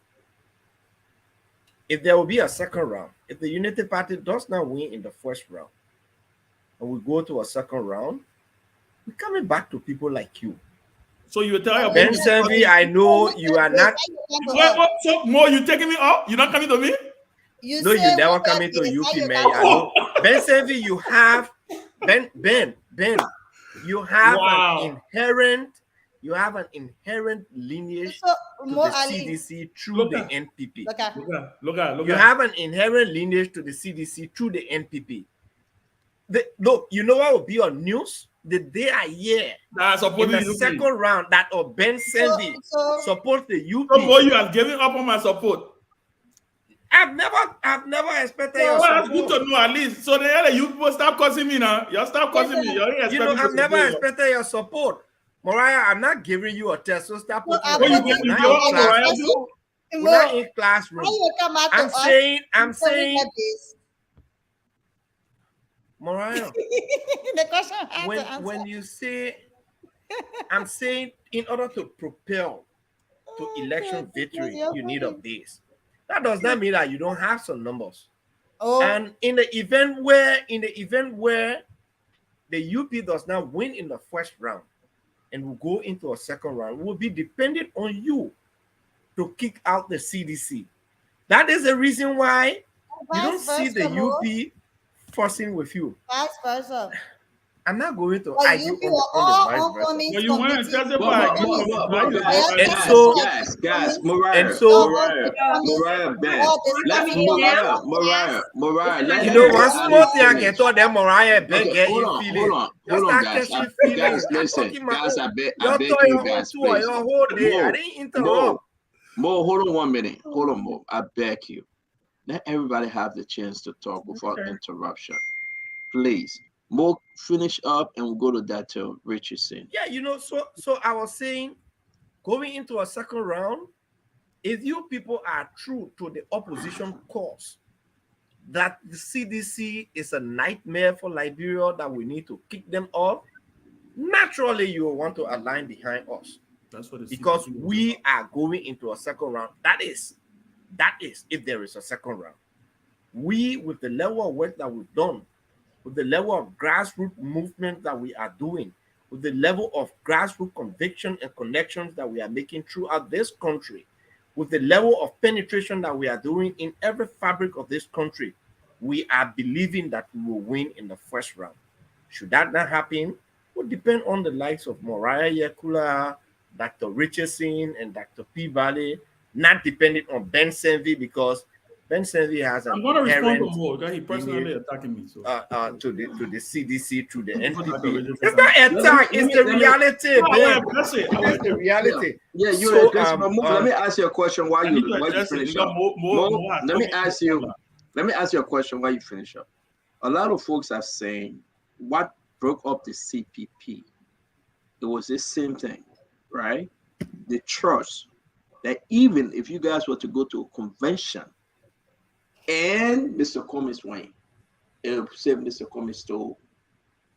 If there will be a second round, if the Unity Party does not win in the first round, and we go to a second round, we're coming back to people like you. So you tell your Ben Senvi, I know you are not. So more, you taking me out? You're not coming to me? You never coming to UP, man. I know. Ben Senvi, you have Ben. You have an inherent lineage to the CDC through the NPP. Look. You have an inherent lineage to the CDC through the NPP. Look, you know what will be on news? The day I hear in the second round that Ben Senvi supports the UP. So boy, you are giving up on my support. I've never expected your support. That's good to know at least. So the you people stop cussing me now. You stop cussing me. You know, I've never expected your support. Mariah, I'm not giving you a test, so stop putting we're not in classroom. I'm saying Mariah, the question when you say, I'm saying in order to propel to election victory, you need of this. That does not mean that you don't have some numbers. And in the event where the UP does not win in the first round and will go into a second round, will be dependent on you to kick out the CDC. That is the reason why you don't see the UP fussing with you. Vice versa. I'm not going to argue on the vice versa. Well, you want to testify. Mariah, Ben. Mariah. You know, one small thing I can tell them, Mariah, Ben, get you feeling. Hold on, guys. Listen, guys, I beg you guys, please. I didn't interrupt. Mo, hold on 1 minute. Hold on, Mo. I beg you. Let everybody have the chance to talk without interruption. Please. Mo, finish up and we'll go to that to Richardson. Yeah, you know, so I was saying, going into a second round, if you people are true to the opposition cause, that the CDC is a nightmare for Liberia, that we need to kick them off, naturally you will want to align behind us. That's what because we are going into a second round. That is, if there is a second round. We, with the level of work that we've done, with the level of grassroots movement that we are doing, with the level of grassroots conviction and connections that we are making throughout this country, with the level of penetration that we are doing in every fabric of this country, we are believing that we will win in the first round. Should that not happen, would depend on the likes of Mariah Yakula, Dr. Richardson, and Dr. P. Valley, not depending on Ben Senvi, because Ben Senvi has an inherent because he personally attacking me. So. To the CDC, through the NPP. It's not attack, it's the reality. It's the reality. Yeah, you're let me ask you a question while you finish up. Let me ask you a question while you finish up. A lot of folks are saying what broke up the CPP, it was the same thing, right? The trust that even if you guys were to go to a convention and Mr. Cummings won, it would say Mr. Cummings stole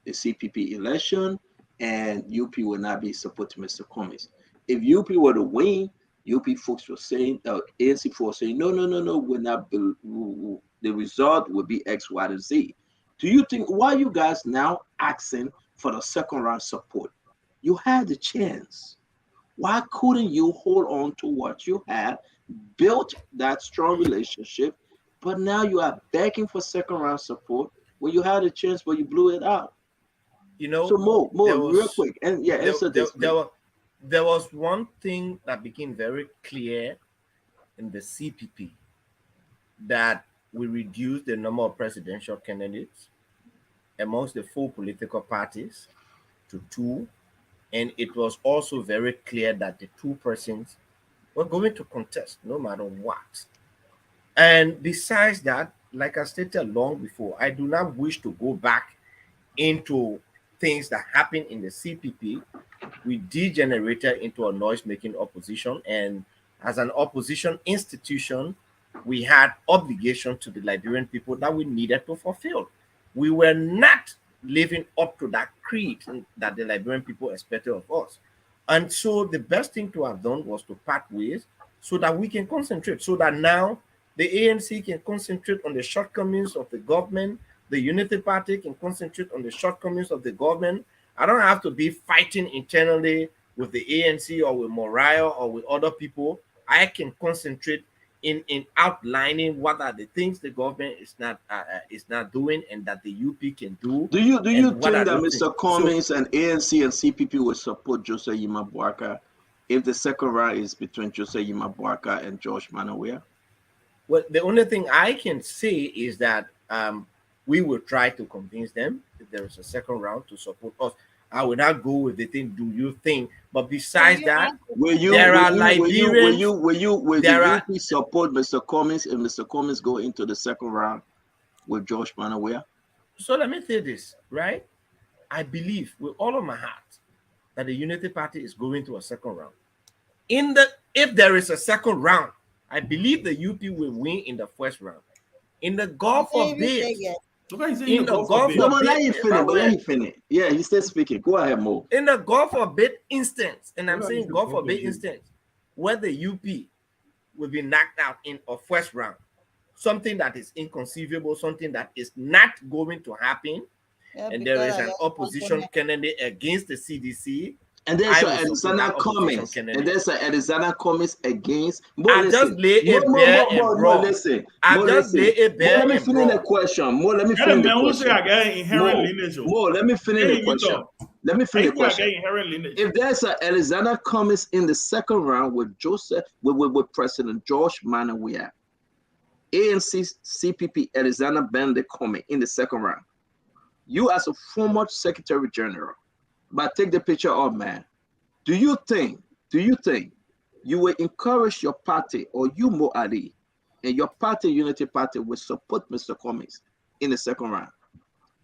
the CPP election and UP will not be supporting Mr. Cummings. If UP were to win, UP folks were saying, ANC folks were saying, no, we're not. The result will be X, Y, and Z. Do you think why you guys now asking for the second round support? You had the chance. Why couldn't you hold on to what you had, built that strong relationship, but now you are begging for second round support when you had a chance, but you blew it out? You know, So more, there real was quick, and yeah, there, answer there, this. there, wa- there was one thing that became very clear in the CPP, that we reduced the number of presidential candidates amongst the four political parties to two. And it was also very clear that the two persons were going to contest no matter what. And besides that, like I stated long before, I do not wish to go back into things that happened in the CPP. We degenerated into a noise-making opposition, and as an opposition institution, we had obligation to the Liberian people that we needed to fulfill. We were not living up to that creed that the Liberian people expected of us. And so the best thing to have done was to part ways so that we can concentrate, so that now the ANC can concentrate on the shortcomings of the government, the Unity Party can concentrate on the shortcomings of the government. I don't have to be fighting internally with the ANC or with Moriah or with other people. I can concentrate in outlining what are the things the government is not doing and that the UP can do. Do you and what think are that those Mr. things. Cummings and ANC and CPP will support Joseph Yimabuaka if the second round is between Joseph Yimabuaka and George Manawia? Well, the only thing I can say is that we will try to convince them if there is a second round to support us. I will not go with the thing, do you think? But besides that, will the UP support Mr. Cummings if Mr. Cummings go into the second round with George Manawia? So let me say this, right? I believe with all of my heart that the Unity Party is going to a second round. If there is a second round, I believe the UP will win in the first round. In the Gulf of Bid, in the Gulf of no, but let him finish. Yeah, he's still speaking. Go ahead, Mo. In the Gulf of Bid instance, and I'm saying Gulf of Bid instance, where the UP will be knocked out in a first round, something that is inconceivable, something that is not going to happen, and there is an opposition candidate against the CDC. And there's Alexander Cummings. And there's Alexander Cummings against. I just lay a bear and bro. Listen. I just lay a bear and let me finish the question. More, let me finish the question. More, let me finish the question. Let me finish the question. If there's an Alexander Cummings in the second round with President George Manawia, ANC CPP Alexander Bende Cummings in the second round, you as a former Secretary General, but take the picture of man. Do you think you will encourage your party or you, Mo Ali, and your party, Unity Party, will support Mr. Cummings in the second round?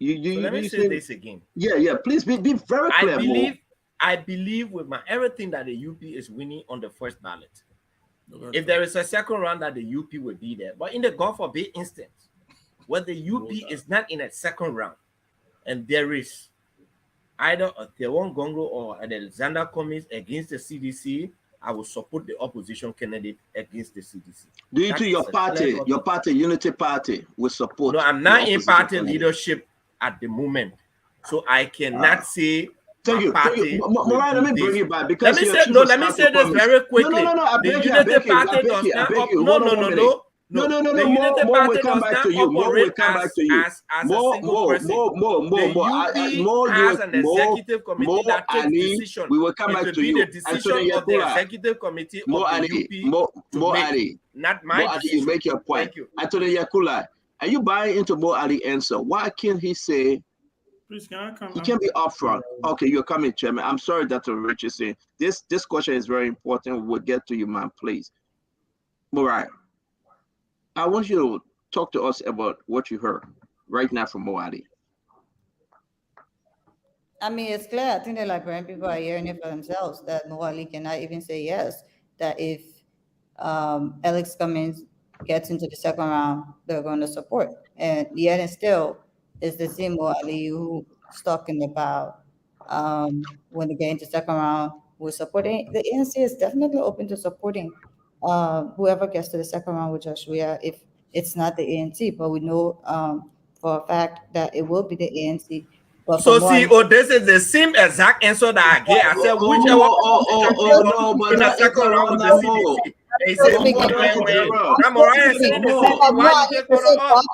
Let me say this again. Yeah. Please be very clear. I believe with my everything that the UP is winning on the first ballot. If there is a second round, that the UP will be there. But in the Gulf of Bay instance, where the UP is not in a second round, and there is either a Theon Gongo or an Alexander Cummings against the CDC, I will support the opposition candidate against the CDC. Do you think your party, Unity Party, will support? No, I'm not in party leadership at the moment, so I cannot say. Thank you. Mariah, let me bring you back because let me say this very quickly. No, I beg you. No. The Unity Party will come back to you. More will come back to you. More. Has an executive committee that takes decision. We will come back to you. The decision of the executive committee of the UP. Not my decision. You make your point. Anthony Yakula, are you buying into Mo Ali answer? Why can't he say? Please, can I come? He can be upfront. Okay, you're coming, Chairman. I'm sorry that Rich is saying this. This question is very important. We'll get to you, man. Please, Mariah. I want you to talk to us about what you heard right now from Mo Ali. I mean, it's clear. I think the Liberian people are hearing it for themselves that Mo Ali cannot even say yes. That if Alex Cummings gets into the second round, they're going to support. And yet and still, it's the same Mo Ali who's talking about when they get into second round, we're supporting, the ANC is definitely open to supporting whoever gets to the second round with Joshua if it's not the ANC, but we know for a fact that it will be the ANC. But So from what see, this is the same exact answer that I gave. I said whichever no, but in the not second round with the interrupt CDC. Mo. He said, Mo, well, don't interrupt. now Mariah is saying the same thing. Why you just gonna up?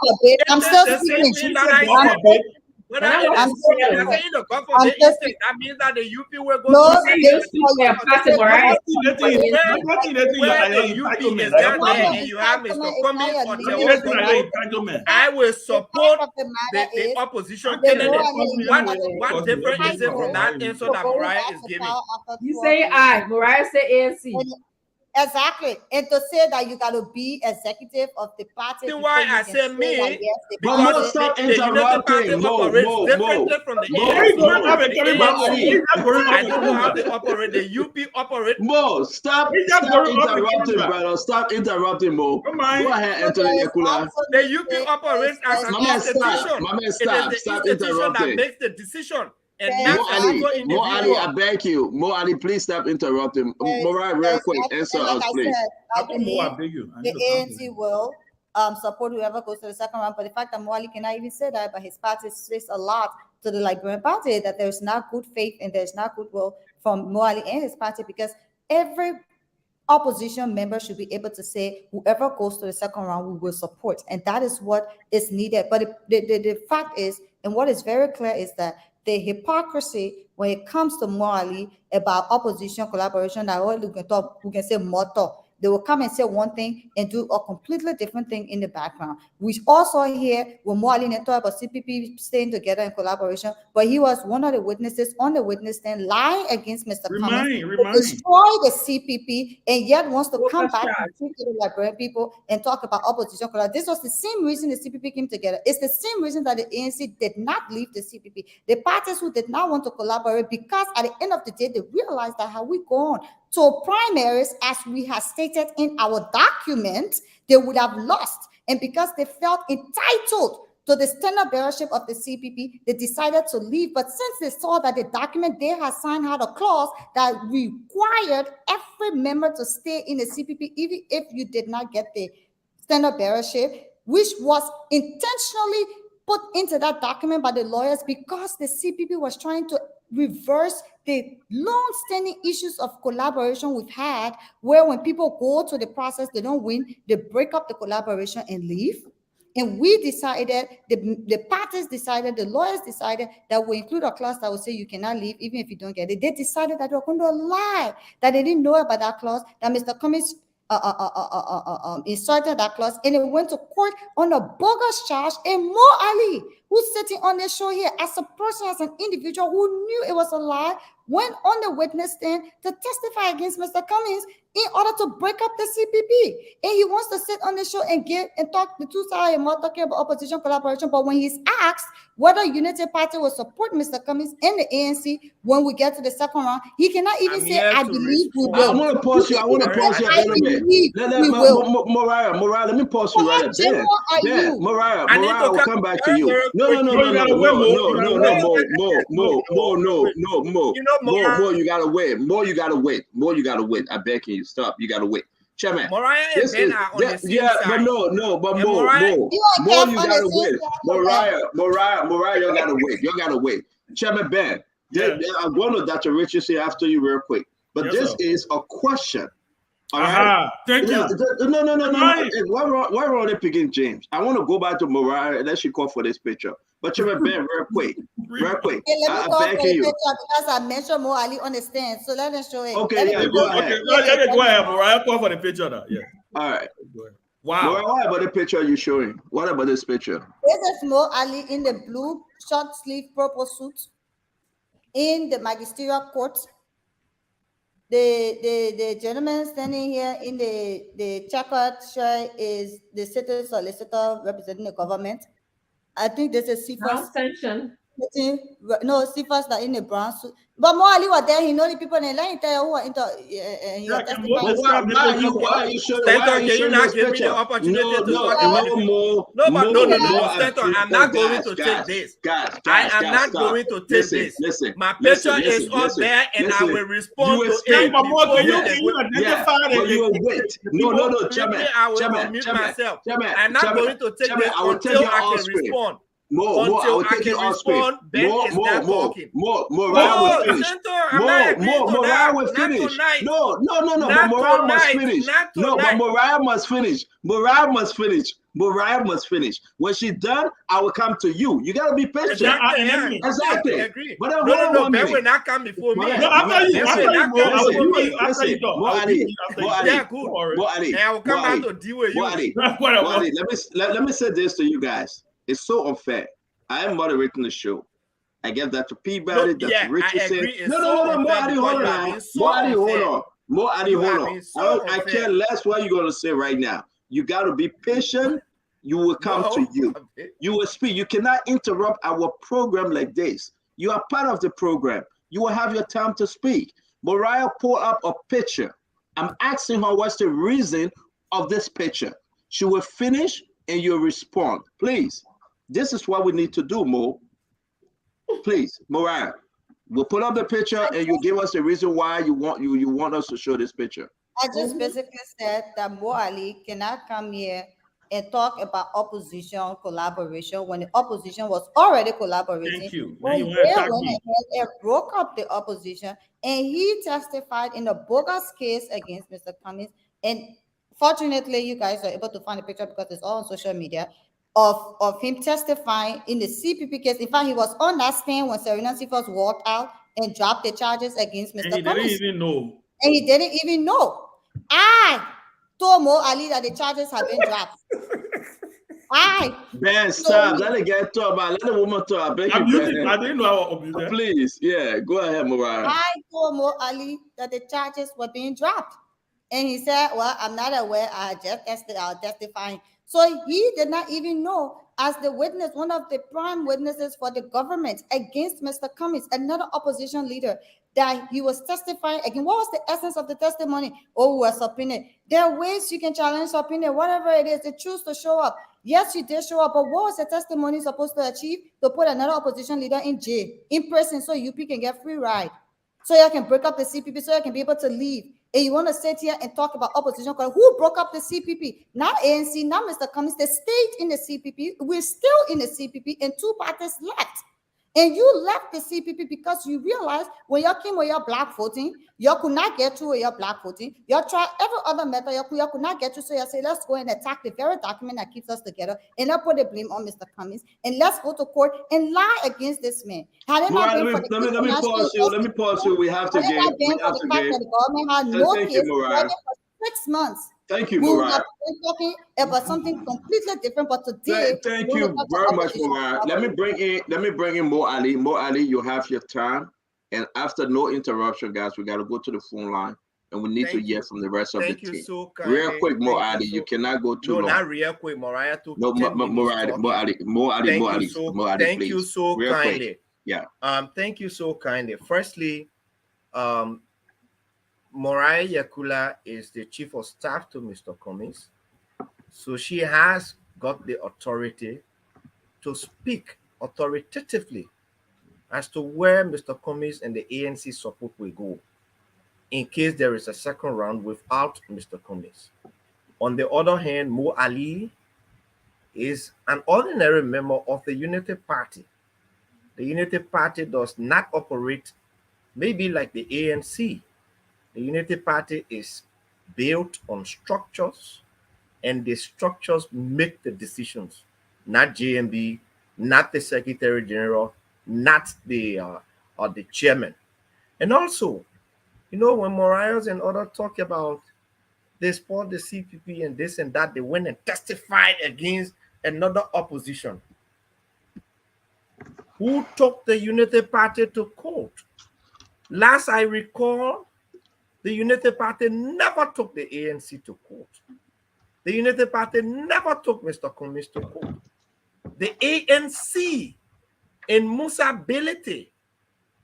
I'm If still it's the same speaking. thing that I God said, forbid. whether And I it want is I'm to still say, you're speaking. saying the God I'm forbid still instead, speaking. that means that the UP will go No, to this second. is for yeah, Pastor Mariah. Where the UP is not No, there no, and you have Mr. entitlement is Cummings not or your Theo legal Gombo, Entitlement. I will The support fact of the matter the is opposition I'm the saying candidate. that cost me What anyway. what Cost me. difference is it from that entitled answer to that going Mariah back is to giving? power after You 12 say years. I, Mariah say ANC. And exactly. And to say that you got to be executive of the party See before why you I can say say that, me? yes, the But Because Mo, party. stop the Unity Party interrupting. operates differently from the ANC. The ANC, I don't know how they operate. The UP operate. Mo, stop interrupting, brother. Stop interrupting, Mo. Go ahead, So Anthony there is Yakula. The absolutely UP operates as an My man, institution. My man, It is stop. the Stop institution that interrupting. makes the decision and There not is Mo an Ali, individual. Mo Ali, I beg you. Mo Ali, please stop interrupting. Mariah, real quick, answer and like us, I please. said, I How come more I believe beg you? I the need to ANC compliment. will support whoever goes to the second round. But the fact that Mwali cannot even say that, but his party says a lot to the Liberian party that there's not good faith and there's not goodwill from Mwali and his party, because every opposition member should be able to say whoever goes to the second round we will support, and that is what is needed. But the fact is, and what is very clear, is that the hypocrisy when it comes to Mwali about opposition collaboration, that all we can say motto. They will come and say one thing and do a completely different thing in the background. We also hear when Mwali and talk about CPP staying together in collaboration, but he was one of the witnesses on the witness stand lying against Mr. Cummings to destroy the CPP, and yet wants to come back and speak to the Liberian people and talk about opposition collaboration. This was the same reason the CPP came together. It's the same reason that the ANC did not leave the CPP. The parties who did not want to collaborate, because at the end of the day, they realized that how we go on to primaries, as we have stated in our document, they would have lost. And because they felt entitled to the standard bearership of the CPP, they decided to leave. But since they saw that the document they had signed had a clause that required every member to stay in the CPP, even if you did not get the standard bearership, which was intentionally put into that document by the lawyers because the CPP was trying to reverse the long-standing issues of collaboration we've had, where when people go to the process, they don't win, they break up the collaboration and leave. And we decided, the parties decided, the lawyers decided that we include a clause that will say you cannot leave even if you don't get it. They decided that they were going to lie, that they didn't know about that clause, that Mr. Cummings inserted that clause, and it went to court on a bogus charge. And Mo Ali, who's sitting on the show here as a person, as an individual who knew it was a lie, went on the witness stand to testify against Mr. Cummings in order to break up the CPP. And he wants to sit on the show and talk the two sides and more talking about opposition collaboration. But when he's asked whether Unity Party will support Mr. Cummings and the ANC when we get to the second round, he cannot even say, I believe we will. I want to pause you. I want to pause you a little bit. Mariah, let me pause you right there. Mariah, I will come back to you. No, Mo, you gotta wait. Mo, you gotta wait. I beg you, stop. You gotta wait. Chairman, Mariah and Ben are on the same side. but no, but Mo, you gotta wait. Mariah, you gotta wait. You gotta wait. Chairman Ben, I'm going to Dr. Richard say after you real quick. But this is a question. All right. Thank you. No. Why were they picking James? I want to go back to Mariah and let she call for this picture. But Chairman Ben, real quick. Okay, let me call for the picture because I mentioned Mo Ali on the stand. So let us show it. Okay, go ahead. Go ahead, Mariah. Call for the picture now. Yeah. All right. Wow. Mariah, what about the picture you're showing? What about this picture? This is Mo Ali in the blue short sleeve purple suit in the magisterial court. The gentleman standing here in the checkered shirt is the city solicitor representing the government. I think this is CFA's. No, Cephas that in the brown suit. But Mo Ali was there. He know the people in the line. Tell you who are into. He was can testifying. Mo Why, describe the why are picture you for why us? are you showing Stanton, why are you can you showing not this give me the picture? opportunity No, to no, talk about no it? more. No, but no, no, no, no, More Stanton, I'm not going to take this. I am not stop. going to take Listen, this. listen, My listen, picture is listen, up listen, there, and I listen. will respond You to escaped. it But Mo, before can they you go. identify but you the wait. No, people? Quickly, I will unmute myself. I'm not Chairman, going to take Chairman, this I will take until you I off can screen. respond. More, I Until will I take you can off screen. respond, Ben is not talking. Mariah will No, finish. Stanton, I'm not agreeing to Mariah that. will Not finish. tonight. No, but Not Mariah must tonight. finish. Not No, but tonight. Mariah must finish. Mariah must finish. Mariah must finish. When she's done, I will come to you. You gotta be patient. Exactly. Yeah. Exactly. Okay, agree. But No. Ben will not come before me. No, after you, Ben will not Mo, come I will before deal with me. you after you talk. I will deal with you after you talk. Yeah, good. Mo Ali, And I will come back to deal with you. Whatever. Let me say this to you guys. It's so unfair. I am moderating the show. I give that to Peabody, No, that's yeah, Richardson. I agree. It's No, so Mo unfair Ali, because hold you on. are being so Mo Ali, hold unfair. on. Mo Ali, You hold are on. being so I unfair. care less what you're going to say right now. You got to be patient. You will come to you. You will speak. You cannot interrupt our program like this. You are part of the program. You will have your time to speak. Mariah pulled up a picture. I'm asking her what's the reason of this picture. She will finish and you'll respond. Please. This is what we need to do, Mo. Please, Mariah. We'll put up the picture and you give us the reason why you want us to show this picture. I just basically said that Mo Ali cannot come here and talk about opposition collaboration when the opposition was already collaborating. Thank you. When Now you they want to attack went me. ahead and broke up the opposition, and he testified in a bogus case against Mr. Cummings. And fortunately, you guys are able to find a picture because it's all on social media of him testifying in the CPP case. In fact, he was on that stand when Serena Cephas walked out and dropped the charges against Mr. And he Cummings. didn't even know. And he didn't even know. I told Mo Ali that the charges have been dropped. Ben, stop. Let it get talk about. Let the woman talk. I beg I'm you, muted. Ben. I didn't know I was muted. Please, yeah, go ahead, Mariah. I told Mo Ali that the charges were being dropped. And he said, well, I'm not aware. I'll testifying. So he did not even know, as the witness, one of the prime witnesses for the government against Mr. Cummings, another opposition leader, that he was testifying again. What was the essence of the testimony? Oh, we're subpoenaed. There are ways you can challenge subpoena, whatever it is, they choose to show up. Yes, you did show up, but what was the testimony supposed to achieve? To put another opposition leader in jail, in prison, so UP can get free ride, so you can break up the CPP, so you can be able to leave. And you want to sit here and talk about opposition? Who broke up the CPP? Not ANC, not Mr. Cummings. They stayed in the CPP. We're still in the CPP, and two parties left. And you left the CPP because you realized when you came with your black voting, you could not get through with your black voting. You tried every other method, you could not get through. So you say, let's go and attack the very document that keeps us together and not put the blame on Mr. Cummings. And let's go to court and lie against this man. Had it not been for the let me pause you. We have to give. The government had no case for 6 months. Thank you, we would Mariah. have been talking about something completely different, but today, thank you very much, Mariah. Let me bring in Mo Ali. Mo Ali, you have your time, and after no interruption, guys, we got to go to the phone line, and we need to hear from the rest of the team. So real quick, Mo Ali, you cannot go too long. No, not real quick, Mariah. No, Mo Ali, Thank you so real kindly. Quick. Yeah. Thank you so kindly. Firstly, Mariah Yakula is the chief of staff to Mr. Cummings. So she has got the authority to speak authoritatively as to where Mr. Cummings and the ANC support will go in case there is a second round without Mr. Cummings. On the other hand, Mo Ali is an ordinary member of the Unity Party. The Unity Party does not operate maybe like the ANC. The Unity Party is built on structures, and the structures make the decisions, not JMB, not the Secretary General, not the chairman. And also, you know, when Morales and others talk about they support the CPP and this and that, they went and testified against another opposition who took the Unity Party to court. Last I recall, the Unity Party never took the ANC to court. The Unity Party never took Mr. Cummings to court. The ANC And Musa Belete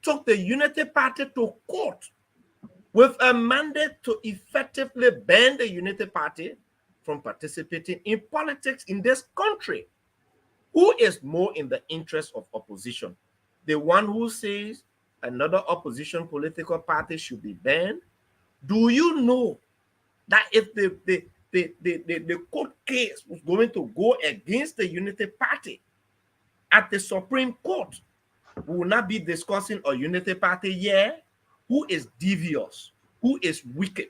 took the Unity Party to court with a mandate to effectively ban the Unity Party from participating in politics in this country. Who is more in the interest of opposition? The one who says another opposition political party should be banned? Do you know that if the court case was going to go against the Unity Party at the Supreme Court, we will not be discussing a Unity Party here who is devious, who is wicked.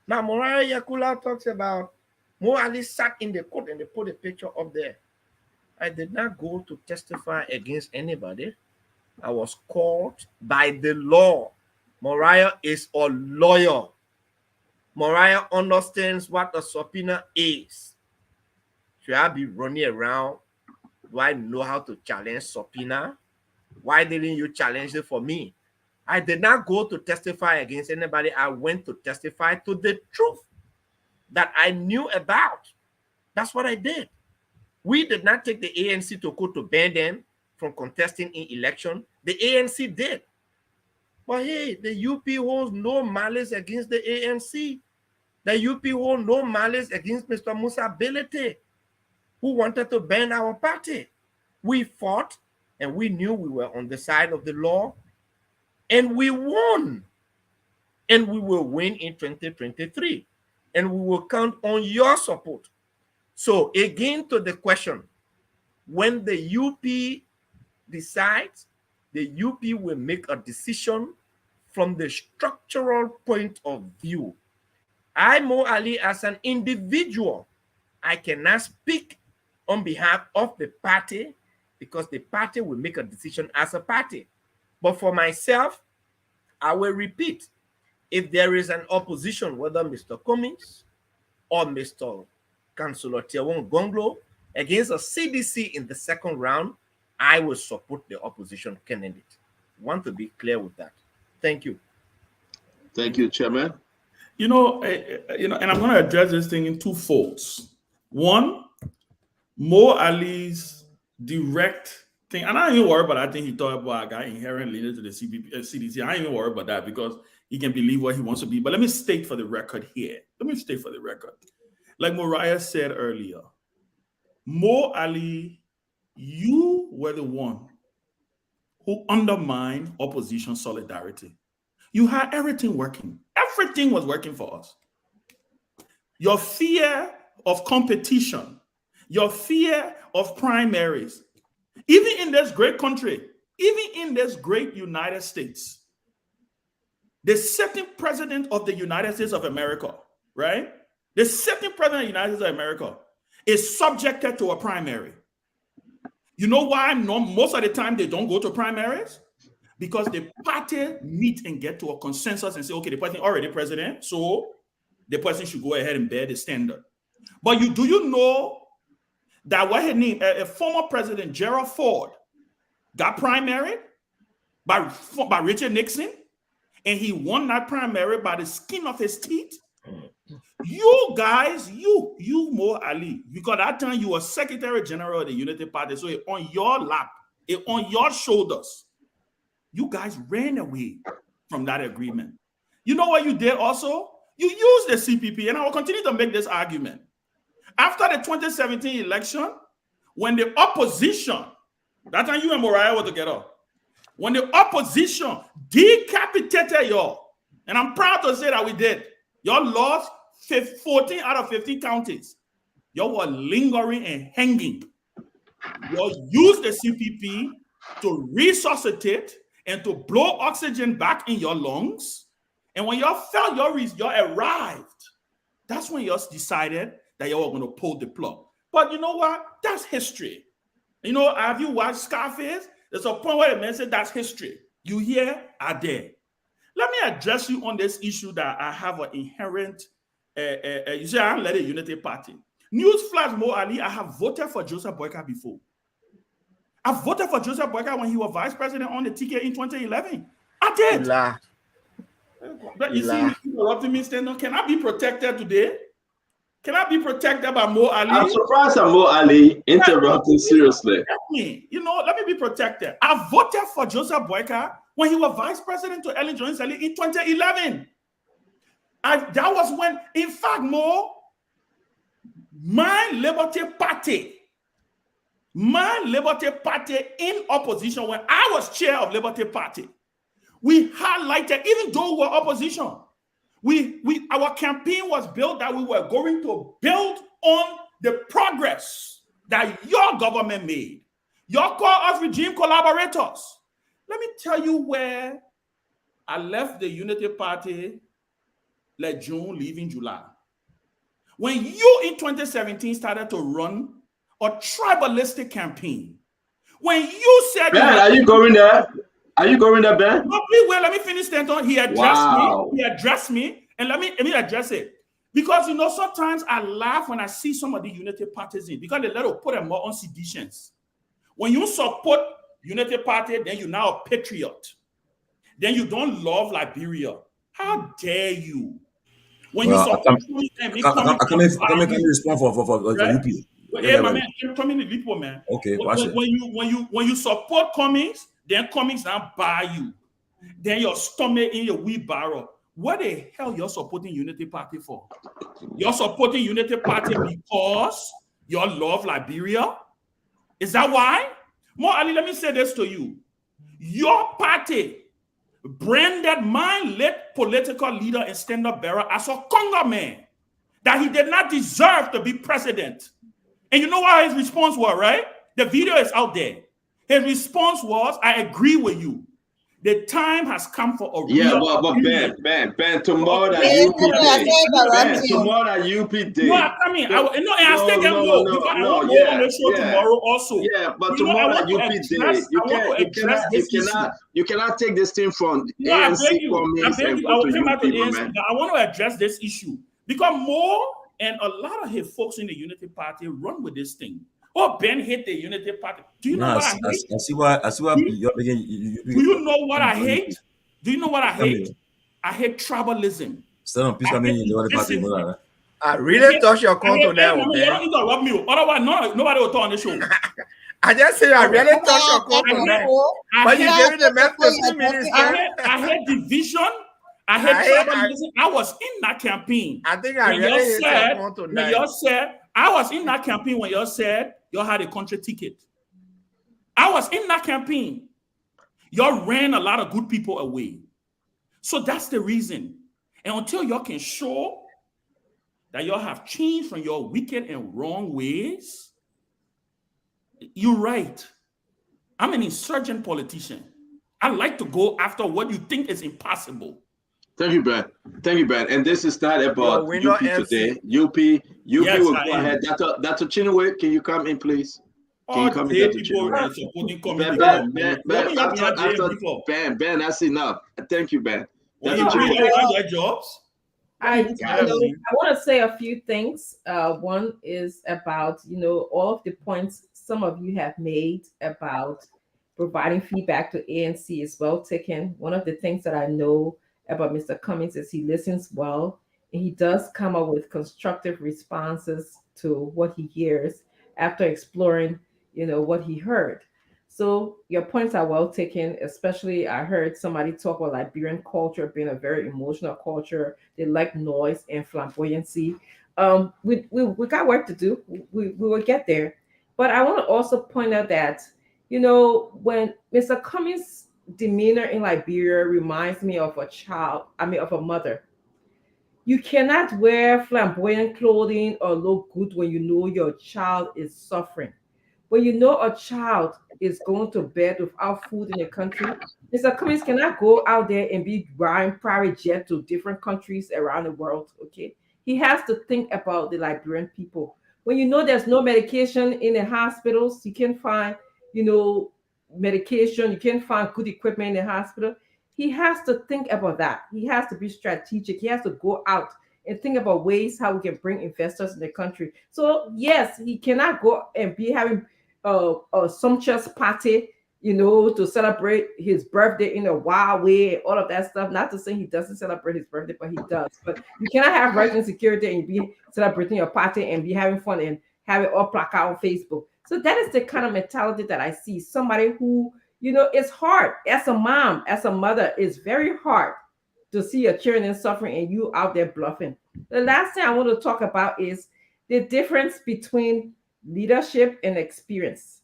Now, Moriah Yakula talks about Mo Ali sat in the court and they put a picture up there. I did not go to testify against anybody. I was called by the law. Moriah is a lawyer. Moriah understands what a subpoena is. Should I be running around? Do I know how to challenge subpoena? Why didn't you challenge it for me? I did not go to testify against anybody. I went to testify to the truth that I knew about. That's what I did. We did not take the ANC to court to ban them from contesting in election. The ANC did. But hey, the UP holds no malice against the ANC. The UP holds no malice against Mr. Musa Belete, who wanted to ban our party. We fought, and we knew we were on the side of the law, and we won. And we will win in 2023. And we will count on your support. So again, to the question, when the UP decides, the UP will make a decision from the structural point of view. I, Mo Ali, as an individual, I cannot speak on behalf of the party because the party will make a decision as a party. But for myself, I will repeat, if there is an opposition, whether Mr. Cummings or Mr. Councillor Tiawon Gonglo against a CDC in the second round, I will support the opposition candidate. Want to be clear with that. Thank you. Thank you, Chairman. And I'm going to address this thing in two folds. One, Mo Ali's direct thing, and I ain't even worried about that thing he thought about a guy inherent leader to the CDC. I ain't even worried about that because he can believe what he wants to be. But let me state for the record here. Like Moriah said earlier, Mo Ali, you were the one who undermined opposition solidarity. You had everything working. Everything was working for us. Your fear of competition, your fear of primaries, even in this great country, even in this great United States, the sitting president of the United States of America, right? The sitting president of the United States of America is subjected to a primary. You know why most of the time they don't go to primaries? Because the party meet and get to a consensus and say, okay, the person already president, so the person should go ahead and bear the standard. But do you know that what his name, a former president, Gerald Ford, got primaried by Richard Nixon, and he won that primary by the skin of his teeth? You guys, you Mo Ali, because that time you were Secretary General of the Unity Party, so it's on your lap, it's on your shoulders. You guys ran away from that agreement. You know what you did also? You used the CPP, and I will continue to make this argument. After the 2017 election, when the opposition, that time you and Moriah were together, when the opposition decapitated y'all, and I'm proud to say that we did, y'all lost 14 out of 15 counties. Y'all were lingering and hanging. Y'all used the CPP to resuscitate and to blow oxygen back in your lungs. And when y'all felt y'all arrived, that's when y'all decided that y'all were going to pull the plug. But you know what? That's history. You know, have you watched Scarface? There's a point where the man said that's history. You here, are there. Let me address you on this issue that I have an inherent, you say I haven't led a Unity Party. Newsflash, Mo Ali, I have voted for Joseph Boyka before. I voted for Joseph Boyka when he was vice president on the ticket in 2011. I did. But you see, interrupting me, saying, no, can I be protected today? Can I be protected by Mo Ali? I'm surprised at Mo Ali interrupting seriously. You know, let me be protected. I voted for Joseph Boyka when he was vice president to Ellen Jones in 2011. That was when, in fact, Mo, my Liberty Party in opposition, when I was chair of Liberty Party, we highlighted, even though we were opposition, our campaign was built that we were going to build on the progress that your government made. You call us regime collaborators. Let me tell you where I left the Unity Party like June, leaving July. When you in 2017 started to run a tribalistic campaign, when you said, Ben, are you going there? Are you going there, Ben? No, please wait, let me finish Stanton. He addressed me, and let me address it. Because, you know, sometimes I laugh when I see some of the Unity parties in, because they let us put them more on seditions. When you support Unity Party, then you're now a patriot. Then you don't love Liberia. How dare you? When you support me, I can't make any response for right? UP. Yeah, my man, come in the people, man. Okay, watch it. When you support Cummings, then Cummings now buy you. Then your stomach in your wheelbarrow. What the hell you're supporting Unity Party for? You're supporting Unity Party because you love Liberia? Is that why? More Ali, let me say this to you. Your party branded my late political leader and stand-up bearer as a Congo man, that he did not deserve to be president. And you know what his response was, right? The video is out there. His response was, I agree with you. The time has come for a real... but Ben, tomorrow that UP day. Ben, tomorrow that UP day. No, I mean, I still get more because I want more on the show tomorrow also. Yeah, but tomorrow that UP day, you cannot take this thing from ANC comments and go to UP, man. I want to address this issue because more and a lot of his folks in the Unity Party run with this thing. Oh, Ben hate the Unity Party. Do you know what I hate? I see why you're beginning. Do you know what I hate? Do you know what I hate? I hate tribalism. I really touch your control there. You don't interrupt me. Otherwise, nobody will talk on the show. I just say I really touch your control there. But you gave me the map 15 minutes. I hate division. I hate tribalism. I was in that campaign. I think I really hate your control there. When you said, I was in that campaign when you said you had a country ticket. I was in that campaign. You ran a lot of good people away. So that's the reason. And until you can show that you have changed from your wicked and wrong ways, you're right. I'm an insurgent politician. I like to go after what you think is impossible. Thank you, Ben. Thank you, Ben. And this is not about UP today. UP yes, will go ahead. Dr. Chinwe, can you come in, please? Can you come in, Dr. Chinwe? Ben, that's enough. Thank you, Ben. Jobs? I want to say a few things. One is about, all of the points some of you have made about providing feedback to ANC is well taken. One of the things that I know about Mr. Cummings is he listens well, and he does come up with constructive responses to what he hears after exploring, what he heard. So your points are well taken, especially I heard somebody talk about Liberian culture being a very emotional culture. They like noise and flamboyancy. We got work to do. We will get there. But I want to also point out that, when Mr. Cummings' demeanor in Liberia reminds me of of a mother. You cannot wear flamboyant clothing or look good when you know your child is suffering. When you know a child is going to bed without food in the country, Mr. Cummings cannot go out there and be riding private jet to different countries around the world, okay? He has to think about the Liberian people. When you know there's no medication in the hospitals, you can't find, medication, you can't find good equipment in the hospital. He has to think about that. He has to be strategic. He has to go out and think about ways how we can bring investors in the country. So yes, he cannot go and be having a sumptuous party, to celebrate his birthday in a wild way, all of that stuff. Not to say he doesn't celebrate his birthday, but he does. But you cannot have right insecurity and be celebrating your party and be having fun and have it all placard on Facebook. So that is the kind of mentality that I see. Somebody who, it's hard as a mom, as a mother, it's very hard to see your children suffering and you out there bluffing. The last thing I want to talk about is the difference between leadership and experience.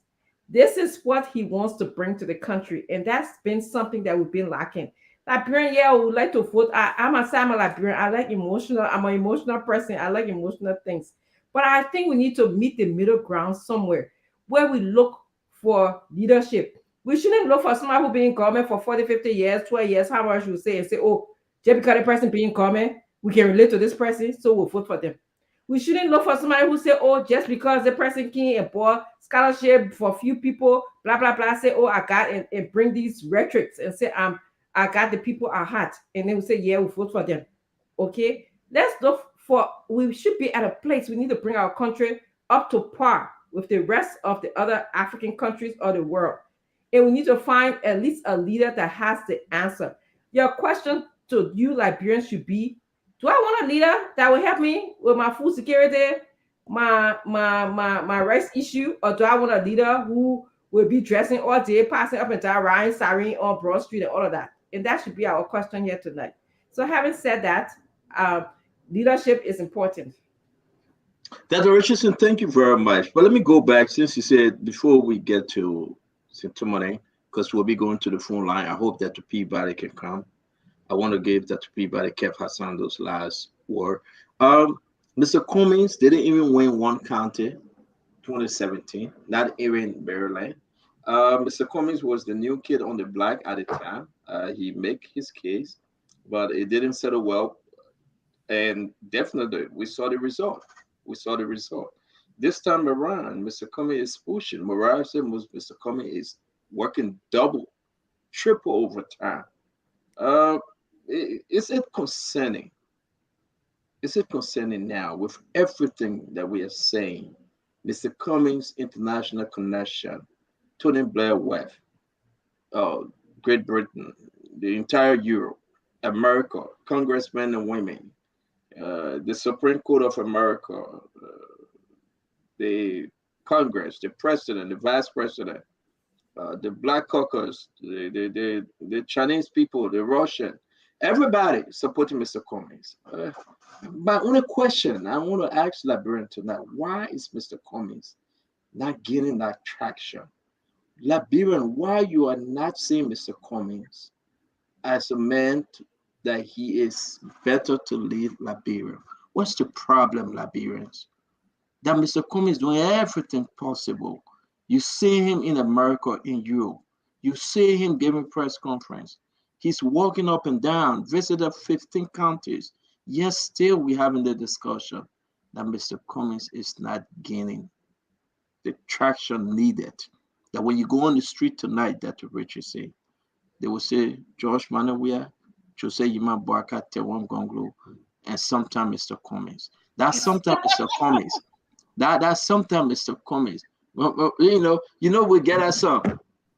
This is what he wants to bring to the country, and that's been something that we've been lacking. Liberian, yeah, we would like to vote. I'm a Liberian. I'm an emotional person. I like emotional things. But I think we need to meet the middle ground somewhere where we look for leadership. We shouldn't look for somebody who been in government for 40, 50 years, 12 years, how much you say, and say, oh, just because the person being in government, we can relate to this person, so we'll vote for them. We shouldn't look for somebody who say, oh, just because the person came and bought scholarship for a few people, blah, blah, blah, say, oh, I got, and bring these rhetorics and say, I got the people at heart. And then we say, yeah, we'll vote for them. Okay? Let's look for, we should be at a place, we need to bring our country up to par with the rest of the other African countries or the world. And we need to find at least a leader that has the answer. Your question to you Liberians should be, do I want a leader that will help me with my food security, my rights issue, or do I want a leader who will be dressing all day, passing up and down, riding siren on Broad Street and all of that? And that should be our question here tonight. So having said that, leadership is important. Dr. Richardson, thank you very much. But let me go back, since you said before we get to Sintomone, because we'll be going to the phone line. I hope that the Peabody can come. I want to give Dr. Peabody Kev Hassan those last word. Mr. Cummings didn't even win one county, 2017, not even Maryland. Mr. Cummings was the new kid on the block at the time. He made his case, but it didn't settle well. And definitely, we saw the result. This time around, Mr. Cummings is pushing. Mariah said Mr. Cummings is working double, triple overtime. Is it concerning? Is it concerning now with everything that we are saying? Mr. Cummings' international connection, Tony Blair West, Great Britain, the entire Europe, America, congressmen and women, the Supreme Court of America, the Congress, the president, the vice president, the Black Caucus, the Chinese people, the Russian, everybody supporting Mr. Cummings. My only question I want to ask Liberian tonight, why is Mr. Cummings not getting that traction? Liberian, why you are not seeing Mr. Cummings as a man that he is better to lead Liberia? What's the problem, Liberians? That Mr. Cummings doing everything possible. You see him in America, in Europe. You see him giving press conference. He's walking up and down, visited 15 countries. Yes, still we having the discussion that Mr. Cummings is not gaining the traction needed. That when you go on the street tonight, that Richard say, they will say George Manawia, Jose Yima Boaka, Tewam Gonglo, and sometimes Mr. Cummings. That's sometimes Mr. Cummings. That's sometimes Mr. Cummings. We get our song.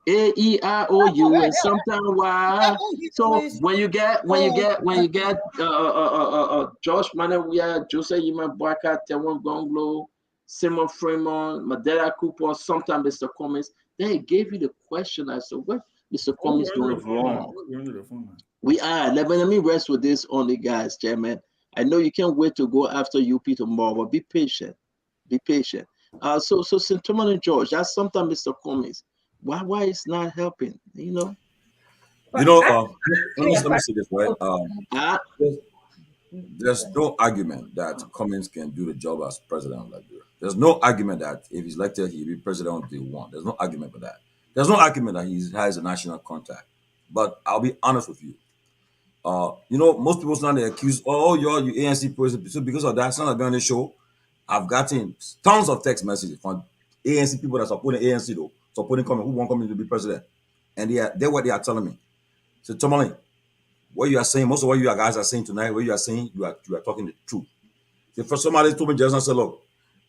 A-E-I-O-U and sometimes Y. So when you get Josh Manawia, Jose Yima Boaka, Tewam Gonglo, Simon Fremont, Madera Cooper, sometimes Mr. Cummings, they gave you the question as to what Mr. Cummings doing wrong. We are. Let me rest with this only, guys, Chairman. I know you can't wait to go after UP tomorrow, but be patient. Be patient. So Sintoman and George, that's sometimes Mr. Cummings. Why it's not helping? Let me say this, right? There's no argument that Cummings can do the job as president of Liberia. There's no argument that if he's elected, he'll be president on day one. There's no argument for that. There's no argument that he has a national contact. But I'll be honest with you. Most people now they accuse, you ANC president. So because of that, since I've been on the show, I've gotten tons of text messages from ANC people that supporting ANC though, supporting Cummings, who want Cummings to be president. And they're what they are telling me. So Tomali, what you are saying, most of what you guys are saying tonight, what you are saying, you are talking the truth. So for somebody told me just now, said, look,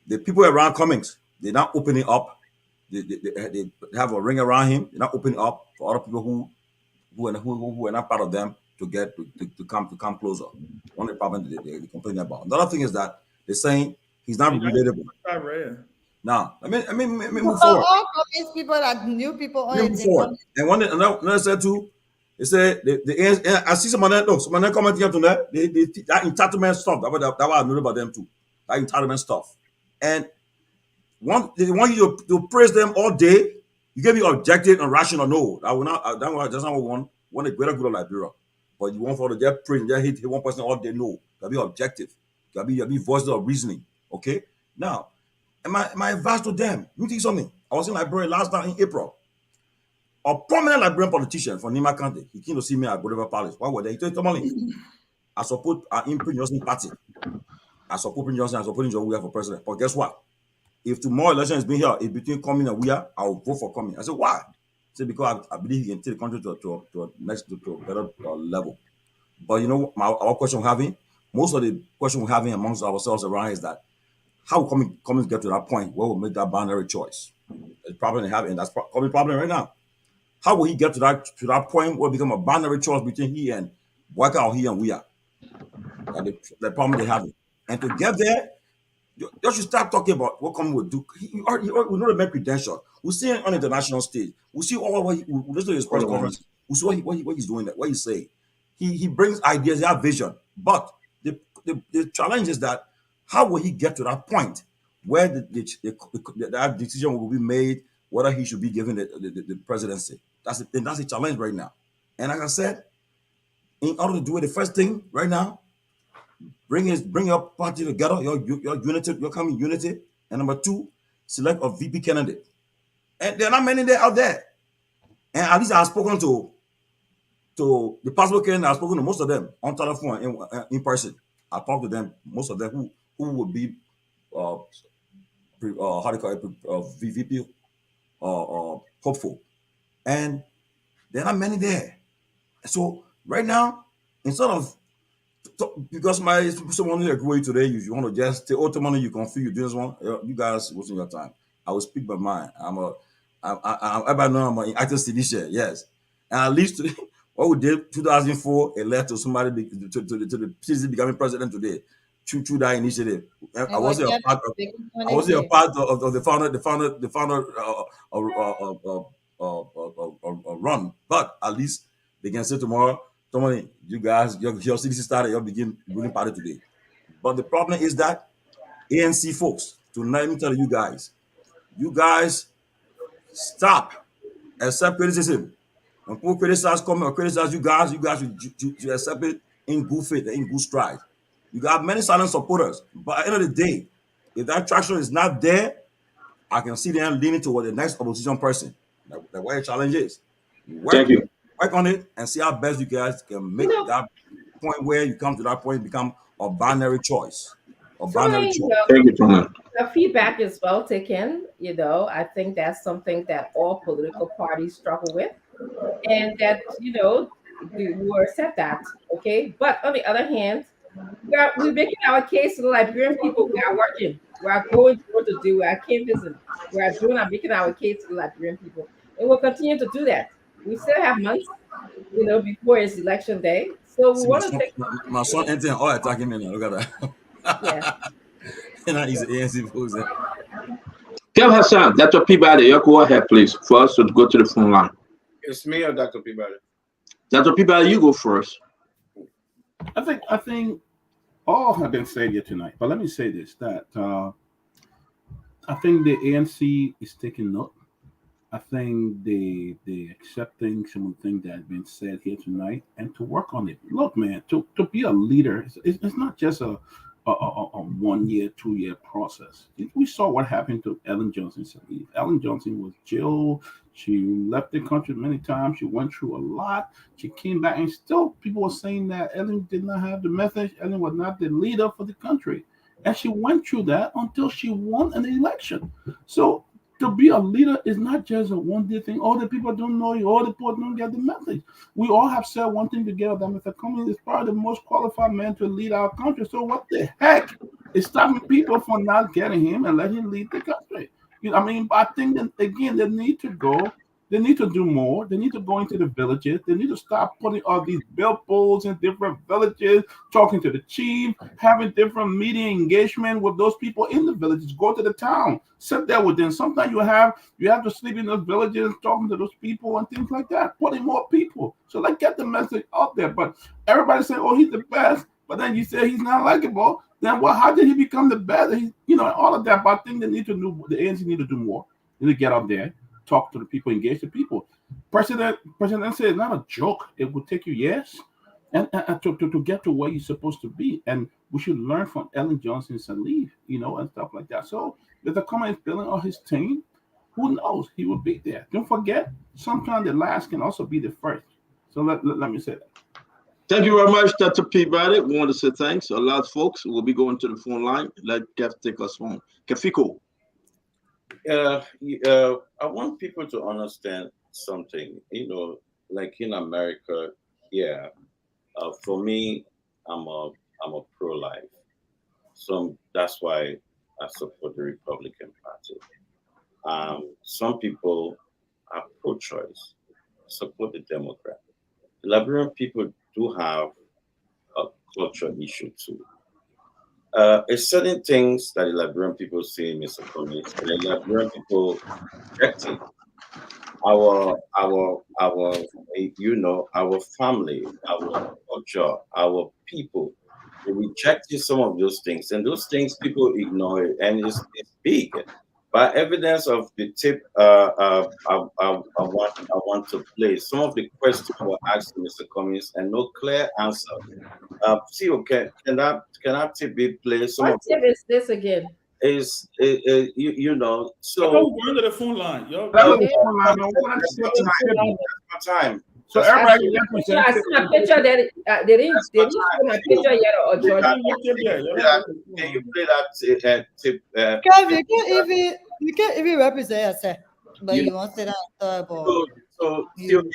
the people around Cummings, they're not opening up. they have a ring around him. They're not opening up for other people who are not part of them to get to come closer. One of the problems they're complaining about. Another thing is that they're saying he's not relatable. Now, let me move forward. All comments people that new people on Let me it. move forward. And one another said too, they said I see some of them commenting up to that. That entitlement stuff. That what I know about them too. That entitlement stuff. And they want you to praise them all day. You can be objective and rational. No, I will not. That's not what we want. We want a greater good of Liberia. But you want for the just praise, just hit one person all day. No, you gotta be objective. You gotta be voices of reasoning. Okay. Now, my advice to them. Let me tell you something. I was in Liberia last night in April. A prominent Liberian politician from Nima County, he came to see me at Bolivar Palace. Why were they? He told me, I support Prince Johnson party. I support Prince Johnson. I support Njawuya for president. But guess what? If tomorrow election is being here, it's between Coming and Weah, I will vote for Coming. I said, why? I said, because I believe he can take the country to a better level. But you know, our question we're having, most of the question we're having amongst ourselves around is that how will Coming get to that point where we'll make that binary choice? It's problem they have, and that's Coming problem right now. How will he get to that point where it become a binary choice between he and Waka or he and Weah? The problem they have. And to get there, you should start talking about what Coming will do. We know the main credential. We see him on the international stage. We see all what we listen to his press conference. We see what he's doing. What he's saying. He brings ideas. He has vision. But the challenge is that how will he get to that point where that decision will be made whether he should be given the presidency? That's a challenge right now. And like I said, in order to do it, the first thing right now, bring your party together, your unity, your coming unity. And number two, select a VP candidate. And there are not many there out there. And at least I've spoken to the possible candidate. I've spoken to most of them on telephone in person. I talked to them, most of them who would be how do you call it, VP hopeful. And there are not many there. So right now, instead of because someone who agree today, you want to just say, money you confuse, you do this one. You guys wasting your time. I will speak my mind. Everybody know I'm an active CDC, yes. And at least what we did 2004, it led to somebody to the citizen becoming president today. Through that initiative. I wasn't a part of the founder run, but at least they can say tomorrow, somebody, you guys, your CDC started, you'll begin ruling party today. But the problem is that ANC folks, let me tell you guys stop, accept criticism. When people criticize or criticize you guys should accept it in good faith, in good stride. You got many silent supporters, but at the end of the day, if that traction is not there, I can see them leaning toward the next opposition person. That's what the challenge is. Thank you. Work on it and see how best you guys can make that point where you come to that point, become a binary choice. Thank you, Thomas. The feedback is well taken. I think that's something that all political parties struggle with, and that we will accept that. Okay, but on the other hand, we're making our case to the Liberian people. We are working. We are going to what to do. We are canvassing. We are making our case to the Liberian people, and we'll continue to do that. We still have months, before it's election day. So we want to take my son entering all attacking me now. Look at that. Yeah. And he's an ANC folks. Tell Hassan, Dr. Peabody, you go ahead, please, for us to go to the phone line. It's me or Dr. Peabody? Dr. Peabody, you go first. I think all have been said here tonight, but let me say this: that I think the ANC is taking note. I think they accepting some of the things that have been said here tonight, and to work on it. Look, man, to be a leader, it's not just a 1 year, 2 year process. We saw what happened to Ellen Johnson. Ellen Johnson was jailed. She left the country many times. She went through a lot. She came back, and still people were saying that Ellen did not have the message. Ellen was not the leader for the country. And she went through that until she won an election. So to be a leader is not just a one-day thing. All the people don't know you. All the people don't get the message. We all have said one thing together, that Mr. Cummings is probably the most qualified man to lead our country. So what the heck is stopping people from not getting him and let him lead the country? You know, I mean, I think that again they need to go. They need to do more. They need to go into the villages. They need to stop putting all these billboards in different villages, talking to the chief, having different media engagement with those people in the villages. Go to the town, sit there with them. Sometimes you have to sleep in those villages, talking to those people and things like that. Putting more people. So let's get the message out there. But everybody say, "Oh, he's the best," but then you say he's not likable. Then well, how did he become the best? All of that. But I think they need to do. The ANC need to do more. They need to get out there, talk to the people, engage the people. President said it's not a joke. It will take you years and to get to where you're supposed to be. And we should learn from Ellen Johnson Sirleaf, and stuff like that. So if the comment is building on his team, who knows? He will be there. Don't forget, sometimes the last can also be the first. So let me say that. Thank you very much, Dr. Peabody. We want to say thanks. A lot of folks will be going to the phone line. Let Kev take us home. Kefiko. I want people to understand something. Like in America, for me, I'm a pro-life, so that's why I support the Republican Party. Some people are pro-choice, support the Democrat. The Liberian people do have a cultural issue too. It's certain things that the Liberian people say, Mr. Cummings, the Liberian people rejecting our family, our culture, our people. They rejected some of those things, and those things people ignore it, and it's big. By evidence of the tip, I want to play some of the questions were asked to Mr. Cummings and no clear answer. See, okay, can that tip be played? What tip is this again? Is so going to the phone line. Time. So everybody I see my picture that they didn't show my picture yet or George. Can you play that tip? You can't even represent yourself, but you want to say that about you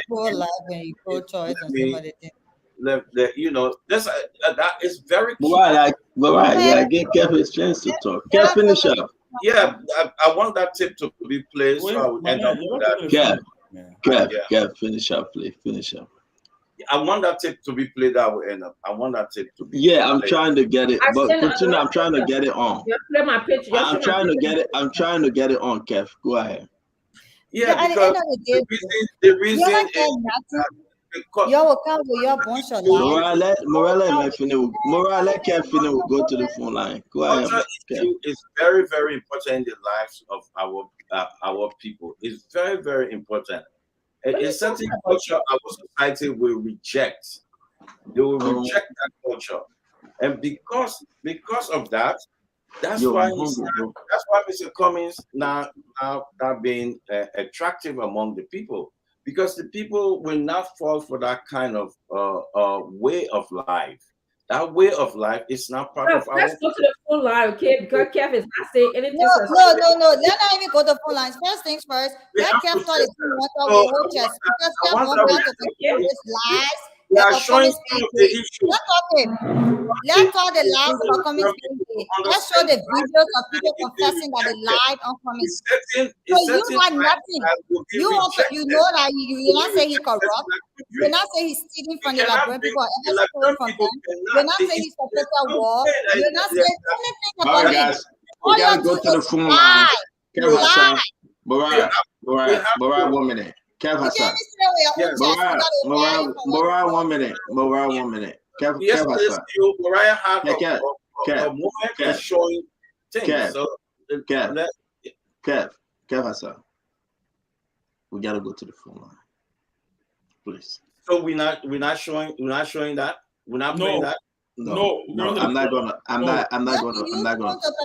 pro-life and you pro-choice and some other things. That is very key. Give Kev his chance to talk. Kev, finish up. Yeah, I want that tip to be played, so I will end up with that. Kev, finish up, please. Finish up. I want that tip to be played. I will end up. I want that tip to be. Yeah, I'm trying to get it, but continue. I'm trying to get it on. Play my picture. I'm trying to get it. I'm trying to get it on, Kev. Go ahead. Yeah, because the reason is. You will come with your bunch of lies. Let Kev finish. We'll go to the phone line. Go ahead. It's very, very important in the lives of our people. It's very, very important. It's something culture our society will reject. They will reject that culture, and because of that, that's why Mr. Cummings now being attractive among the people. Because the people will not fall for that kind of way of life. That way of life is not part of our. Let's go to the phone line, okay? Because Kev is not saying anything. No. Let not even go to the phone lines. First things first. Let Kev start the whole chest. Because Kev wants to continue his lies. Let's show the issue. Let's talk the lies about Cummings. Let's show the videos of people confessing that they lied on Cummings. So you had nothing. You know that you not say he corrupt. You not say he's stealing from the Liberian people or ever stolen from them. You not say he's supported war. You not say anything about him. We gotta go to the phone line. Kev Hassan. Barai, 1 minute. Kev Hassan. Barai, 1 minute. Barai, 1 minute. Kev Hassan. Mariah had a moment showing things. Kev Hassan. We gotta go to the phone line, please. So we're not showing that. We're not playing that. No, I'm not gonna.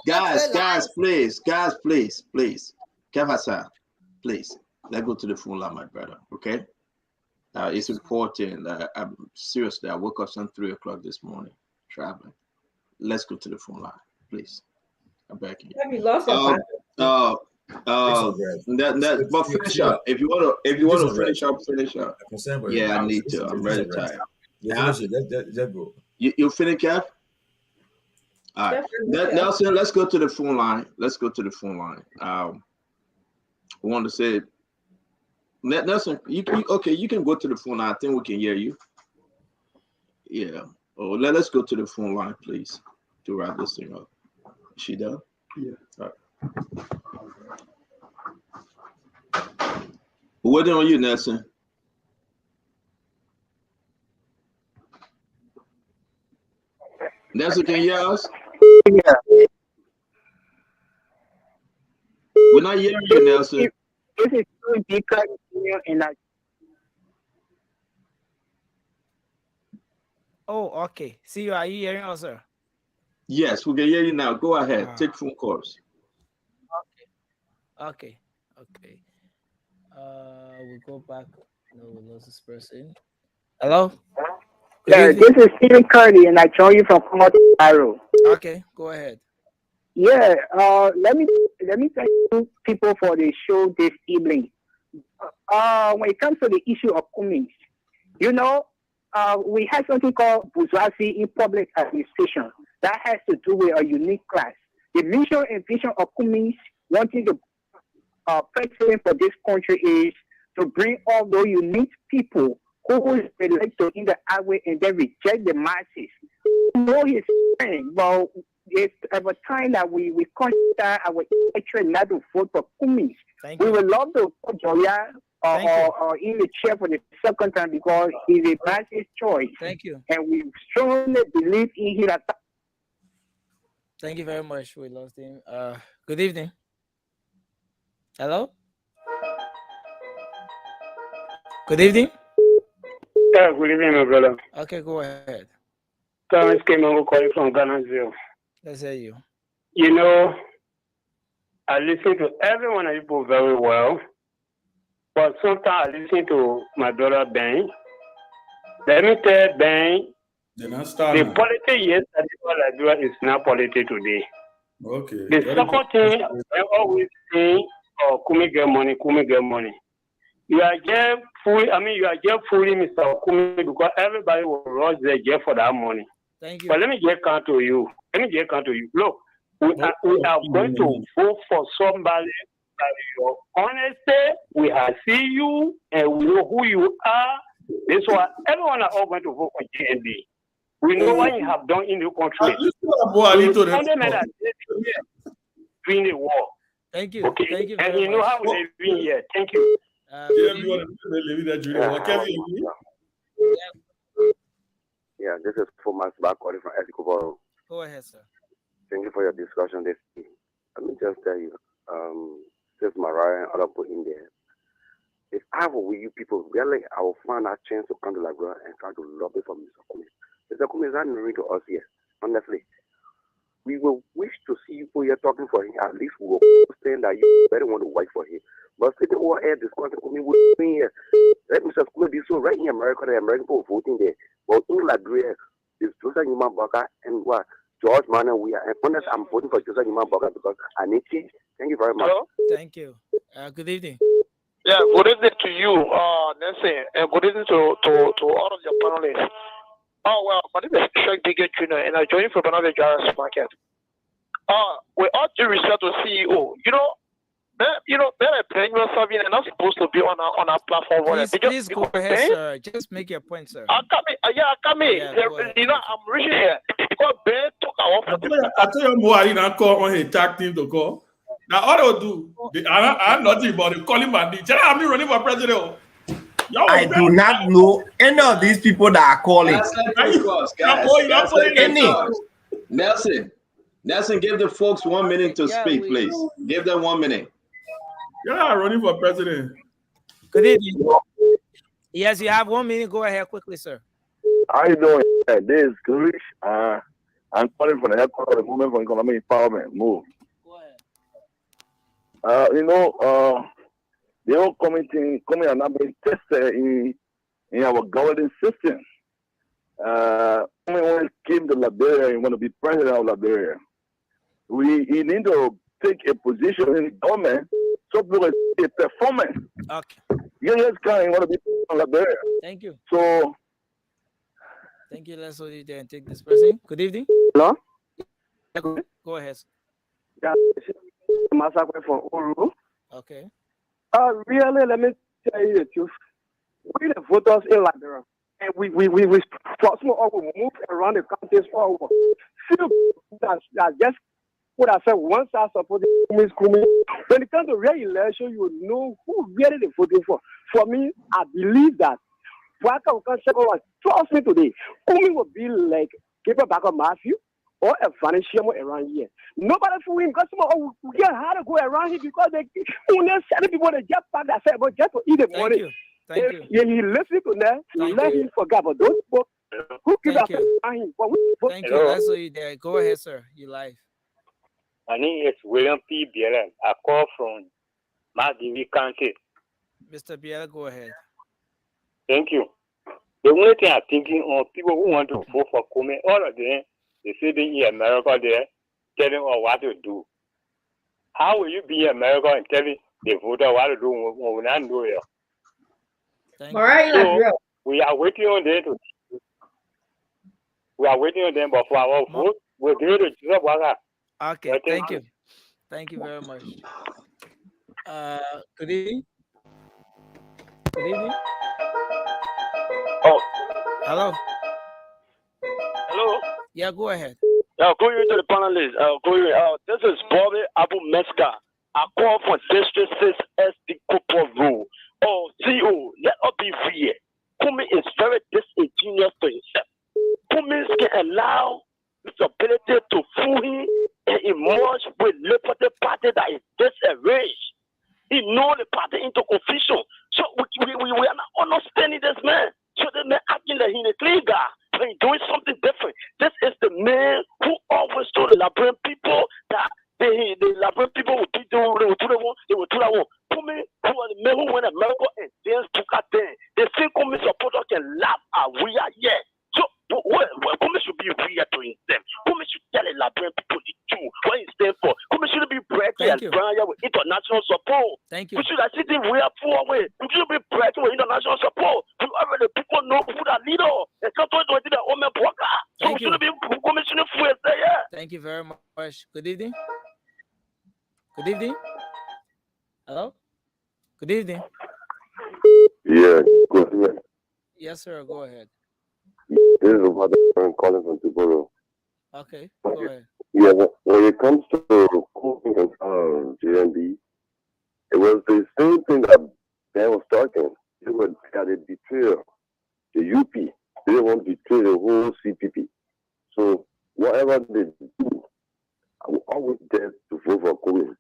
Guys, please. Kev Hassan, please. Let's go to the phone line, my brother. Okay. It's important. I'm seriously. I woke up some 3 o'clock this morning, traveling. Let's go to the phone line, please. I'm back in. Have you lost but finish up. If you want to finish up. Yeah, I need to. I'm ready to. You finish, Kev? All right, Definitely. Nelson, let's go to the phone line. We want to say, Nelson, okay, you can go to the phone line. I think we can hear you. Yeah. Oh, let's go to the phone line, please, to wrap this thing up. Is she done? Yeah. All right. We're waiting on you, Nelson. Nelson, can you hear us? Yeah. We're not hearing you, Nelson. This is too because in a Oh, okay. See you. Are you hearing us, sir? Yes, we can hear you now. Go ahead. Take phone calls. Okay. We go back. No, we lost this person. Hello? Good yeah, evening. this is Stephen Curdy, and I join you from Colorado. Okay, go ahead. Yeah, let me thank you people for the show this evening. When it comes to the issue of Cummings, you know, we have something called bourgeoisie in public administration that has to do with a unique class. The mission and vision of Cummings wanting to president for this country is to bring all those unique people who relate to in the highway and then reject the masses. You know his friend, but it's at a time that we consider our election not to vote for Cummings. Thank We you. would love to put Joya or in the chair for the second time because he's a masses choice. Thank you. And we strongly believe in him. Thank you very much. We lost him. Good evening. Hello? Good evening. Yeah, good evening, my brother. Okay, go ahead. Thomas came over calling from Ghana. Let's hear you. You know, I listen to every one of you people very well, but sometimes I listen to my brother Ben. Let me tell Ben, Then I the start. politics yesterday Liberia is not politics today. Okay. The second thing I always say, Kumi get money. You are just fooling Mr. Kumi because everybody will rush there just for that money. Thank you. But let me just come to you. Look, we are going to vote for somebody that your honesty, we have seen you and we know who you are. This why everyone are all going to vote for GND. We know what you have done in the country. During the war. Thank you. Okay. Thank you and very you know much. how we live in here. Thank you. Yeah, this is Thomas back calling from Escobar. Go ahead, sir. Thank you for your discussion this evening. Let me just tell you, this Mariah and other people in there. If I were with you people, really, I will find a chance to come to Liberia and try to lobby for Mr. Cummings. Mr. Cummings is not married to us here, honestly. We will wish to see you here talking for him. At least we will understand that you better want to work for him. But sitting over here discussing with me here, let Mr. Cummings be so right in America, the American people voting there. Well, in Liberia, it's Joseph Newman Baka and what? George Mann, we are. And honest, I'm voting for Joseph Newman Baka because I need change. Thank you very much. Hello? Thank you. Good evening. Yeah, good evening to you, Nancy, and good evening to all of your panelists. Oh, well, my name is Shek Bigot Jr., and I join you from another Jarvis market. We ought to research to CEO. They're a perennial serving and not supposed to be on our platform. Please go ahead, sir. Just make your point, sir. I'm reaching here because Ben took our. I tell you more, I didn't call on his tag team to call. Now, all they do, I'm nothing but they call him Mandy. I'm not running for president. I do not know any of these people that are calling. Nelson, give the folks 1 minute to speak, please. Give them 1 minute. Yeah, running for president. Good evening. Yes, you have 1 minute. Go ahead quickly, sir. How you doing? This is Grish. I'm calling from the headquarters of the Movement for Economic Empowerment. Move. Go ahead. The whole coming are not being tested in our governing system. When we came to Liberia and want to be president of Liberia, we need to take a position in the government so people can see a performance. Okay. You just can't want to be president of Liberia. Thank you. So. Thank you. Let's hold you there and take this person. Good evening. Hello? Go ahead. Yeah, massacre from Uru. Okay. Really, let me tell you the truth. We the voters in Liberia, and we move around the countries all over. Few that just what I said once I support the Kumi. When it comes to real election, you will know who really they voting for. For me, I believe that trust me today, Kumi will be like Gabriel Back Matthew or a Vanishamo around here. Nobody for him because we get how to go around here because they only send people to just back that say but just to eat the money. Thank you. Yeah, he listen to them, let him forget about those people who give Thank us you. him. Thank you. That's what you there. Go ahead, sir. You live. My name is William P. Bielen. I call from Madivi County. Mr. Biela, go ahead. Thank you. The only thing I'm thinking of people who want to vote for Kumi, all of them, they say they in America there, telling them what to do. How will you be in America and telling the voter what to do when we not know it? So we are waiting on them but for our vote, we're going to do it. Okay, thank you. Thank you very much. Good evening. Good evening. Oh. Hello. Hello. Yeah, go ahead. Going into the panelist. This is Bobby Abu Meska. I call for District 6 SD Cooper Rule. CO, let us be real. Kumi is very disingenuous to himself. Kumi can allow his ability to fool him and emerge with Liberty Party that is disarranged. He knows the party into confusion. So we are not understanding this man. So the man acting like he's a clean guy, but he's doing something different. This is the man who always told the Liberian people that the Liberian people would do that one. Kumi, who was the man who went to America and then took a thing. They think Kumi supporters can laugh at we are here. So Kumi should be real to himself. Kumi should tell the Liberian people the truth, what he stands for. Kumi shouldn't be bragging and branding with international support. Thank you. We should have seen we are forward. We should be bragging with international support. We already people know who that leader. It's not going to be the woman broker. So we shouldn't be Kumi shouldn't fool us. Thank you very much. Good evening. Good evening. Hello. Good evening. Yeah, good evening. Yes, sir. Go ahead. This is what I'm calling from Tuboro. Okay, go ahead. Yeah, when it comes to Kumi and JNB, it was the same thing that Ben was talking. They were at a betrayal. The UP, they want to betray the whole CPP. So whatever they do, I will always dare to vote for Kumi,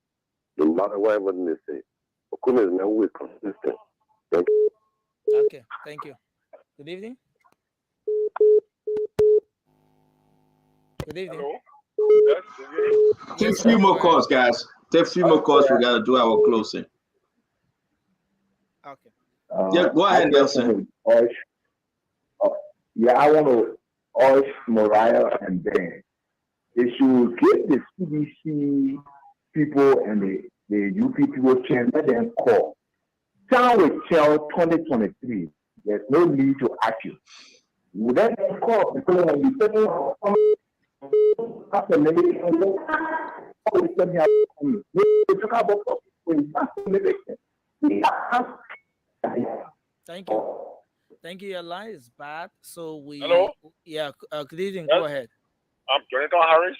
no matter whatever they say. Kumi is now always consistent. Thank you. Okay, thank you. Good evening. Good evening. Hello? Take a few more calls, guys. Take a few more calls. We got to do our closing. Okay. Yeah, go ahead, Nelson. Yeah, I want to urge Mariah and Ben. They should give the CDC people and the UP people chance, let them call. Town will tell 2023. There's no need to argue. Let them call because when you say after maybe thank you. Thank you. Your line is bad. So we. Hello? Yeah. Good evening. Yes. Go ahead. I'm Jonathan Harris,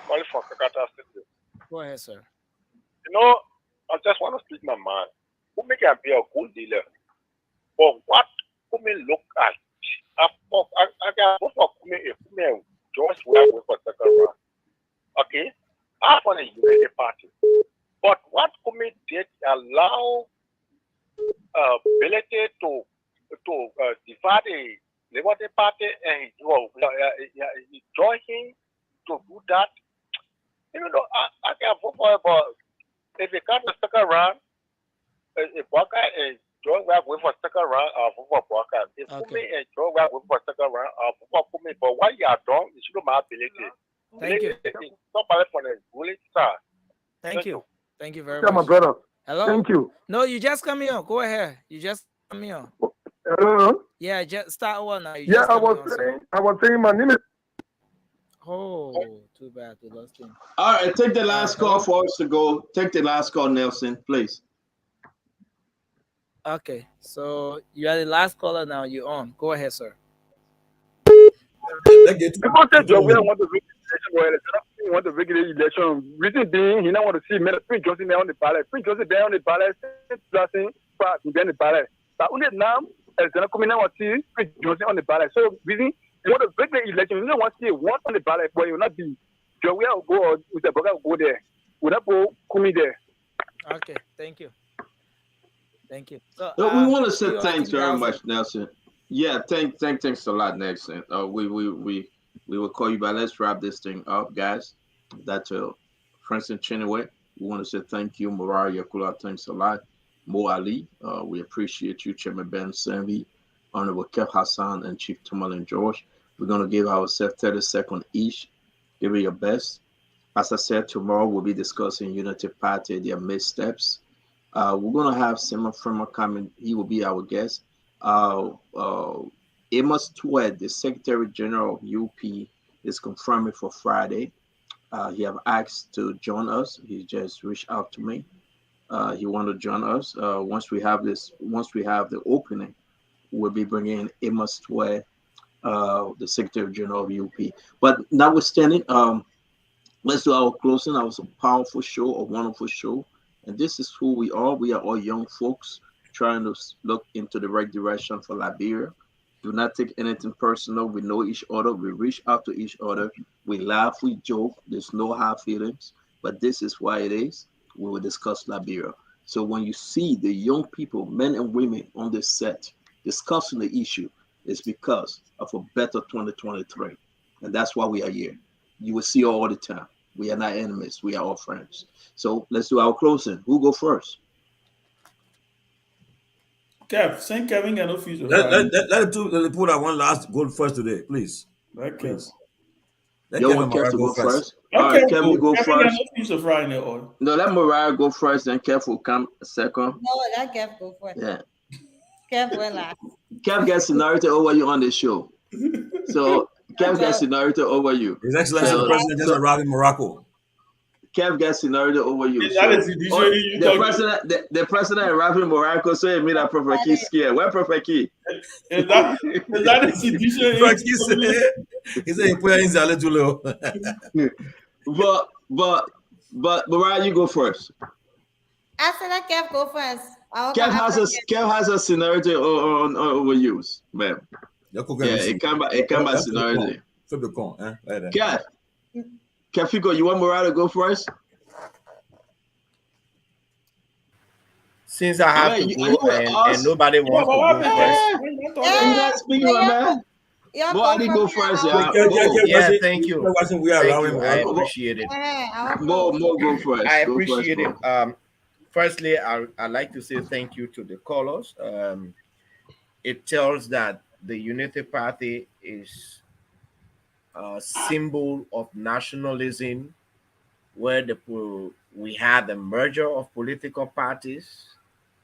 calling from Kakata City. Go ahead, sir. You know, I just want to speak my mind. Who can be a good dealer? But what who may look at? I can vote for Kumi if Kumi just went for second round. Okay? I want a United Party. But what Kumi did allow ability to divide the Liberty Party and he joined him to do that. Even though I can vote for it, but if it comes to second round, if Walker and John Webb went for second round, I'll vote for Walker. If Kumi and John Webb went for second round, I'll vote for Kumi. But what you are done, you should know my ability. Thank you. Somebody from the ruling side. Thank you. Thank you very much. my brother. Hello. Thank you. No, you just come here. Go ahead. You just come here. Hello. Yeah, just start one now. I was saying my name is. Oh, too bad we lost him. All right, take the last call Hello? for us to go. Take the last call, Nelson, please. Okay, so you are the last caller now. You're on. Go ahead, sir. People say Joe William want to rig the election, well, he want to rig the election. Reason being, he don't want to see Prince Johnson there on the ballot. Prince Johnson there on the ballot, Johnson, but he on the ballot. But only now, as they're coming now, want to see Prince Johnson on the ballot. So, reason, you want to rig the election, you don't want to see one on the ballot, but you will not be. Joe William will go, or with the brother will go there. Will not go, Kumi there. Okay, thank you. Thank you. So, we want to say you, I thanks think very that was much, Nelson. Yeah, thanks a lot, Nelson. We will call you back. Let's wrap this thing up, guys. That's Francis Chinaway. We want to say thank you, Mariah Yakula. Thanks a lot. Mo Ali, we appreciate you, Chairman Ben Sanvi, Honorable Kev Hassan, and Chief Tamal and George. We're going to give ourselves 30 seconds each. Give it your best. As I said, tomorrow we'll be discussing Unity Party, their missteps. We're going to have Simon Freeman coming. He will be our guest. Amos Twed, the Secretary General of UP, is confirming for Friday. He have asked to join us. He just reached out to me. He want to join us. Once we have the opening, we'll be bringing Amos Twed, the Secretary General of UP. But notwithstanding, let's do our closing. That was a powerful show, a wonderful show. And this is who we are. We are all young folks trying to look into the right direction for Liberia. Do not take anything personal. We know each other. We reach out to each other. We laugh, we joke. There's no hard feelings. But this is why it is. We will discuss Liberia. So when you see the young people, men and women on this set discussing the issue, it's because of a better 2023. And that's why we are here. You will see all the time. We are not enemies. We are all friends. So let's do our closing. Who go first? Kev, Saint Kevin got no future. Let the put that one last goal first today, please. Okay. Please. Let You Kevin want Kev Mariah to go first? Let All right, Kev Kev, go. you go Kevin got first. no future Friday or. No, let Mariah go first, then Kev will come second. No, let Kev go first. Yeah. Kev will last. Kev gets seniority over you on the show. So Kev gets seniority over you. His Excellency the President just arrived in Morocco. Kev gets seniority over you. Is that a sedition you talking? The president arrived in Morocco, so he made that Prophet Key scared. Where Prophet Key? Is that a sedition? Prophet Key said, he said he put in Zale too low. But Mariah, you go first. I said let Kev go first. Kev has a seniority on overuse, man. Yeah, it can by seniority. Kev, you want Mariah to go first? Since I have to go and nobody wants to go first. Boy, go first. Yeah, thank you. I appreciate it. More go first. I appreciate it. Firstly, I'd like to say thank you to the callers. It tells that the Unity Party is a symbol of nationalism, where we had the merger of political parties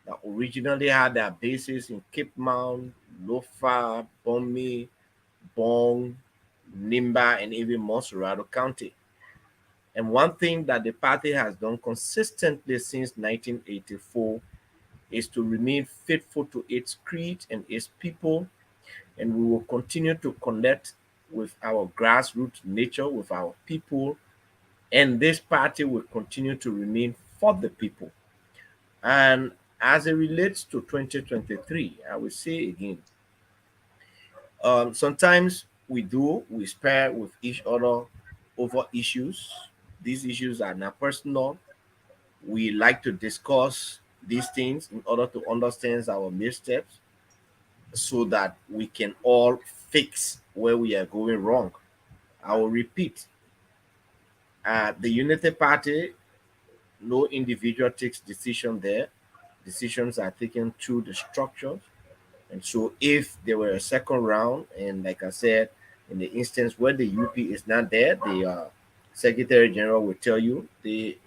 that originally had their bases in Cape Mount, Lofa, Bomi, Bong, Nimba, and even Monserrado County. And one thing that the party has done consistently since 1984 is to remain faithful to its creed and its people, and we will continue to connect with our grassroots nature, with our people, and this party will continue to remain for the people. And as it relates to 2023, I will say again, sometimes we spare with each other over issues. These issues are not personal. We like to discuss these things in order to understand our missteps so that we can all fix where we are going wrong. I will repeat, the Unity Party, no individual takes decision there. Decisions are taken through the structures. And so if there were a second round, and like I said, in the instance where the UP is not there, the Secretary General will tell you the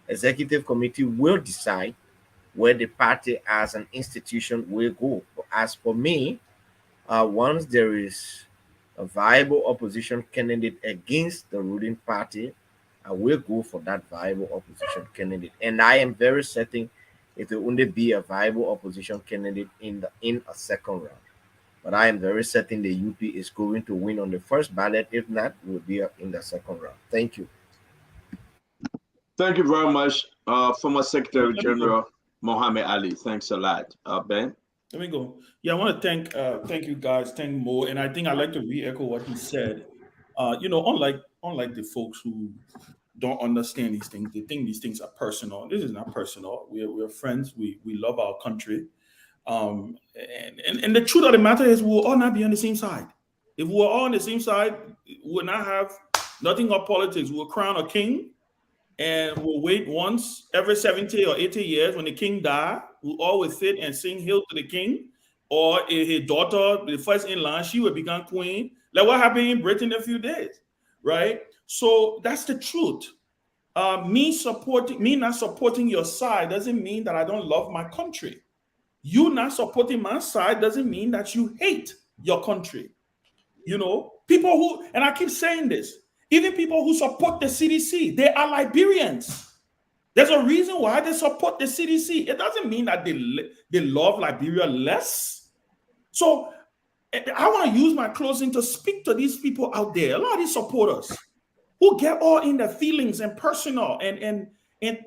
executive committee will decide where the party as an institution will go. But as for me, once there is a viable opposition candidate against the ruling party, I will go for that viable opposition candidate. And I am very certain it will only be a viable opposition candidate in a second round. But I am very certain the UP is going to win on the first ballot. If not, will be in the second round. Thank you. Thank you very much, former Secretary General Mohammed Ali. Thanks a lot, Ben. Let me go. Yeah, I want to thank you guys, thank Mo, and I think I'd like to re-echo what he said. Unlike the folks who don't understand these things, they think these things are personal. This is not personal. We're friends. We love our country. And the truth of the matter is, we'll all not be on the same side. If we're all on the same side, we'll not have nothing of politics. We'll crown a king, and we'll wait once every 70 or 80 years. When the king die, we'll always sit and sing "Hail to the King," or his daughter, the first in line, she will become queen. Like what happened in Britain in a few days, right? So that's the truth. Me not supporting your side doesn't mean that I don't love my country. You not supporting my side doesn't mean that you hate your country. People who, and I keep saying this, even people who support the CDC, they are Liberians. There's a reason why they support the CDC. It doesn't mean that they love Liberia less. So I want to use my closing to speak to these people out there, a lot of these supporters who get all in their feelings and personal and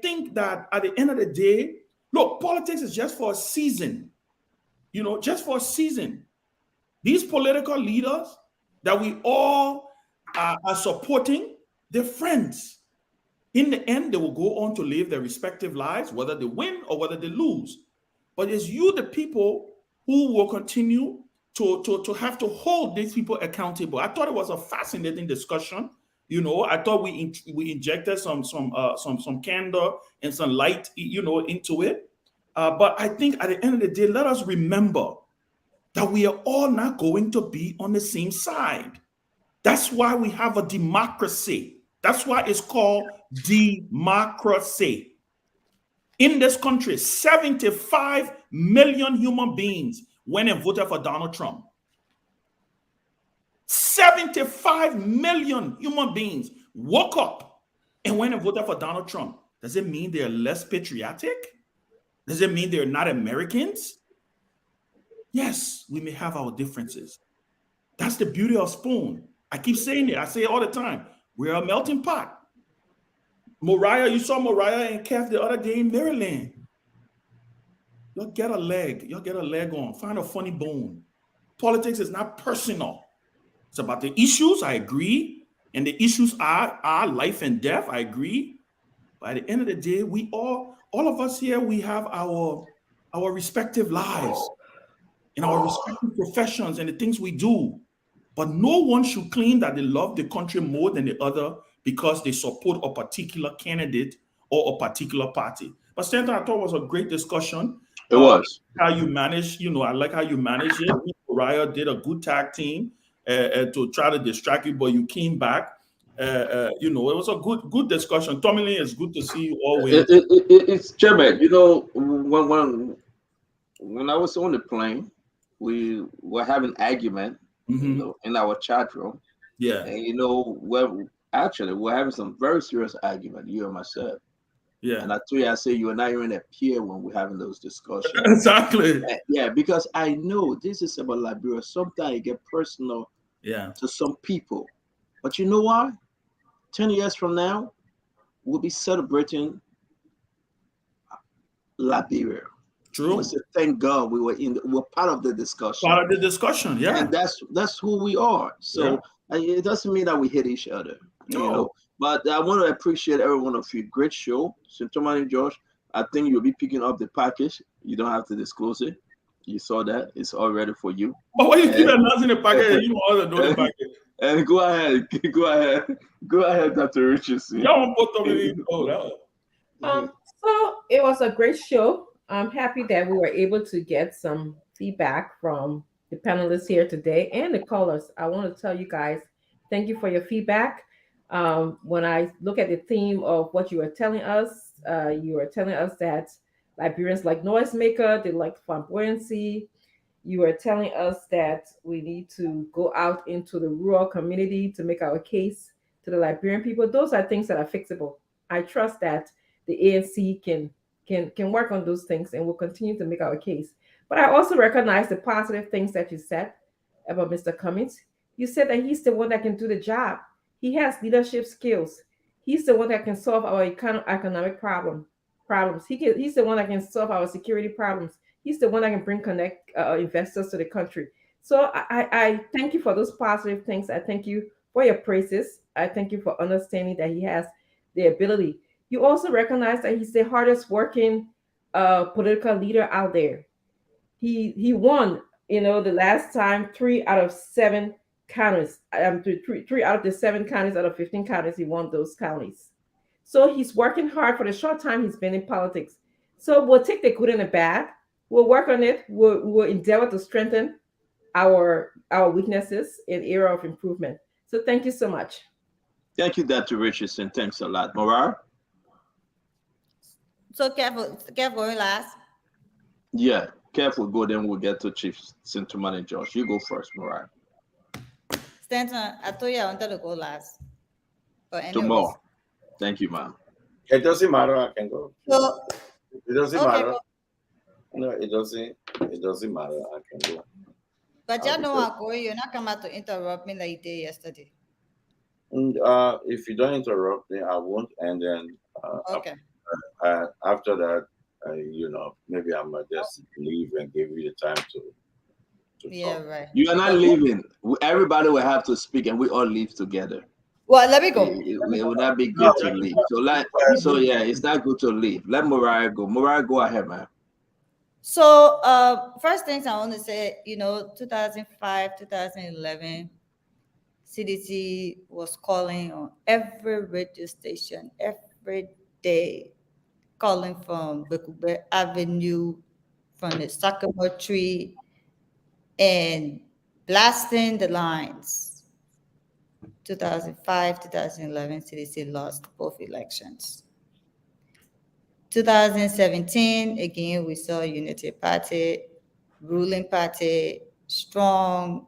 think that at the end of the day, look, politics is just for a season, just for a season. These political leaders that we all are supporting, they're friends. In the end, they will go on to live their respective lives, whether they win or whether they lose. But it's you, the people, who will continue to have to hold these people accountable. I thought it was a fascinating discussion. I thought we injected some candor and some light, into it. But I think at the end of the day, let us remember that we are all not going to be on the same side. That's why we have a democracy. That's why it's called democracy. In this country, 75 million human beings went and voted for Donald Trump. 75 million human beings woke up and went and voted for Donald Trump. Does it mean they're less patriotic? Does it mean they're not Americans? Yes, we may have our differences. That's the beauty of Spoon. I keep saying it. I say it all the time. We're a melting pot. Mariah, you saw Mariah and Kath the other day in Maryland. You'll get a leg. You'll get a leg on. Find a funny bone. Politics is not personal. It's about the issues. I agree. And the issues are life and death. I agree. But at the end of the day, we all of us here, we have our respective lives and our respective professions and the things we do. But no one should claim that they love the country more than the other because they support a particular candidate or a particular party. But Stanton, I thought it was a great discussion. It was. How you manage, I like how you manage it. Mariah did a good tag team to try to distract you, but you came back. It was a good discussion. Tommy Lee, it's good to see you always. It's Chairman. When I was on the plane, we were having an argument in our chat room. Yeah. And we're having some very serious argument, you and myself. Yeah. And I told you, I say you are not even a peer when we're having those discussions. Exactly. Yeah, because I know this is about Liberia. Sometimes it get personal to some people. But you know why? 10 years from now, we'll be celebrating Liberia. True. We'll say, thank God we're part of the discussion. Part of the discussion, yeah. And that's who we are. So it doesn't mean that we hate each other. No. But I want to appreciate every one of you. Great show. So Tommy Josh, I think you'll be picking up the package. You don't have to disclose it. You saw that. It's all ready for you. But when you keep announcing the package, you want to know the package. And go ahead, Dr. Richardson. So it was a great show. I'm happy that we were able to get some feedback from the panelists here today and the callers. I want to tell you guys, thank you for your feedback. When I look at the theme of what you were telling us that Liberians like noisemaker, they like flamboyancy, you were telling us that we need to go out into the rural community to make our case to the Liberian people. Those are things that are fixable. I trust that the ANC can work on those things and will continue to make our case. But I also recognize the positive things that you said about Mr. Cummings. You said that he's the one that can do the job. He has leadership skills. He's the one that can solve our economic problems. He's the one that can solve our security problems. He's the one that can bring connect investors to the country. So I thank you for those positive things. I thank you for your praises. I thank you for understanding that he has the ability. You also recognize that he's the hardest working political leader out there. He won, the last time 3 out of 7 counties. Three out of the 7 counties out of 15 counties, he won those counties. So he's working hard for the short time he's been in politics. So we'll take the good and the bad. We'll work on it. We'll endeavor to strengthen our weaknesses in area of improvement. So thank you so much. Thank you, Dr. Richardson. Thanks a lot. Morar? So careful going last. Yeah, careful. Go, then we'll get to Chief Sintoman and Josh. You go first, Morar. Stanton, I thought you wanted to go last. But anyways. Tomorrow. Thank you, ma'am. It doesn't matter. I can go. So, it doesn't okay, matter. well, No, it doesn't. It doesn't matter. I can go. But you know I'm going. You're not coming to interrupt me like you did yesterday. And, if you don't interrupt me, I won't. And then okay. After that, maybe I might just leave and give you the time to yeah, talk. right. You are not leaving. Everybody will have to speak, and we all leave together. Well, let me go. It would not be good to leave. So yeah, it's not good to leave. Let Mariah go. Mariah, go ahead, man. So first things I want to say, 2005, 2011, CDC was calling on every radio station every day, calling from Bekube Avenue, from the Sycamore Tree, and blasting the lines. 2005, 2011, CDC lost both elections. 2017, again, we saw Unity Party, ruling party, strong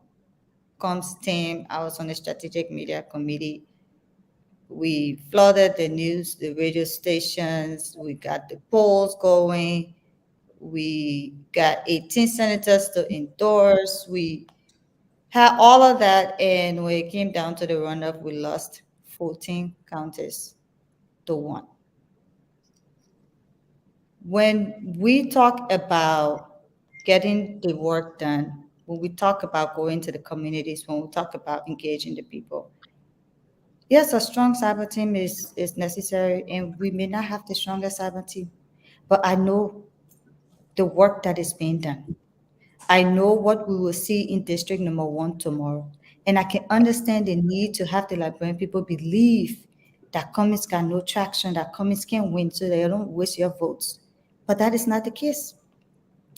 comms team. I was on the strategic media committee. We flooded the news, the radio stations. We got the polls going. We got 18 senators to endorse. We had all of that, and when it came down to the runoff, we lost 14 counties to 1. When we talk about getting the work done, when we talk about going to the communities, when we talk about engaging the people, yes, a strong cyber team is necessary, and we may not have the strongest cyber team, but I know the work that is being done. I know what we will see in District Number 1 tomorrow, and I can understand the need to have the Liberian people believe that Cummings got no traction, that Cummings can win, so they don't waste your votes. But that is not the case.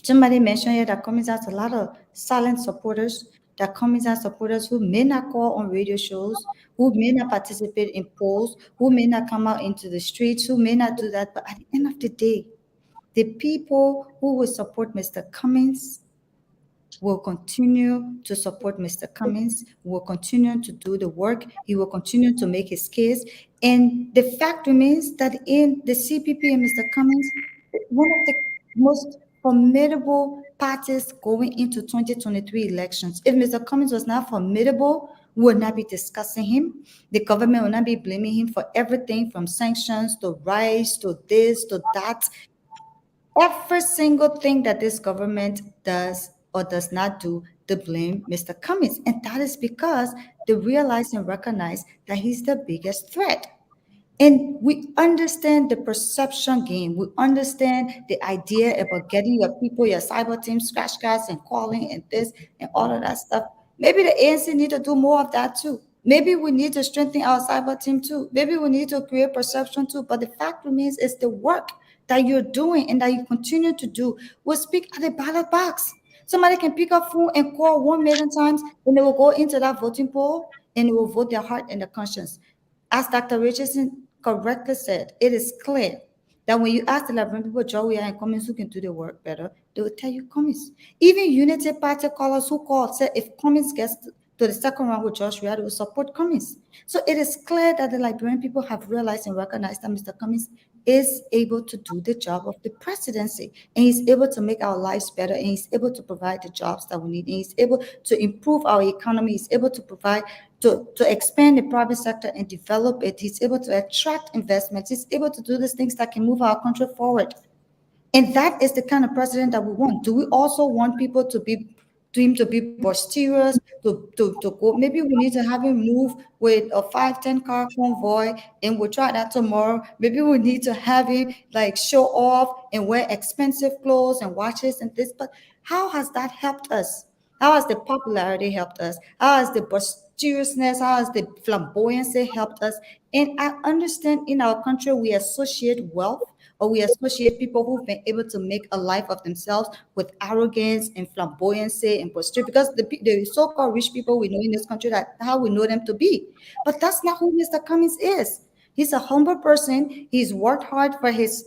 Somebody mentioned here that Cummings has a lot of silent supporters, that Cummings has supporters who may not call on radio shows, who may not participate in polls, who may not come out into the streets, who may not do that. But at the end of the day, the people who will support Mr. Cummings will continue to support Mr. Cummings, will continue to do the work, he will continue to make his case. And the fact remains that in the CPP and Mr. Cummings, one of the most formidable parties going into 2023 elections. If Mr. Cummings was not formidable, we would not be discussing him. The government will not be blaming him for everything from sanctions to rice to this to that. Every single thing that this government does or does not do, to blame Mr. Cummings. And that is because they realize and recognize that he's the biggest threat. And we understand the perception game. We understand the idea about getting your people, your cyber team, scratch cards and calling and this and all of that stuff. Maybe the ANC need to do more of that too. Maybe we need to strengthen our cyber team too. Maybe we need to create perception too. But the fact remains is the work that you're doing and that you continue to do will speak at the ballot box. Somebody can pick up phone and call 1 million times, and they will go into that voting poll and they will vote their heart and their conscience. As Dr. Richardson correctly said, it is clear that when you ask the Liberian people, Joe, and Cummings who can do the work better, They will tell you Cummings. Even Unity Party callers who called said if Cummings gets to the second round with Josh Weah, they will support Cummings. So it is clear that the Liberian people have realized and recognized that Mr. Cummings is able to do the job of the presidency, and he's able to make our lives better, and he's able to provide the jobs that we need, and he's able to improve our economy, he's able to provide to expand the private sector and develop it, he's able to attract investments, he's able to do these things that can move our country forward. And that is the kind of president that we want. Do we also want people to him to be boisterous, to go? Maybe we need to have him move with a 5-10 car convoy, and we'll try that tomorrow. Maybe we need to have him like show off and wear expensive clothes and watches and this. But how has that helped us? How has the popularity helped us? How has the boisterousness, how has the flamboyancy helped us? And I understand in our country we associate wealth, or we associate people who've been able to make a life of themselves with arrogance and flamboyancy and posture, because the so-called rich people we know in this country, that how we know them to be. But that's not who Mr. Cummings is. He's a humble person. He's worked hard for his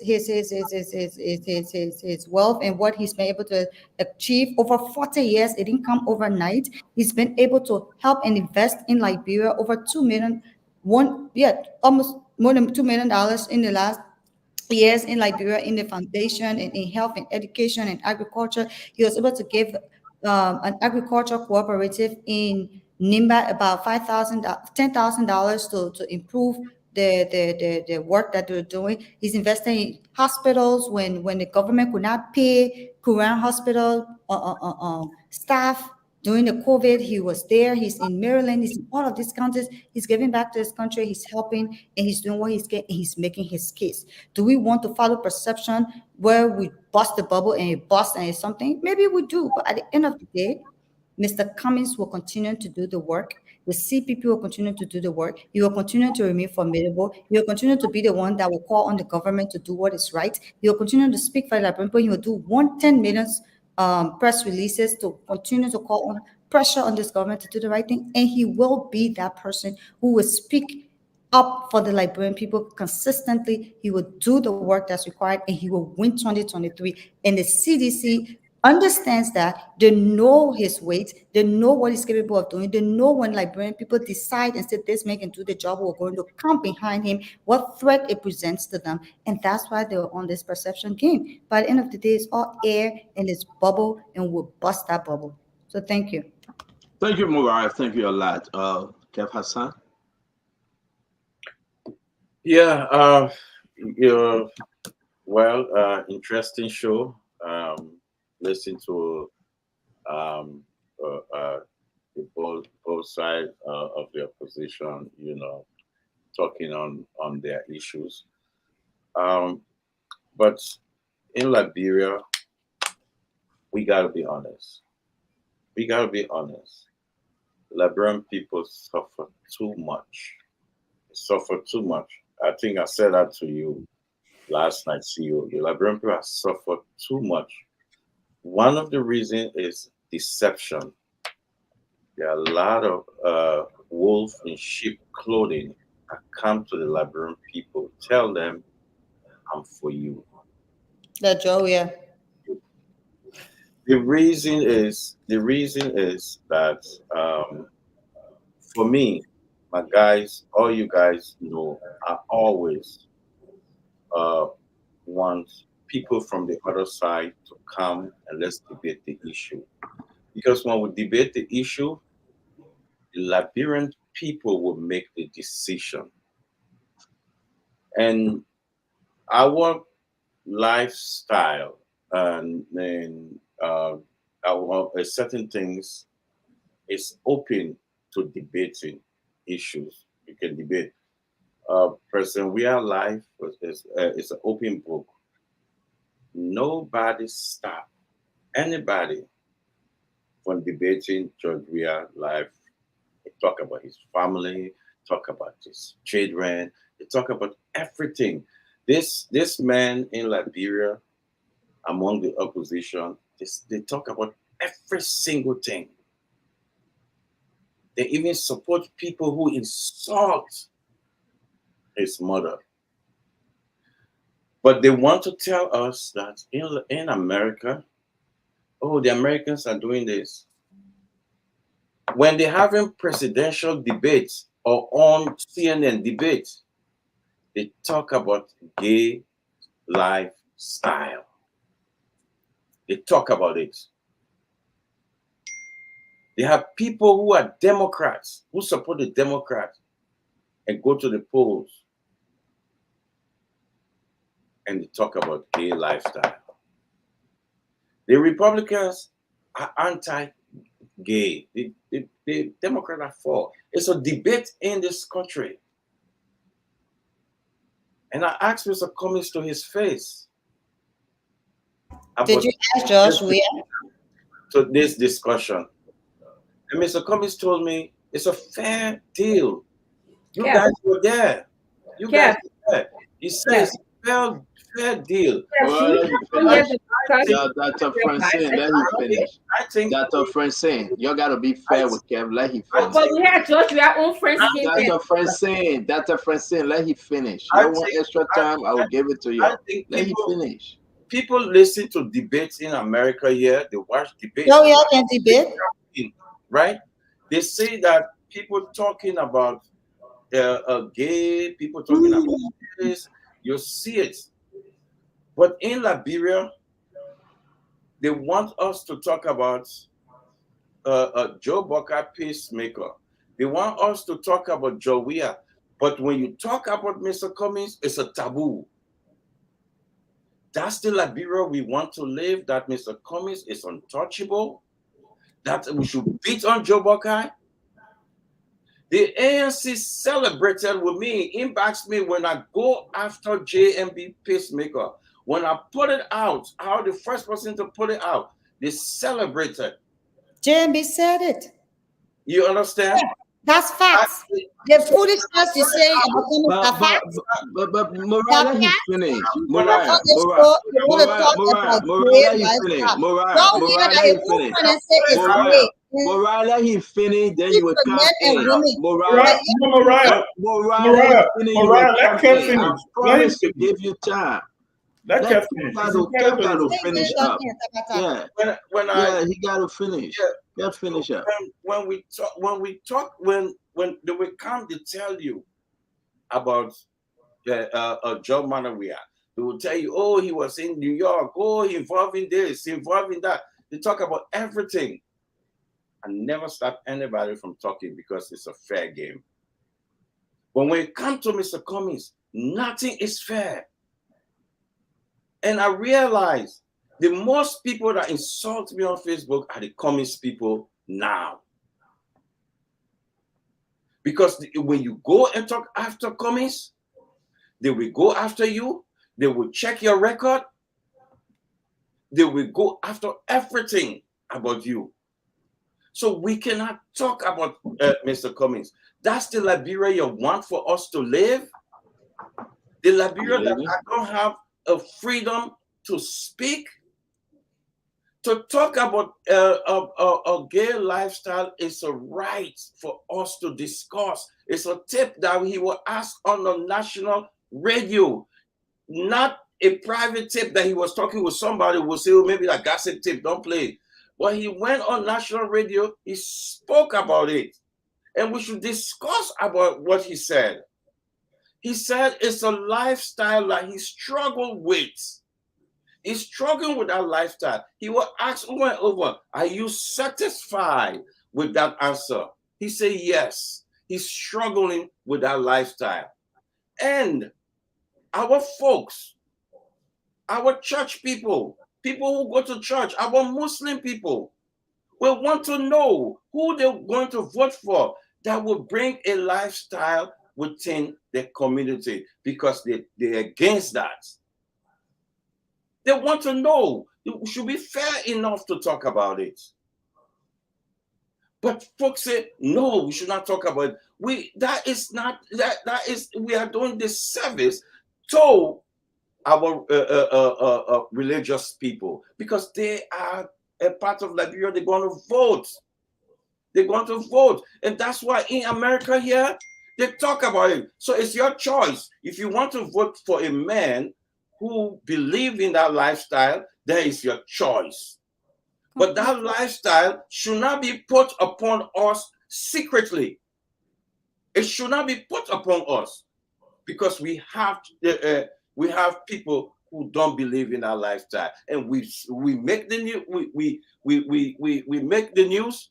wealth and what he's been able to achieve over 40 years. It didn't come overnight. He's been able to help and invest in Liberia over almost more than $2 million in the last years in Liberia, in the foundation and in health and education and agriculture. He was able to give an agriculture cooperative in Nimba about $10,000 to improve the work that they're doing. He's investing in hospitals when the government could not pay Quran hospital staff. During the COVID, he was there. He's in Maryland. He's in all of these counties. He's giving back to his country. He's helping, and he's doing what he's getting. He's making his case. Do we want to follow perception where we bust the bubble and it busts and it's something? Maybe we do, but at the end of the day, Mr. Cummings will continue to do the work. The CPP will continue to do the work. He will continue to remain formidable. He will continue to be the one that will call on the government to do what is right. He will continue to speak for the Liberian people. He will do 110 million press releases to continue to call on pressure on this government to do the right thing. And he will be that person who will speak up for the Liberian people consistently. He will do the work that's required, and he will win 2023. And the CDC understands that. They know his weight. They know what he's capable of doing. They know when Liberian people decide and say this man can do the job, we're going to come behind him, what threat it presents to them. And that's why they're on this perception game. By the end of the day, it's all air and it's bubble, and we'll bust that bubble. So thank you. Thank you, Mubarak. Thank you a lot. Kev Hassan. Yeah, interesting show. Listen to the both sides of the opposition, talking on their issues. But in Liberia, we gotta be honest. We gotta be honest. Liberian people suffer too much. Suffer too much. I think I said that to you last night, CEO. The Liberian people have suffered too much. One of the reasons is deception. There are a lot of wolf in sheep clothing that come to the Liberian people. Tell them, I'm for you. That Joe, yeah. The reason is that for me, my guys, all you guys know, I always want people from the other side to come and let's debate the issue. Because when we debate the issue, the Liberian people will make the decision. And our lifestyle and our certain things is open to debating issues. You can debate. President We Are Life is an open book. Nobody stop anybody from debating George Weah Life. They talk about his family, talk about his children, they talk about everything. This man in Liberia, among the opposition, they talk about every single thing. They even support people who insult his mother. But they want to tell us that in America, oh, the Americans are doing this. When they're having presidential debates or on CNN debates, they talk about gay lifestyle. They talk about it. They have people who are Democrats, who support the Democrats and go to the polls and they talk about gay lifestyle. The Republicans are anti-gay. The Democrats are for. It's a debate in this country. And I asked Mr. Cummings to his face. Did you ask Josh where? To this discussion. And Mr. Cummings told me it's a fair deal. You guys were there. You guys were there. He says fair deal. Dr. Francine, let him finish. I think Dr. Francine, you gotta be fair with Kev. Let him finish. But we had Josh, we are own friends. Dr. Francine, let him finish. You want extra time? I will give it to you. Let him finish. People listen to debates in America here. They watch debates. No, we can debate. Right? They say that people talking about gay, people talking about this, you see it. But in Liberia, they want us to talk about Joe Boca pacemaker. They want us to talk about Jowea. But when you talk about Mr. Cummings, it's a taboo. That's the Liberia we want to live, that Mr. Cummings is untouchable, that we should beat on Joe Boca. The ANC celebrated with me, inboxed me when I go after JMB pacemaker. When I put it out, I was the first person to put it out. They celebrated. JMB said it. You understand? Yeah, that's facts. The foolishness you say about facts. But Mariah, let him finish. Mariah, let him finish. Then you will come in. Mariah, let Kev finish. I promise to give you time. Let Kev finish. Kev got to finish up. Yeah, he got to finish. Yeah. Kev finish up. When we talk, when they will come to tell you about Joe Manoria, they will tell you, oh, he was in New York, oh, he involved in this, involved in that. They talk about everything. I never stop anybody from talking because it's a fair game. But when it comes to Mr. Cummings, nothing is fair. And I realize the most people that insult me on Facebook are the Cummings people now. Because when you go and talk after Cummings, they will go after you. They will check your record. They will go after everything about you. So we cannot talk about Mr. Cummings. That's the Liberia you want for us to live. The Liberia that I don't have a freedom to speak. To talk about a gay lifestyle is a right for us to discuss. It's a tip that he will ask on the national radio, not a private tip that he was talking with somebody who will say, oh, maybe that gossip tip, don't play it. But he went on national radio, he spoke about it, and we should discuss about what he said. He said it's a lifestyle that he struggled with. He's struggling with that lifestyle. He will ask over and over, are you satisfied with that answer? He said yes. He's struggling with that lifestyle. And our folks, our church people, people who go to church, our Muslim people, will want to know who they're going to vote for that will bring a lifestyle within the community, because they're against that. They want to know. It should be fair enough to talk about it. But folks say, no, we should not talk about it. We are doing this service to our religious people, because they are a part of Liberia. They're going to vote. They're going to vote. And that's why in America here, they talk about it. So it's your choice. If you want to vote for a man who believes in that lifestyle, that is your choice. But that lifestyle should not be put upon us secretly. It should not be put upon us because we have people who don't believe in our lifestyle, and we make the news. We make the news.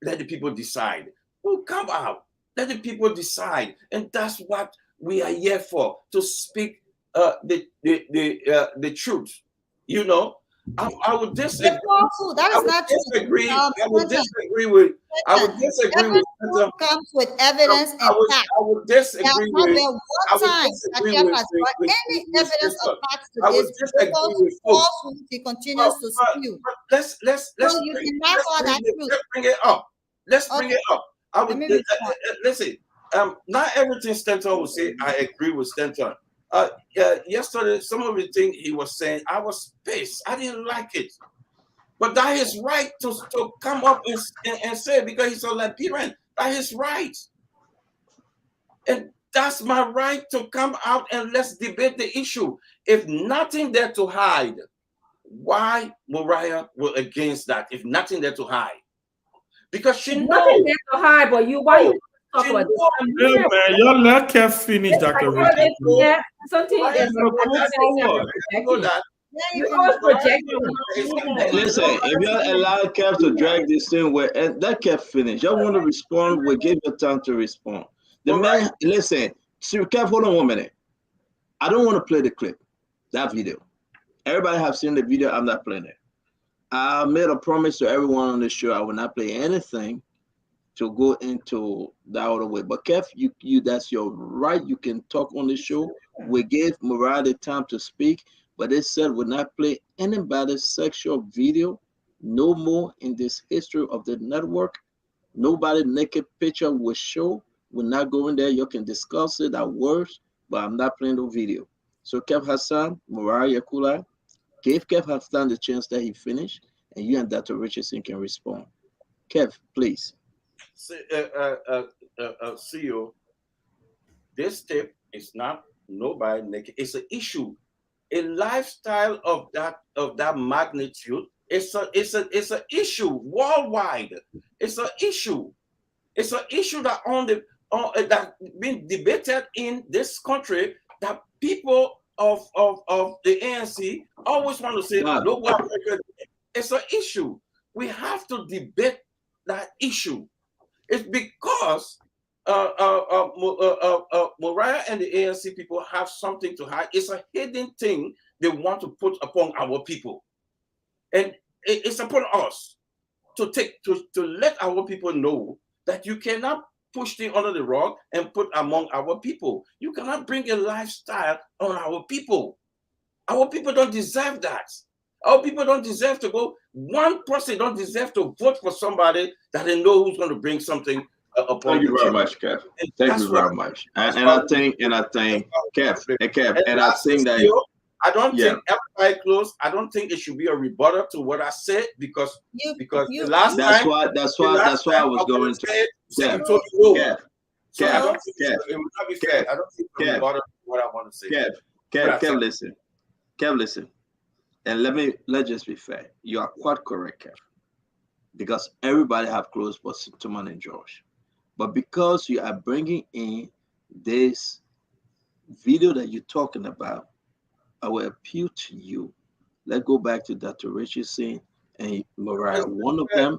Let the people decide. We'll come out. Let the people decide, and that's what we are here for, to speak the truth. You know, I would disagree. That is not true. I would disagree with. I would disagree with. Every comes with evidence and facts. I would disagree with. There one time that Kev has brought any evidence or facts to this because falsehood he continues to spew. Let's So you can have all that truth. Let's bring it up. Let's bring it up. I would listen. Not everything Stanton will say, I agree with Stanton. Yesterday, some of the things he was saying, I was pissed. I didn't like it. But that is right to come up and say, because he's a Liberian, that is right. And that's my right to come out and let's debate the issue. If nothing there to hide, why Mariah will against that? If nothing there to hide, because she knows nothing there to hide. But why you talk about this? Yeah, man, y'all let Kev finish, Dr. Richard. Yeah, something is Listen, if y'all allow Kev to drag this thing where that Kev finish, y'all want to respond, we give you time to respond. The man, listen, Kev, hold on 1 minute. I don't want to play the clip, that video. Everybody have seen the video. I'm not playing it. I made a promise to everyone on the show I will not play anything to go into the other way. But Kev, you that's your right. You can talk on the show. We gave Mariah the time to speak, but they said we'll not play anybody's sexual video no more in this history of the network. Nobody naked picture will show. We're not going there. You can discuss it at words, but I'm not playing the video. So Kev Hassan, Mariah Yakula, gave Kev Hassan the chance that he finished, and you and Dr. Richardson can respond. Kev, please. CEO, this tape is not nobody naked. It's an issue. A lifestyle of that magnitude. It's an issue worldwide. It's an issue. It's an issue that that being debated in this country, that people of the ANC always want to say, no, it's an issue. We have to debate that issue. It's because Mariah and the ANC people have something to hide. It's a hidden thing they want to put upon our people. And it's upon us to let our people know that you cannot push things under the rug and put among our people. You cannot bring a lifestyle on our people. Our people don't deserve that. Our people don't deserve to go. One person don't deserve to vote for somebody that they know who's going to bring something upon. Thank you very much, Kev. Thank you very much. And I think, Kev, and I think that I don't think everybody close. I don't think it should be a rebuttal to what I said because the last time that's why I was going to Kev. It would not be fair. I don't think it's a rebuttal to what I want to say. Kev, listen. And let's just be fair. You are quite correct, Kev. Because everybody have close but Tuman and Josh. But because you are bringing in this video that you're talking about, I will appeal to you. Let's go back to Dr. Richardson and Mariah. One of them,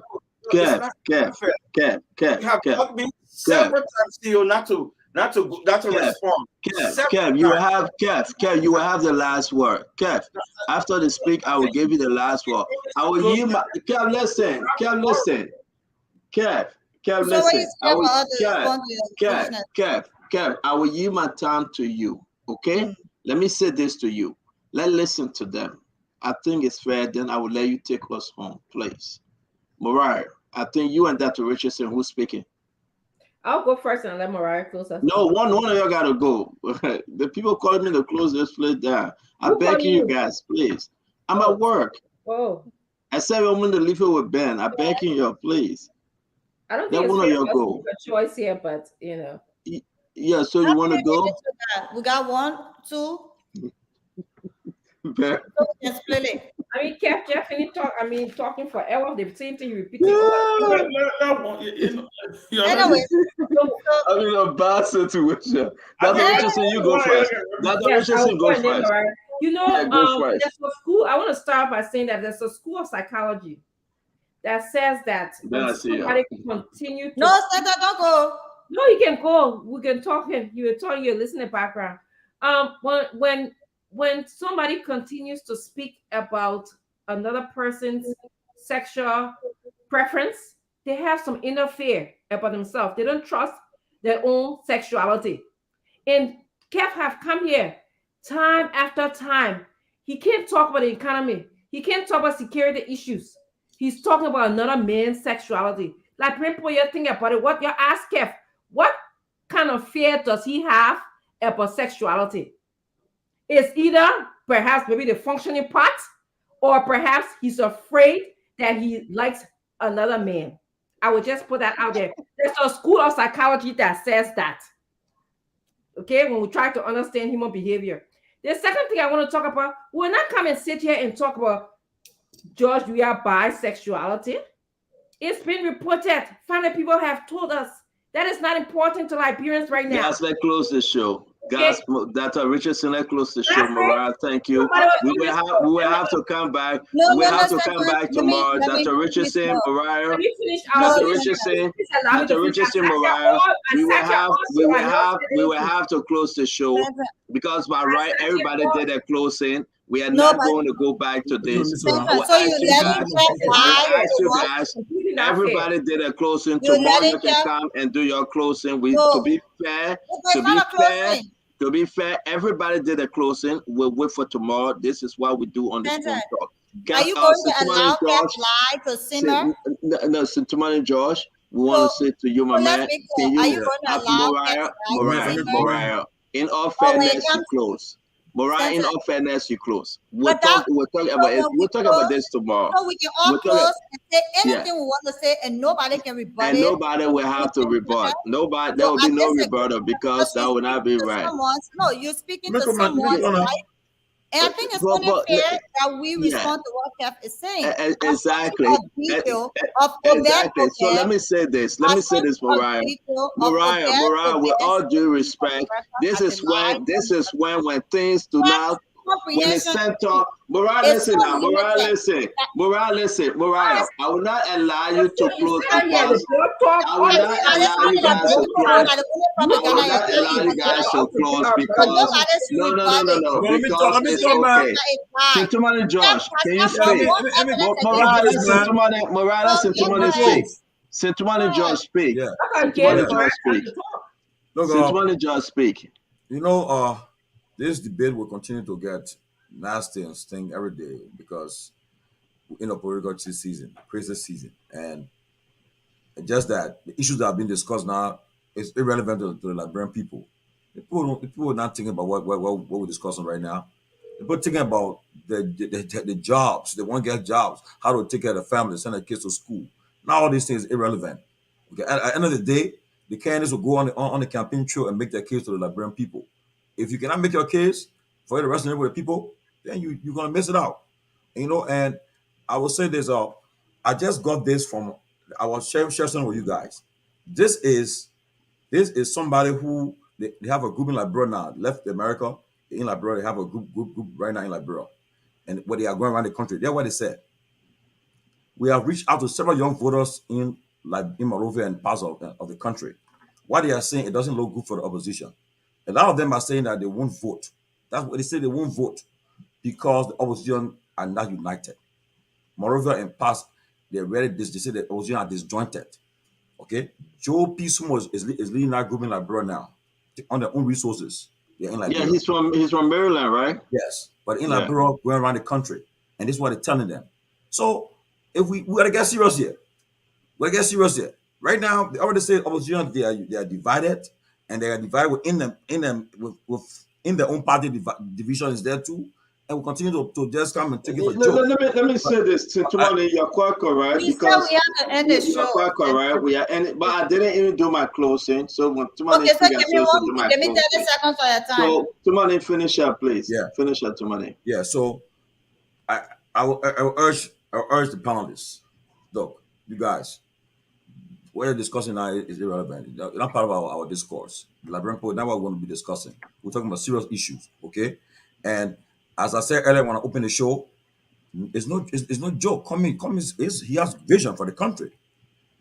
Kev. You have told me several times to you not to respond. Kev, you will have the last word. Kev, after the speak, I will give you the last word. I will yield my Kev, listen. Kev, I will yield my time to you. Okay? Let me say this to you. Let's listen to them. I think it's fair. Then I will let you take us home, please. Mariah, I think you and Dr. Richardson, who's speaking? I'll go first and let Mariah close us. No, one of y'all gotta go. The people calling me to close this place down. I'm begging you guys, please. I'm at work. Oh. I said I'm going to leave it with Ben. I'm begging you, please. I don't think one of y'all go. A choice here, but you know. Yeah, so you want to go? We got 1, 2. So we can split it. I mean, Jeff, and he talking forever. The same thing repeating over. Anyway, I'm in a bad situation. Dr. Richardson, you go first. Dr. Yes, I'll Richardson, go go and then first. Mariah. You know, Yeah, go first. there's a school. I want to start by saying that there's a school of psychology that says that Then when I see somebody continue to no, Santa, don't go. no, you can go. We can talk him. You will talk. You listen in background. When somebody continues to speak about another person's sexual preference, they have some inner fear about themselves. They don't trust their own sexuality. And Kev have come here time after time. He can't talk about the economy. He can't talk about security issues. He's talking about another man's sexuality. Like, when you think about it, what you ask Kev, what kind of fear does he have about sexuality? It's either perhaps maybe the functioning part, or perhaps he's afraid that he likes another man. I would just put that out there. There's a school of psychology that says that. Okay, when we try to understand human behavior. The second thing I want to talk about, we're not come and sit here and talk about, George, we are bisexuality. It's been reported. Finally, people have told us that is not important to Liberians right now. Guys, let's close the show. Guys, Dr. Richardson, let's close the show. That's Mariah, thank you. We will have to come back. We have to come back tomorrow. Dr. Richardson, Mariah, Dr. Richardson, Mariah. We will have to close the show because by right, everybody did a closing. We are not going to go back to this. Everybody did a closing. Tomorrow you can come and do your closing. To be fair, everybody did a closing. We'll wait for tomorrow. This is what we do on the phone talk. Are you going to allow that lie to simmer? No, Sintomani George, we want to say to you, my man, can you allow Mariah, in all fairness, you close. Mariah, in all fairness, you close. We'll talk about this tomorrow. So we can all close and say anything we want to say, and nobody can rebut it. And nobody will have to rebut. Nobody, there will be no rebuttal because that will not be right. No, you're speaking to someone, right? And I think it's only fair that we respond to what Kev is saying. Exactly. So let me say this, Mariah. Mariah, with all due respect, this is when things do not, when the center, Mariah, listen now, Mariah, I will not allow you to close because I will not allow you guys to close. I will not allow you guys to close because no, because it's okay. Sintomani Josh, can you speak? Mariah, Sintomani speak. Sintomani Josh speak. Sintomani Josh speak. Sintomani Josh speak. You know, this debate will continue to get nasty and sting every day because we're in a political season, crazy season, and just that the issues that are being discussed now is irrelevant to the Liberian people. The people are not thinking about what we're discussing right now. People are thinking about the jobs. They want to get jobs, how to take care of the family, send their kids to school. Now all these things are irrelevant. Okay, at the end of the day, the candidates will go on the campaign trail and make their case to the Liberian people. If you cannot make your case for the rest of the people, then you're gonna miss it out. And I will say this: I just got this from. I was sharing something with you guys. This is somebody who they have a group in Liberia now. Left America in Liberia. They have a group right now in Liberia, and where they are going around the country. That's what they said. We have reached out to several young voters in Monrovia and parts of the country. What they are saying, it doesn't look good for the opposition. A lot of them are saying that they won't vote. That's what they say, they won't vote because the opposition are not united. Moreover, in past, they say the opposition are disjointed. Okay? Joe P. Sumo is leading that group in Liberia now on their own resources. They're in Liberia. Yeah, he's from Maryland, right? Yes, but in Liberia, going around the country, and this is what they're telling them. So if we gotta get serious here. Right now, they already say opposition they are divided. And they are divided within their own party division is there too, and we continue to just come and take it for Let, joke. let me say this to Tumani, you're quite correct We said because we have to end the you're show. quite correct. We are ending, but I didn't even do my closing. So when Tumani Okay, so speak, I give me supposed to do my give me 30 closing. seconds for your time. So Tumani, finish up, please. Yeah. Finish up, Tumani. Yeah, so I will urge the panelists. Look, you guys, what you're discussing now is irrelevant. It's not part of our discourse. The Liberian poet, not what we're going to be discussing. We're talking about serious issues, okay? And as I said earlier when I opened the show, it's no joke. Coming he has vision for the country.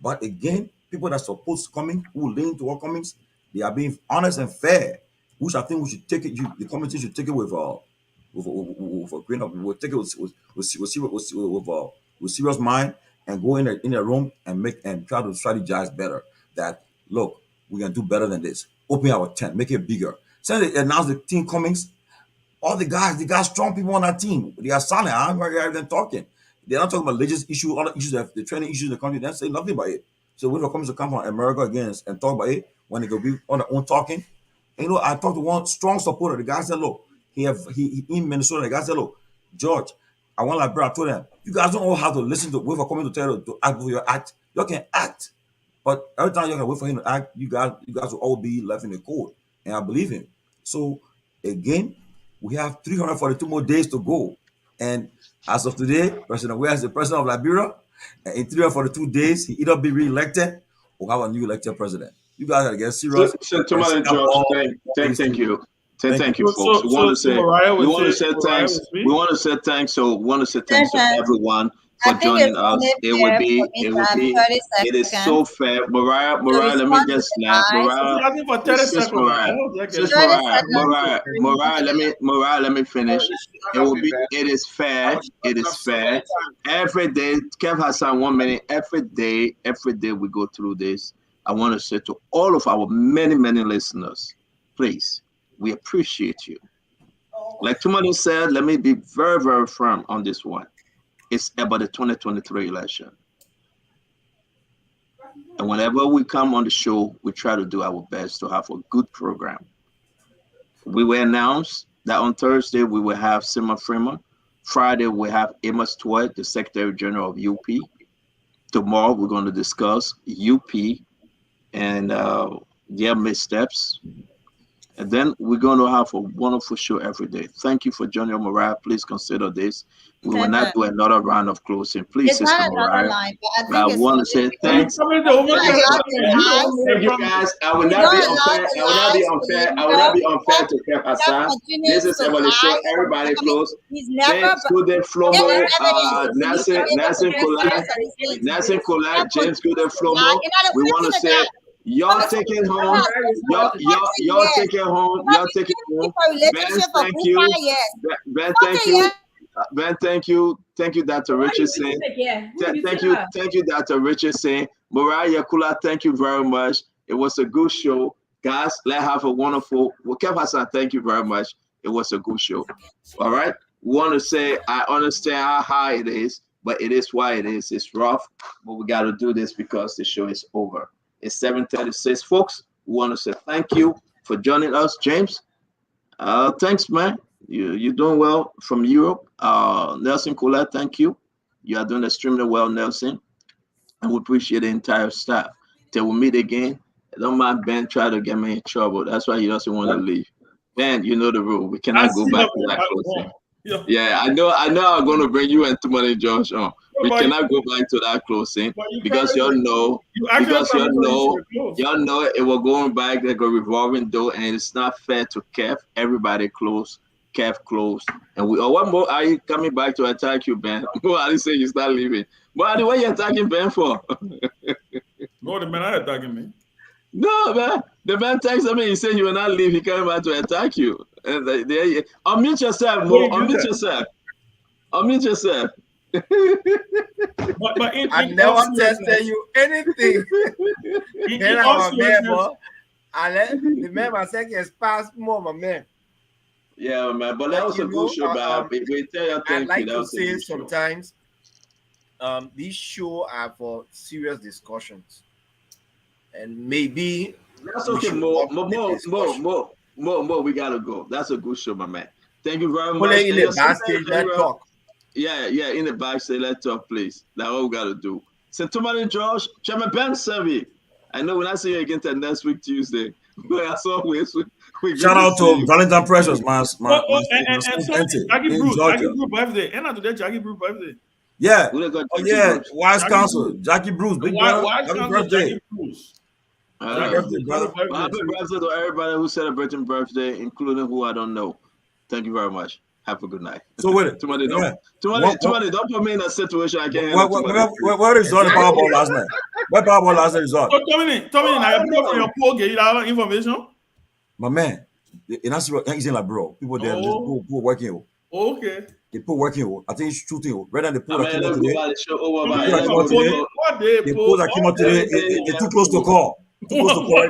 But again, people that supposed to come in, who lean toward Cummings, they are being honest and fair. Which I think we should take it. The committee should take it with a grain of, we'll take it with serious mind and go in a room and try to strategize better. That look, we can do better than this. Open our tent, make it bigger. Since they announced the team Cummings, all they got strong people on that team. They are silent. I haven't heard them talking. They're not talking about religious issues, other issues, the training issues in the country. They're saying nothing about it. So when it comes to come from America again and talk about it, when they could be on their own talking, and, I talked to one strong supporter. The guy said, look, he in Minnesota. The guy said, look, George, I want like brother. I told them, you guys don't all have to listen to wait for coming to tell you to act for your act. You can act, but every time you can wait for him to act, you guys will all be left in the cold. And I believe him. So again, we have 342 more days to go. And as of today, President Weah is the president of Liberia. And in 342 days, he either be re-elected or have a new elected president. You guys gotta get serious. So Tumani, George, thank you. Thank you, folks. We want to say thanks. So we want to say thanks to everyone for joining us. It is so fair. Mariah, let me just snap. Mariah, let me finish. It is fair. Every day, Kev Hassan, 1 minute, every day we go through this. I want to say to all of our many listeners, please, we appreciate you. Like Tumani said, let me be very firm on this one. It's about the 2023 election. And whenever we come on the show, we try to do our best to have a good program. We will announce that on Thursday, we will have Sima Freeman. Friday, we have Amos Twett, the Secretary General of UP. Tomorrow, we're going to discuss UP and their missteps. And then we're going to have a wonderful show every day. Thank you for joining Mariah. Please consider this. We will not do another round of closing. Please, Sister Mariah. I want to say thanks. Thank you, guys. I will not be unfair to Kev Hassan. This is about the show. Everybody close. James Gooden Flomo, Nelson Collette, James Gooden Flomo. We want to say, y'all take it home. Y'all take it home. Ben, thank you. Ben, thank you. Ben, thank you. Thank you, Dr. Richardson. Thank you, Dr. Richardson. Mariah Yakula, thank you very much. It was a good show. Guys, let's have a wonderful. Kev Hassan, thank you very much. It was a good show. All right. We want to say, I understand how high it is, but it is why it is. It's rough, but we got to do this because the show is over. It's 7:36, folks. We want to say thank you for joining us, James. Thanks, man. You're doing well from Europe. Nelson Colette, thank you. You are doing extremely well, Nelson. And we appreciate the entire staff. Till we meet again. I don't mind Ben trying to get me in trouble. That's why he doesn't want to leave. Ben, you know the rule. We cannot go back to that closing. Yeah, I know I'm going to bring you and Tumani Josh on. We cannot go back to that closing because y'all know it was going back like a revolving door, and it's not fair to Kev. Everybody close, Kev close, and we. Oh, what more are you coming back to attack you, Ben? What are you saying? You start leaving? But what are you attacking Ben for? No, the man are attacking me. No, man. The man texted me. He said you will not leave. He came back to attack you. And unmute yourself, Mo. Unmute yourself. Unmute yourself. But I never tested you anything. Then I'm a man, the man was saying it's past more, my man. Yeah, man. But that was a good show, man. We tell you thank you. I like to say sometimes these shows are for serious discussions. And maybe that's okay. More. We gotta go. That's a good show, my man. Thank you very Put much. it in And the your sister, backstage, let's Gabriel, talk. Yeah, in the backstage, let's talk, please. That's what we got to do. So, tomorrow, Josh, Chairman Ben Sevi. I know when I see you again next week, Tuesday. But as always, we Shout out to Valentine Precious, my and Jackie Bruce birthday. And today Jackie Bruce birthday. Yeah. Oh yeah. Wise Counsel, Jackie Bruce, big brother. Happy birthday. Jackie Bruce. Happy birthday, brother. Happy birthday to everybody who's celebrating birthday, including who I don't know. Thank you very much. Have a good night. So wait, Tomorrow, don't put me in a situation I can't handle. Where is the Powerball last night? Where Powerball last night result? So Tommy, now you put your poll get that information. My man, he's in like bro. People there, people working. Okay. They put working. I think it's shooting. Rather than the poll that came out today. The poll that came out today, it's too close to call. Too close to call.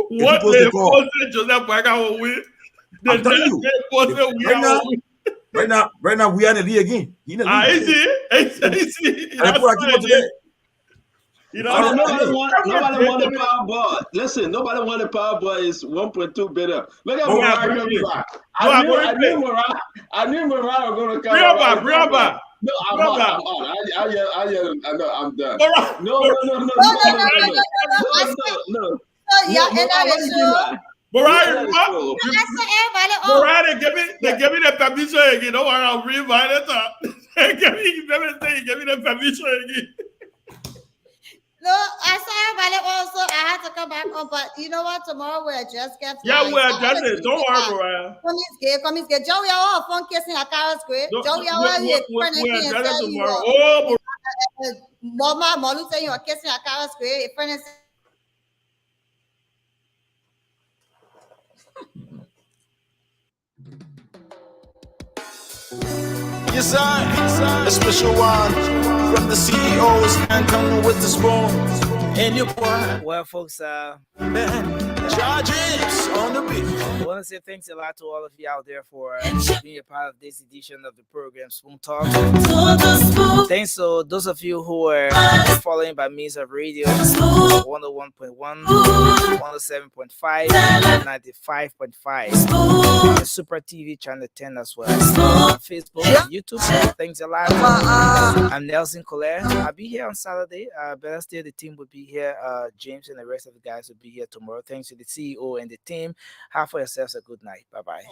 What they posted Joseph Parker will win. I'm telling you, right now, we are in the league again. I see. Nobody want the power ball. Listen, nobody want the power ball. Is 1.2 better. Look at Mariah. I knew Mariah was going to come. Bring her back. No, I'm done. No. Mariah, they gave me the permission again. Don't worry, I'll reinvite it. They gave me the permission again. No, I saw everybody also. I had to come back on, but you know what? Tomorrow we'll just get. Yeah, we'll adjust it. Don't worry, Mariah. Come get. Joey, all phone kissing a carrot's great. Joey, all here. We'll adjust it tomorrow. Oh, Mama, Molu saying you're kissing a carrot's great. Yes, sir. A special one from the CEOs and coming with the spoon. And your boy. Well, folks, Charges on the beat. I want to say thanks a lot to all of you out there for being a part of this edition of the program Spoon Talk. Thanks to those of you who are following by means of radio 101.1, 107.5, 95.5, and Super TV channel 10 as well. On Facebook and YouTube. Thanks a lot. I'm Nelson Collier. I'll be here on Saturday. Better still, the team will be here. James and the rest of the guys will be here tomorrow. Thanks to the CEO and the team. Have for yourselves a good night. Bye bye.